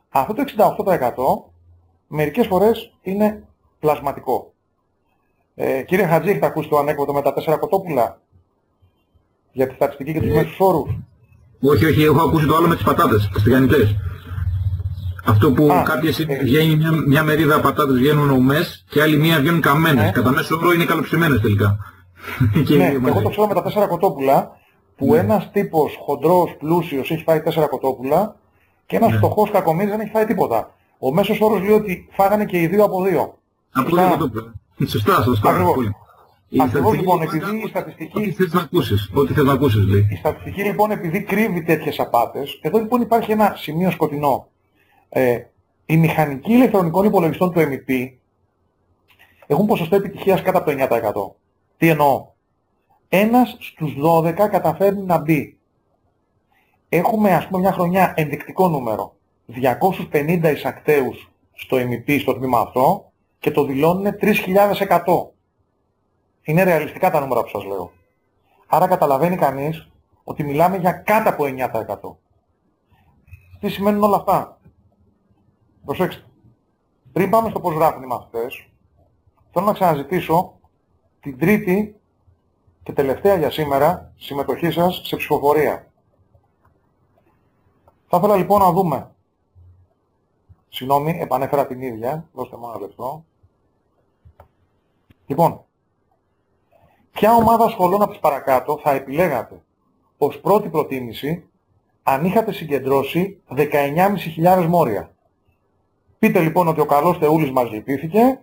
αυτό το 68% μερικές φορές είναι πλασματικό. Κύριε Χατζή, έχετε ακούσει το ανέκδοτο με τα 4 κοτόπουλα για τη στατιστική και τους μέσους όρους? Όχι, έχω ακούσει το άλλο με τις πατάτες, τις τηγανιτές. Αυτό που κάποιες βγαίνει μια μερίδα πατάτες βγαίνουν ομές και άλλη μία βγαίνουν καμένες. Κατά μέσο όρο είναι καλοψημένες τελικά. Ναι, εγώ το ξέρω με τα 4 κοτόπουλα, που ένας τύπος χοντρός, πλούσιος έχει φάει 4 κοτόπουλα και ένας φτωχός κακομοίρης δεν έχει φάει τίποτα. Ο μέσος όρος λέει ότι φάγανε και οι 2 από 2. Από 2 κοτόπουλα. Σωστά. Ακριβώς λοιπόν, επειδή η στατιστική... Ό,τι θες να ακούσεις λέει. Η στατιστική λοιπόν επειδή κρύβει τέτοιες απάτες, εδώ λοιπόν υπάρχει ένα σημείο σκοτεινό. Οι μηχανικοί ηλεκτρονικών υπολογιστών του MEP έχουν ποσοστό επιτυχίας κάτω από το 9%. Τι εννοώ? Ένας στους 12 καταφέρνει να μπει. Έχουμε ας πούμε μια χρονιά ενδεικτικό νούμερο. 250 εισακτέους στο MEP στο τμήμα αυτό και το δηλώνουν 3.100. Είναι ρεαλιστικά τα νούμερα που σας λέω. Άρα καταλαβαίνει κανείς ότι μιλάμε για κάτω από 9%. Τι σημαίνουν όλα αυτά? Προσέξτε. Πριν πάμε στο πώς γράφουν οι μαθητές, θέλω να ξαναζητήσω την τρίτη και τελευταία για σήμερα συμμετοχή σας σε ψηφοφορία. Θα ήθελα λοιπόν να δούμε. Συγγνώμη, επανέφερα την ίδια. Δώστε μου ένα λεπτό. Λοιπόν, ποια ομάδα σχολών από τις παρακάτω θα επιλέγατε ως πρώτη προτίμηση αν είχατε συγκεντρώσει 19.500 μόρια? Πείτε λοιπόν ότι ο καλός Θεούλης μας λυπήθηκε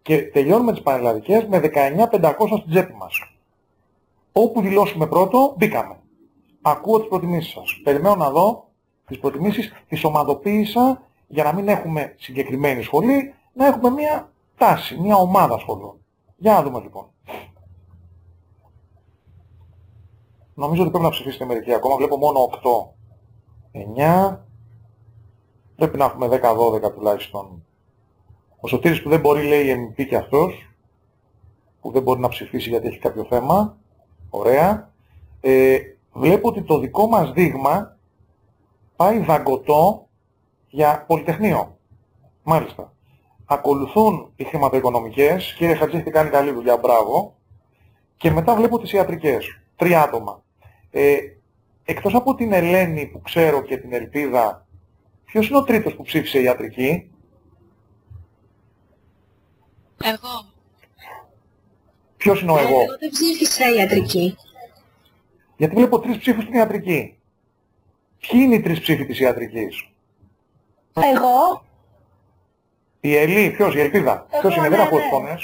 και τελειώνουμε τις πανελλαδικές με 19.500 στην τσέπη μας. Όπου δηλώσουμε πρώτο, μπήκαμε. Ακούω τις προτιμήσεις σας. Περιμένω να δω τις προτιμήσεις, τις ομαδοποίησα για να μην έχουμε συγκεκριμένη σχολή, να έχουμε μια τάση, μια ομάδα σχολών. Για να δούμε λοιπόν. Νομίζω ότι πρέπει να ψηφίσετε μερικοί ακόμα. Βλέπω μόνο 8, 9. Πρέπει να έχουμε 10-12 τουλάχιστον. Ο Σωτήρης που δεν μπορεί λέει MP και αυτός, που δεν μπορεί να ψηφίσει γιατί έχει κάποιο θέμα. Ωραία. Βλέπω ότι το δικό μας δείγμα πάει δαγκωτό για Πολυτεχνείο. Μάλιστα. Ακολουθούν οι χρηματοοικονομικές. Κύριε Χατζή, έχετε κάνει καλή δουλειά, μπράβο. Και μετά βλέπω τις ιατρικές. 3 άτομα. Εκτός από την Ελένη που ξέρω και την Ελπίδα, ποιος είναι ο τρίτος που ψήφισε ιατρική? Εγώ. Ποιος είναι ο εγώ? Εγώ δεν ψήφισα ιατρική. Γιατί βλέπω 3 ψήφους στην ιατρική. Ποιοι είναι οι 3 ψήφοι της ιατρικής? Εγώ. Η Ελή, ποιος? Η Ελπίδα. Ποιος είναι? Δεν ακούω τις φωνές.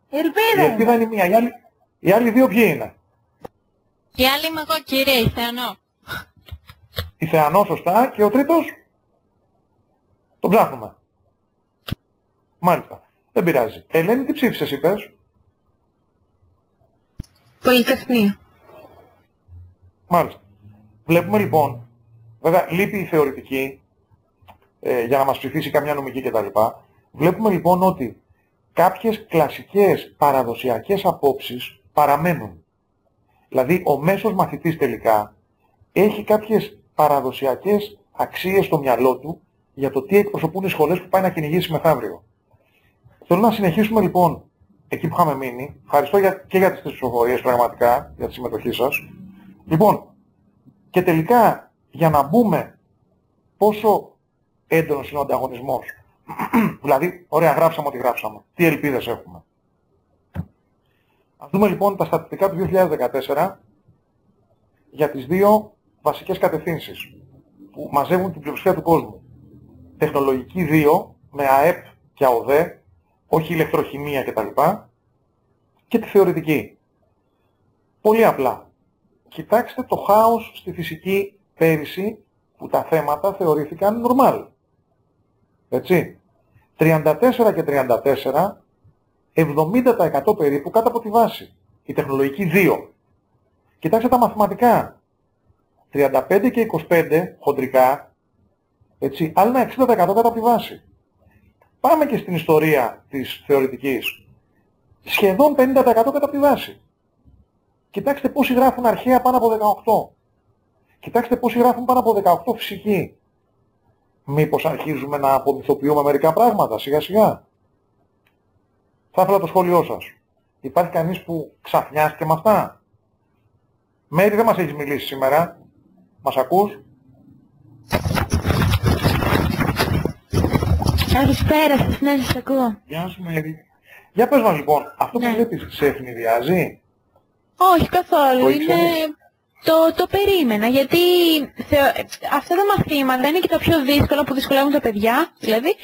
Η Ελπίδα. Η Ελπίδα είναι μία. Οι άλλοι 2 ποιοι είναι? Η άλλη είμαι εγώ, κύριε, η Θεανό. Η Θεανό, σωστά. Και ο τρίτος? Τον ψάχνουμε. Μάλιστα. Δεν πειράζει. Ελένη, τι ψήφισες είπες? Πολυτεχνείο. Μάλιστα. Βλέπουμε λοιπόν, βέβαια λείπει η θεωρητική για να μας ψηφίσει καμιά νομική κτλ. Βλέπουμε λοιπόν ότι κάποιες κλασικές παραδοσιακές απόψεις παραμένουν. Δηλαδή ο μέσος μαθητής τελικά έχει κάποιες παραδοσιακές αξίες στο μυαλό του για το τι εκπροσωπούν οι σχολές που πάει να κυνηγήσει μεθαύριο. Θέλω να συνεχίσουμε λοιπόν εκεί που είχαμε μείνει. Ευχαριστώ και για τις ψηφοφορίες πραγματικά, για τη συμμετοχή σας. Λοιπόν, και τελικά για να μπούμε πόσο έντονος είναι ο ανταγωνισμός. Δηλαδή, ωραία, γράψαμε ό,τι γράψαμε. Τι ελπίδες έχουμε. Ας δούμε λοιπόν τα στατιστικά του 2014 για τις 2 βασικές κατευθύνσεις που μαζεύουν την πλειοψηφία του κόσμου. Τεχνολογική 2 με ΑΕΠ και ΑΟΔΕ, όχι ηλεκτροχημία κτλ. Και τη θεωρητική. Πολύ απλά. Κοιτάξτε το χάος στη φυσική πέρυσι που τα θέματα θεωρήθηκαν normal. Έτσι. 34 και 34, 70% περίπου κάτω από τη βάση. Η τεχνολογική 2. Κοιτάξτε τα μαθηματικά. 35 και 25 χοντρικά, έτσι, άλλο ένα 60% κάτω από τη βάση. Πάμε και στην ιστορία της θεωρητικής. Σχεδόν 50% κάτω από τη βάση. Κοιτάξτε πόσοι γράφουν αρχαία πάνω από 18. Κοιτάξτε πόσοι γράφουν πάνω από 18 φυσική. Μήπως αρχίζουμε να απομυθοποιούμε μερικά πράγματα σιγά σιγά. Θα ήθελα το σχόλιο σας. Υπάρχει κανείς που ξαφνιάστηκε με αυτά? Μέρη, δεν μας έχεις μιλήσει σήμερα. Μας ακούς? Καλησπέρα σας, ναι, σας ακούω. Γεια σου Μέρη. Για πες μας λοιπόν, αυτό που βλέπεις σε ευνηδιάζει? Όχι καθόλου, το περίμενα, γιατί αυτά τα μαθήματα είναι και τα πιο δύσκολα που δυσκολεύουν τα παιδιά, δηλαδή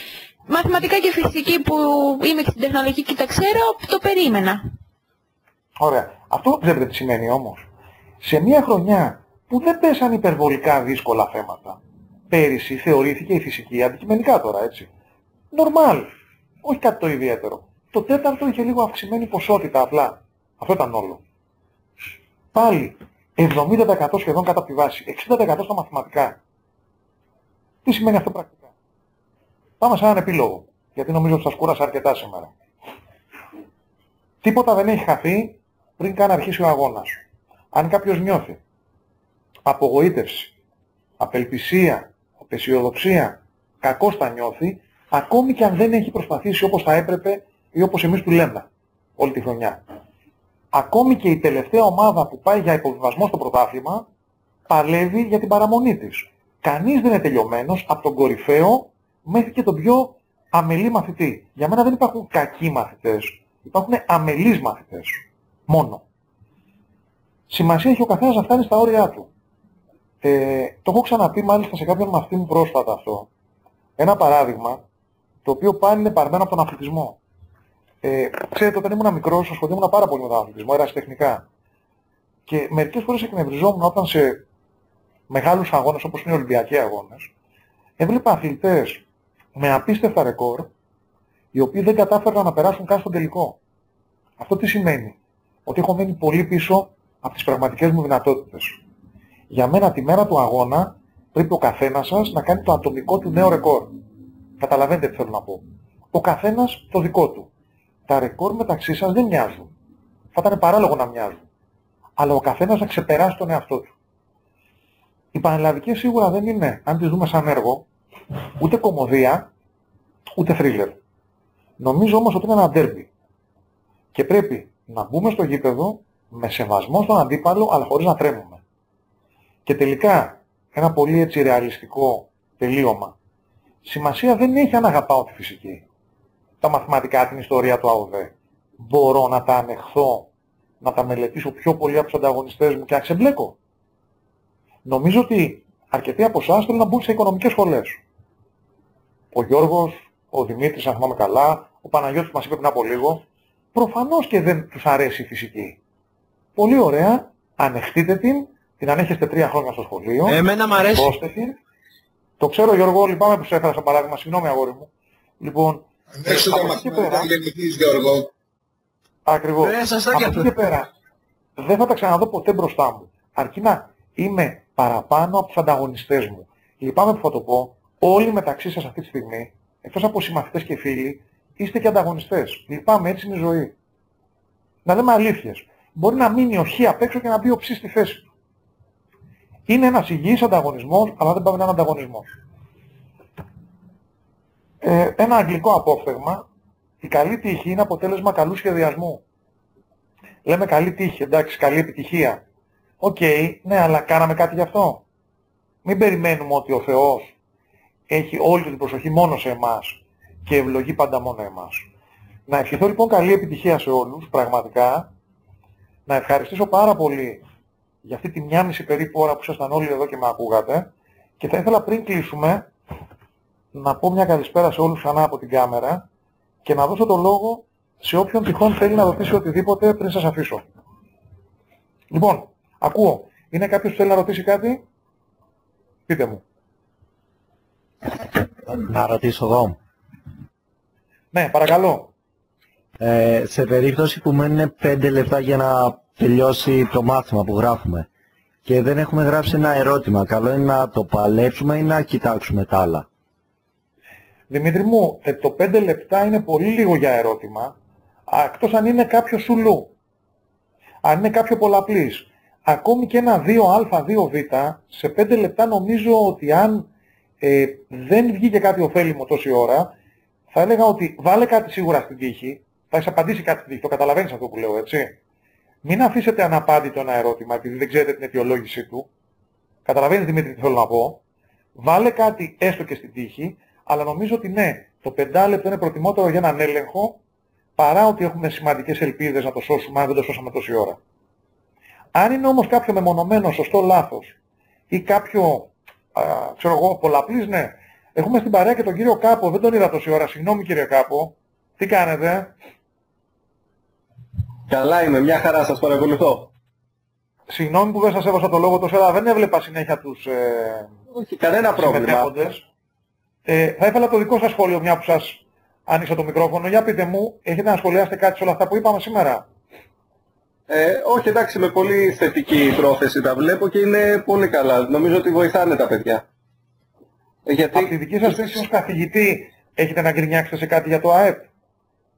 μαθηματικά και φυσική που είμαι και στην τεχνολογική και τα ξέρω, το περίμενα. Ωραία. Αυτό ξέρετε τι σημαίνει όμως. Σε μια χρονιά που δεν πέσαν υπερβολικά δύσκολα θέματα, πέρυσι θεωρήθηκε η φυσική, αντικειμενικά τώρα έτσι, normal, όχι κάτι το ιδιαίτερο. Το τέταρτο είχε λίγο αυξημένη ποσότητα απλά. Αυτό ήταν όλο. Πάλι 70% σχεδόν κάτω από τη βάση, 60% στα μαθηματικά. Τι σημαίνει αυτό πρακτικά? Πάμε σε έναν επίλογο, γιατί νομίζω ότι σας κούρασα αρκετά σήμερα. Τίποτα δεν έχει χαθεί πριν καν αρχίσει ο αγώνας. Αν κάποιος νιώθει απογοήτευση, απελπισία, απεσιοδοξία, κακώς θα νιώθει, ακόμη και αν δεν έχει προσπαθήσει όπως θα έπρεπε ή όπως εμείς του λέμε όλη τη χρονιά. Ακόμη και η τελευταία ομάδα που πάει για υποβιβασμό στο πρωτάθλημα παλεύει για την παραμονή της. Κανείς δεν είναι τελειωμένος από τον κορυφαίο μέχρι και τον πιο αμελή μαθητή. Για μένα δεν υπάρχουν κακοί μαθητές, υπάρχουν αμελείς μαθητές. Μόνο. Σημασία έχει ο καθένας να φτάνει στα όρια του. Το έχω ξαναπεί μάλιστα σε κάποιον μαθητή μου πρόσφατα αυτό. Ένα παράδειγμα, το οποίο πάλι είναι παρμένο από τον αθλητισμό. Ξέρετε, όταν ήμουν μικρός ασχολούμουν πάρα πολύ με τον αθλητισμό, ερασιτεχνικά. Και μερικές φορές εκνευριζόμουν όταν σε μεγάλους αγώνες, όπως είναι οι Ολυμπιακοί αγώνες, έβλεπα αθλητές με απίστευτα ρεκόρ, οι οποίοι δεν κατάφεραν να περάσουν καν στον τελικό. Αυτό τι σημαίνει? Ότι έχω μένει πολύ πίσω από τις πραγματικές μου δυνατότητες. Για μένα τη μέρα του αγώνα πρέπει ο καθένας σας να κάνει το ατομικό του νέο ρεκόρ. Καταλαβαίνετε τι θέλω να πω. Ο καθένας το δικό του. Τα ρεκόρ μεταξύ σας δεν μοιάζουν. Θα ήταν παράλογο να μοιάζουν. Αλλά ο καθένας να ξεπεράσει τον εαυτό του. Οι πανελλαδικές σίγουρα δεν είναι, αν τις δούμε σαν έργο, ούτε κωμωδία, ούτε θρίλερ. Νομίζω όμως ότι είναι ένα ντέρμπι. Και πρέπει να μπούμε στο γήπεδο με σεβασμό στον αντίπαλο, αλλά χωρίς να τρέμουμε. Και τελικά, ένα πολύ έτσι ρεαλιστικό τελείωμα. Σημασία δεν έχει αν αγαπάω τη φυσική, τα μαθηματικά, την ιστορία του ΑΟΔΕ. Μπορώ να τα ανεχθώ, να τα μελετήσω πιο πολύ από τους ανταγωνιστές μου και να ξεμπλέκω. Νομίζω ότι αρκετοί από εσάς θέλουν να μπουν σε οικονομικές σχολές. Ο Γιώργος, ο Δημήτρης, αν θυμάμαι καλά, ο Παναγιώτης που μας είπε πριν από λίγο, προφανώς και δεν τους αρέσει η φυσική. Πολύ ωραία, ανεχτείτε την ανέχεστε 3 χρόνια στο σχολείο. Εμένα μ' αρέσει. Το ξέρω Γιώργο, λυπάμαι που σε έφερα σαν παράδειγμα, συγγνώμη αγόρι μου. Λοιπόν, από εκεί πέρα, Γιώργο. Ακριβώς. Από εκεί και πέρα, δεν θα τα ξαναδώ ποτέ μπροστά μου. Αρκεί να είμαι παραπάνω από τους ανταγωνιστές μου. Λυπάμαι που θα το πω, όλοι μεταξύ σας αυτή τη στιγμή, εκτός από συμμαθητές και φίλοι, είστε και ανταγωνιστές. Λυπάμαι, έτσι είναι η ζωή. Να λέμε αλήθειες. Μπορεί να μείνει ο Χ απ' έξω και να μπει ο Ψ στη θέση του. Είναι ένας υγιής ανταγωνισμός, αλλά δεν πάμε να είναι ανταγωνισμός. Ένα αγγλικό απόφθεγμα, η καλή τύχη είναι αποτέλεσμα καλού σχεδιασμού. Λέμε καλή τύχη, εντάξει, καλή επιτυχία. Οκ, ναι, αλλά κάναμε κάτι γι' αυτό. Μην περιμένουμε ότι ο Θεός έχει όλη την προσοχή μόνο σε εμάς και ευλογεί πάντα μόνο εμάς. Να ευχηθώ λοιπόν καλή επιτυχία σε όλους, πραγματικά. Να ευχαριστήσω πάρα πολύ για αυτή τη 1,5 περίπου ώρα που ήσασταν όλοι εδώ και με ακούγατε. Και θα ήθελα πριν κλείσουμε να πω μια καλησπέρα σε όλους ξανά από την κάμερα και να δώσω το λόγο σε όποιον τυχόν θέλει να ρωτήσει οτιδήποτε πριν σας αφήσω. Λοιπόν, ακούω. Είναι κάποιος που θέλει να ρωτήσει κάτι? Πείτε μου. Να ρωτήσω εγώ. Ναι, παρακαλώ. Σε περίπτωση που μένουν 5 λεπτά για να τελειώσει το μάθημα που γράφουμε και δεν έχουμε γράψει ένα ερώτημα, καλό είναι να το παλέψουμε ή να κοιτάξουμε τα άλλα? Δημήτρη μου, το 5 λεπτά είναι πολύ λίγο για ερώτημα, εκτός αν είναι κάποιο σουλού. Αν είναι κάποιο πολλαπλής. Ακόμη και ένα 2α, 2β, σε 5 λεπτά νομίζω ότι αν δεν βγήκε κάτι ωφέλιμο τόση ώρα, θα έλεγα ότι βάλε κάτι σίγουρα στην τύχη, θα έχεις απαντήσει κάτι στην τύχη, το καταλαβαίνεις αυτό που λέω, έτσι. Μην αφήσετε αναπάντητο ένα ερώτημα, επειδή δεν ξέρετε την αιτιολόγησή του. Καταλαβαίνεις, Δημήτρη, τι θέλω να πω. Βάλε κάτι έστω και στην τύχη, αλλά νομίζω ότι ναι, το 5 λεπτό είναι προτιμότερο για έναν έλεγχο, παρά ότι έχουμε σημαντικές ελπίδες να το σώσουμε, αν δεν το σώσαμε τόση ώρα. Αν είναι όμως κάποιο μεμονωμένο, σωστό, λάθος, ή κάποιο, ξέρω εγώ, πολλαπλής, ναι. Έχουμε στην παρέα και τον κύριο Κάπο, δεν τον είδα τόση ώρα. Συγγνώμη κύριε Κάπο, τι κάνετε? Καλά είμαι, μια χαρά, σας παρακολουθώ. Συγγνώμη που δεν σας έβασα το λόγο τόσο, αλλά δεν έβλεπα συνέχεια τους όχι, κανένα πρόβλημα. Θα ήθελα το δικό σας σχόλιο, μια που σας άνοιξα το μικρόφωνο. Για πείτε μου, έχετε να σχολιάσετε κάτι σε όλα αυτά που είπαμε σήμερα? Όχι, εντάξει, με πολύ θετική πρόθεση τα βλέπω και είναι πολύ καλά. Νομίζω ότι βοηθάνε τα παιδιά. Γιατί... Από τη δική σας θέση ως καθηγητή, έχετε να γκρινιάξετε σε κάτι για το ΑΕΠ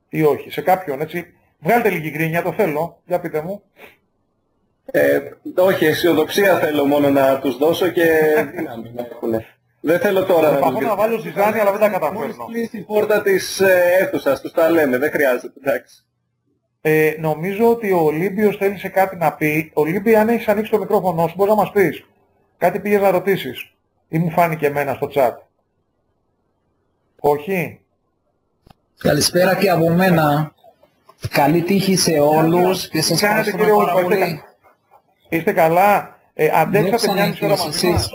ή όχι? Σε κάποιον, έτσι. Βγάλτε λίγη γκρίνια, το θέλω. Για πείτε μου. Όχι, αισιοδοξία θέλω μόνο να τους δώσω και δύναμη να έχουν. Δεν θέλω τώρα να τους να βάλω ζυζάνι, αλλά δεν τα καταφέρνω. Μόλις κλείσει η πόρτα της αίθουσας, τους τα λέμε, δεν χρειάζεται, εντάξει. Νομίζω ότι ο Ολύμπιος θέλει σε κάτι να πει. Ολύμπη, αν έχεις ανοίξει το μικρόφωνο σου, μπορείς να μας πεις. Κάτι πήγες να ρωτήσεις. Ή μου φάνηκε εμένα στο chat? Όχι. Καλησπέρα και από μένα. Καλή τύχη σε όλους και σας ευχαριστούμε πάρα πολύ. Είστε καλά? Αντέξατε μια μισή ώρα μαζί μας?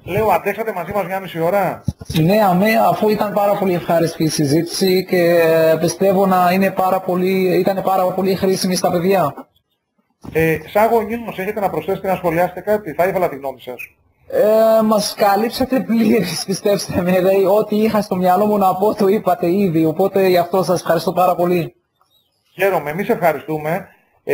Λέω, αντέξατε μαζί μας μια μισή ώρα? Ναι, αφού ήταν πάρα πολύ ευχάριστη η συζήτηση και πιστεύω να ήταν πάρα πολύ χρήσιμη στα παιδιά. Σαν γονιός, έχετε να προσθέσετε, να σχολιάσετε κάτι? Θα ήθελα τη γνώμη σας. Μας καλύψατε πλήρως, πιστέψτε με. Δηλαδή, ό,τι είχα στο μυαλό μου να πω το είπατε ήδη, οπότε γι' αυτό σας ευχαριστώ πάρα πολύ. Χαίρομαι, εμείς ευχαριστούμε,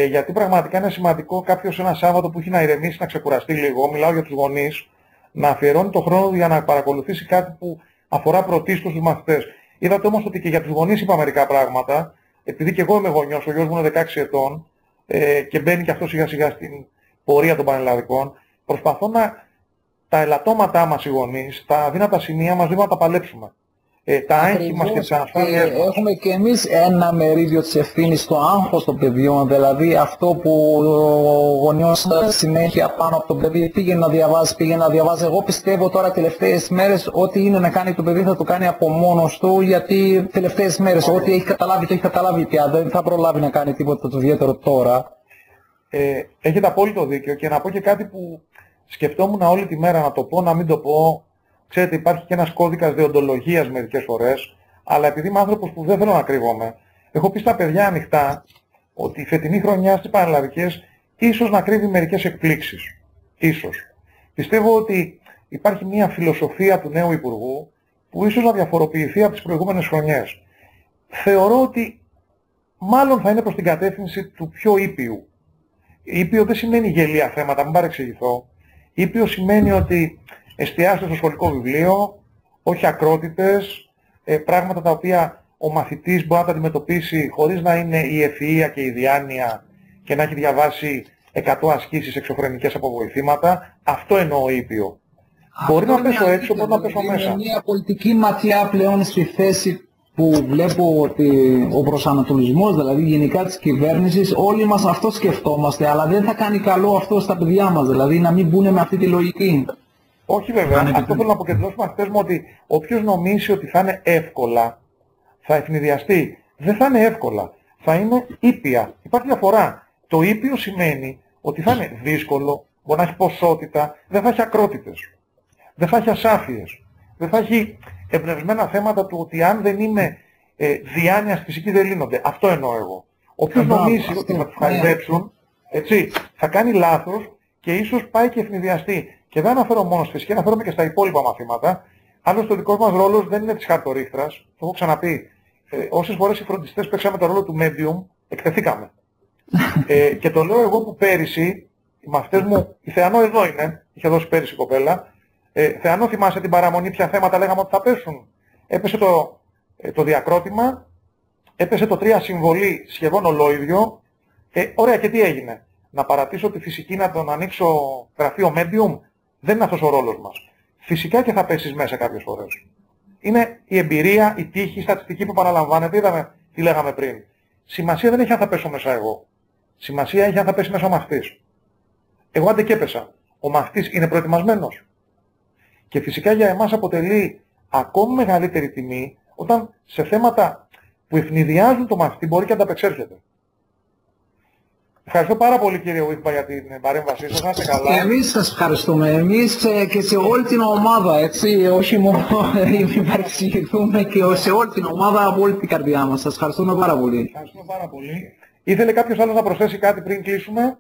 γιατί πραγματικά είναι σημαντικό κάποιος ένα Σάββατο που έχει να ηρεμήσει, να ξεκουραστεί λίγο, μιλάω για τους γονείς, να αφιερώνει το χρόνο για να παρακολουθήσει κάτι που αφορά πρωτίστως τους μαθητές. Είδατε όμως ότι και για τους γονείς είπα μερικά πράγματα, επειδή και εγώ είμαι γονιός, ο γιος μου είναι 16 ετών και μπαίνει και αυτό σιγά σιγά στην πορεία των πανελλαδικών. Προσπαθώ τα ελαττώματά μας οι γονείς, τα αδύνατα σημεία μας, να τα παλέψουμε. Τα άγχη μας και τις ανασφάλειες μας. Έχουμε και εμείς ένα μερίδιο της ευθύνης στο άγχος των παιδιών, δηλαδή αυτό που ο γονιός συνέχεια πάνω από το παιδί πήγαινε να διαβάζει. Εγώ πιστεύω τώρα τελευταίες μέρες ό,τι είναι να κάνει το παιδί θα το κάνει από μόνος του, γιατί τελευταίες μέρες ό,τι έχει καταλάβει το έχει καταλάβει πια, δεν θα προλάβει να κάνει τίποτα το ιδιαίτερο τώρα. Έχετε απόλυτο δίκιο και να πω και κάτι που σκεφτόμουν όλη τη μέρα, να το πω, να μην το πω. Ξέρετε, υπάρχει και ένας κώδικας δεοντολογίας μερικές φορές, αλλά επειδή είμαι άνθρωπος που δεν θέλω να κρύβομαι, έχω πει στα παιδιά ανοιχτά ότι η φετινή χρονιά στις πανελλαδικές ίσως να κρύβει μερικές εκπλήξεις. Ίσως. Πιστεύω ότι υπάρχει μια φιλοσοφία του νέου Υπουργού που ίσως να διαφοροποιηθεί από τις προηγούμενες χρονιές. Θεωρώ ότι μάλλον θα είναι προς την κατεύθυνση του πιο ήπιου. Ήπιο δεν σημαίνει γελία θέματα, μην παρεξηγηθώ. Ήπιο σημαίνει ότι εστιάστε στο σχολικό βιβλίο, όχι ακρότητες, πράγματα τα οποία ο μαθητής μπορεί να τα αντιμετωπίσει χωρίς να είναι η ευφυΐα και η διάνοια και να έχει διαβάσει 100 ασκήσεις εξωφρενικές από βοηθήματα. Αυτό εννοώ ήπιο. Μπορεί να πέσω έξω, μπορεί να πέσω μέσα. Είναι μια πολιτική ματιά πλέον στη θέση που βλέπω ότι ο προσανατολισμός, δηλαδή γενικά της κυβέρνησης, όλοι μας αυτό σκεφτόμαστε, αλλά δεν θα κάνει καλό αυτό στα παιδιά μας, δηλαδή να μην μπουν με αυτή τη λογική. Όχι βέβαια, αυτό θέλω να αποκεντρώσω μαθητές μου ότι όποιος νομίσει ότι θα είναι εύκολα, θα ευνηδιαστεί. Δεν θα είναι εύκολα, θα είναι ήπια. Υπάρχει διαφορά. Το ήπιο σημαίνει ότι θα είναι δύσκολο, μπορεί να έχει ποσότητα, δεν θα έχει ακρότητες, δεν θα έχει ασάφειες, δεν θα έχει εμπνευσμένα θέματα του ότι αν δεν είμαι διάνοιας φυσική δεν λύνονται. Αυτό εννοώ εγώ. Όποιος νομίσει ότι θα τους χαϊδέψουν, έτσι, θα κάνει λάθος και ίσως πάει και ευνηδιαστεί. Και δεν αναφέρω μόνο στη φυσική, αναφέρομαι και στα υπόλοιπα μαθήματα. Άλλωστε ο δικός μας ρόλος δεν είναι της χαρτορίχτρας, το έχω ξαναπεί. Όσες φορές οι φροντιστές παίξαμε το ρόλο του medium, εκτεθήκαμε. Και το λέω εγώ που πέρυσι, οι μαθητές μου, η Θεανό εδώ είναι, είχε δώσει πέρυσι η κοπέλα. Θεανό, θυμάσαι την παραμονή, ποια θέματα λέγαμε ότι θα πέσουν. Έπεσε το διακρότημα, έπεσε το 3 συμβολή σχεδόν ολόιδιο. Ωραία, και τι έγινε? Να παρατήσω τη φυσική, να τον ανοίξω γραφείο medium? Δεν είναι αυτός ο ρόλος μας. Φυσικά και θα πέσεις μέσα κάποιες φορές. Είναι η εμπειρία, η τύχη, η στατιστική που παραλαμβάνεται. Είδαμε τι λέγαμε πριν. Σημασία δεν έχει αν θα πέσω μέσα εγώ. Σημασία έχει αν θα πέσει μέσα ο μαθητής. Εγώ άντε και έπεσα. Ο μαθητής είναι προετοιμασμένος. Και φυσικά για εμάς αποτελεί ακόμη μεγαλύτερη τιμή όταν σε θέματα που ευνηδιάζουν το μαθητή μπορεί και ανταπεξέρχεται. Ευχαριστώ πάρα πολύ κύριε Βουίχπα για την παρέμβασή σας. Να είστε καλά. Εμείς σας ευχαριστούμε. Εμείς και σε όλη την ομάδα, έτσι, όχι μόνο μην παρεξηγηθούμε, και σε όλη την ομάδα από όλη την καρδιά μας. Σας ευχαριστούμε πάρα πολύ. Ευχαριστούμε πάρα πολύ. Ήθελε κάποιος άλλος να προσθέσει κάτι πριν κλείσουμε?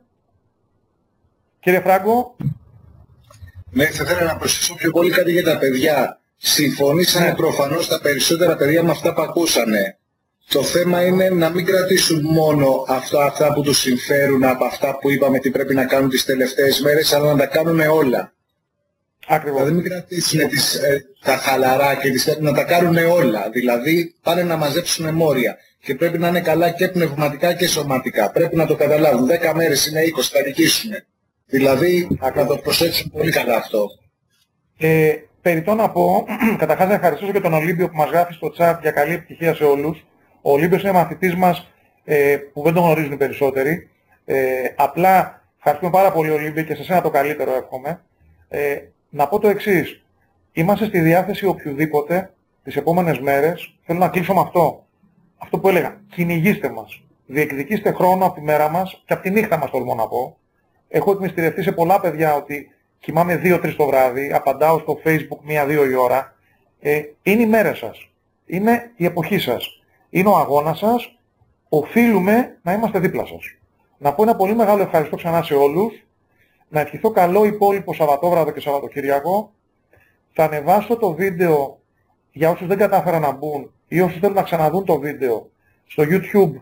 Κύριε Φράγκο. Ναι, θα ήθελα να προσθέσω πιο πολύ κάτι για τα παιδιά. Συμφωνήσανε προφανώς τα περισσότερα παιδιά με αυτά που ακούσανε. Το θέμα είναι να μην κρατήσουν μόνο αυτά που τους συμφέρουν από αυτά που είπαμε τι πρέπει να κάνουν τις τελευταίες μέρες, αλλά να τα κάνουν όλα. Ακριβώς. Δηλαδή μην κρατήσουν τα χαλαρά και να τα κάνουν όλα. Δηλαδή πάνε να μαζέψουν μόρια. Και πρέπει να είναι καλά και πνευματικά και σωματικά. Πρέπει να το καταλάβουν. 10 μέρες είναι 20, θα νικήσουν. Δηλαδή να το προσέξουν πολύ καλά αυτό. Περιττό να πω, καταρχάς να ευχαριστήσω και τον Ολύμπιο που μας γράφει στο chat για καλή επιτυχία σε όλους. Ο Ολύμπιος είναι μαθητής μας που δεν τον γνωρίζουν οι περισσότεροι. Απλά ευχαριστούμε πάρα πολύ Ολύμπιο και σε σένα το καλύτερο εύχομαι. Να πω το εξής. Είμαστε στη διάθεση οποιοδήποτε τις επόμενες μέρες. Θέλω να κλείσω με αυτό. Αυτό που έλεγα. Κυνηγήστε μας. Διεκδικήστε χρόνο από τη μέρα μας και από τη νύχτα μας, τολμώ να πω. Έχω εκμυστηρευτεί σε πολλά παιδιά ότι κοιμάμαι 2-3 το βράδυ, απαντάω στο Facebook 1-2 η ώρα. Είναι οι μέρες σας. Είναι η εποχή σας. Είναι ο αγώνας σας. Οφείλουμε να είμαστε δίπλα σας. Να πω ένα πολύ μεγάλο ευχαριστώ ξανά σε όλους. Να ευχηθώ καλό υπόλοιπο Σαββατόβραδο και Σαββατοκύριακο. Θα ανεβάσω το βίντεο για όσους δεν κατάφεραν να μπουν ή όσους θέλουν να ξαναδούν το βίντεο στο YouTube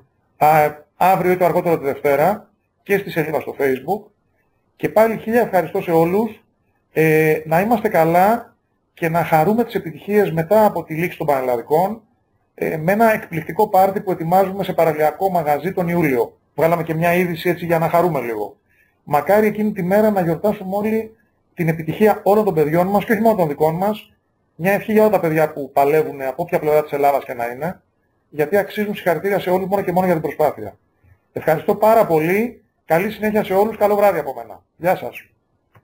αύριο ή το αργότερο τη Δευτέρα και στη σελίδα στο Facebook. Και πάλι 1000 ευχαριστώ σε όλους. Να είμαστε καλά και να χαρούμε τις επιτυχίες μετά από τη λήξη των πανελλαδικών με ένα εκπληκτικό πάρτι που ετοιμάζουμε σε παραλιακό μαγαζί τον Ιούλιο. Βγάλαμε και μια είδηση έτσι για να χαρούμε λίγο. Μακάρι εκείνη τη μέρα να γιορτάσουμε όλοι την επιτυχία όλων των παιδιών μας και όχι μόνο των δικών μας. Μια ευχή για όλα τα παιδιά που παλεύουν από όποια πλευρά της Ελλάδας και να είναι, γιατί αξίζουν συγχαρητήρια σε όλους μόνο και μόνο για την προσπάθεια. Ευχαριστώ πάρα πολύ. Καλή συνέχεια σε όλους. Καλό βράδυ από μένα. Γεια σας.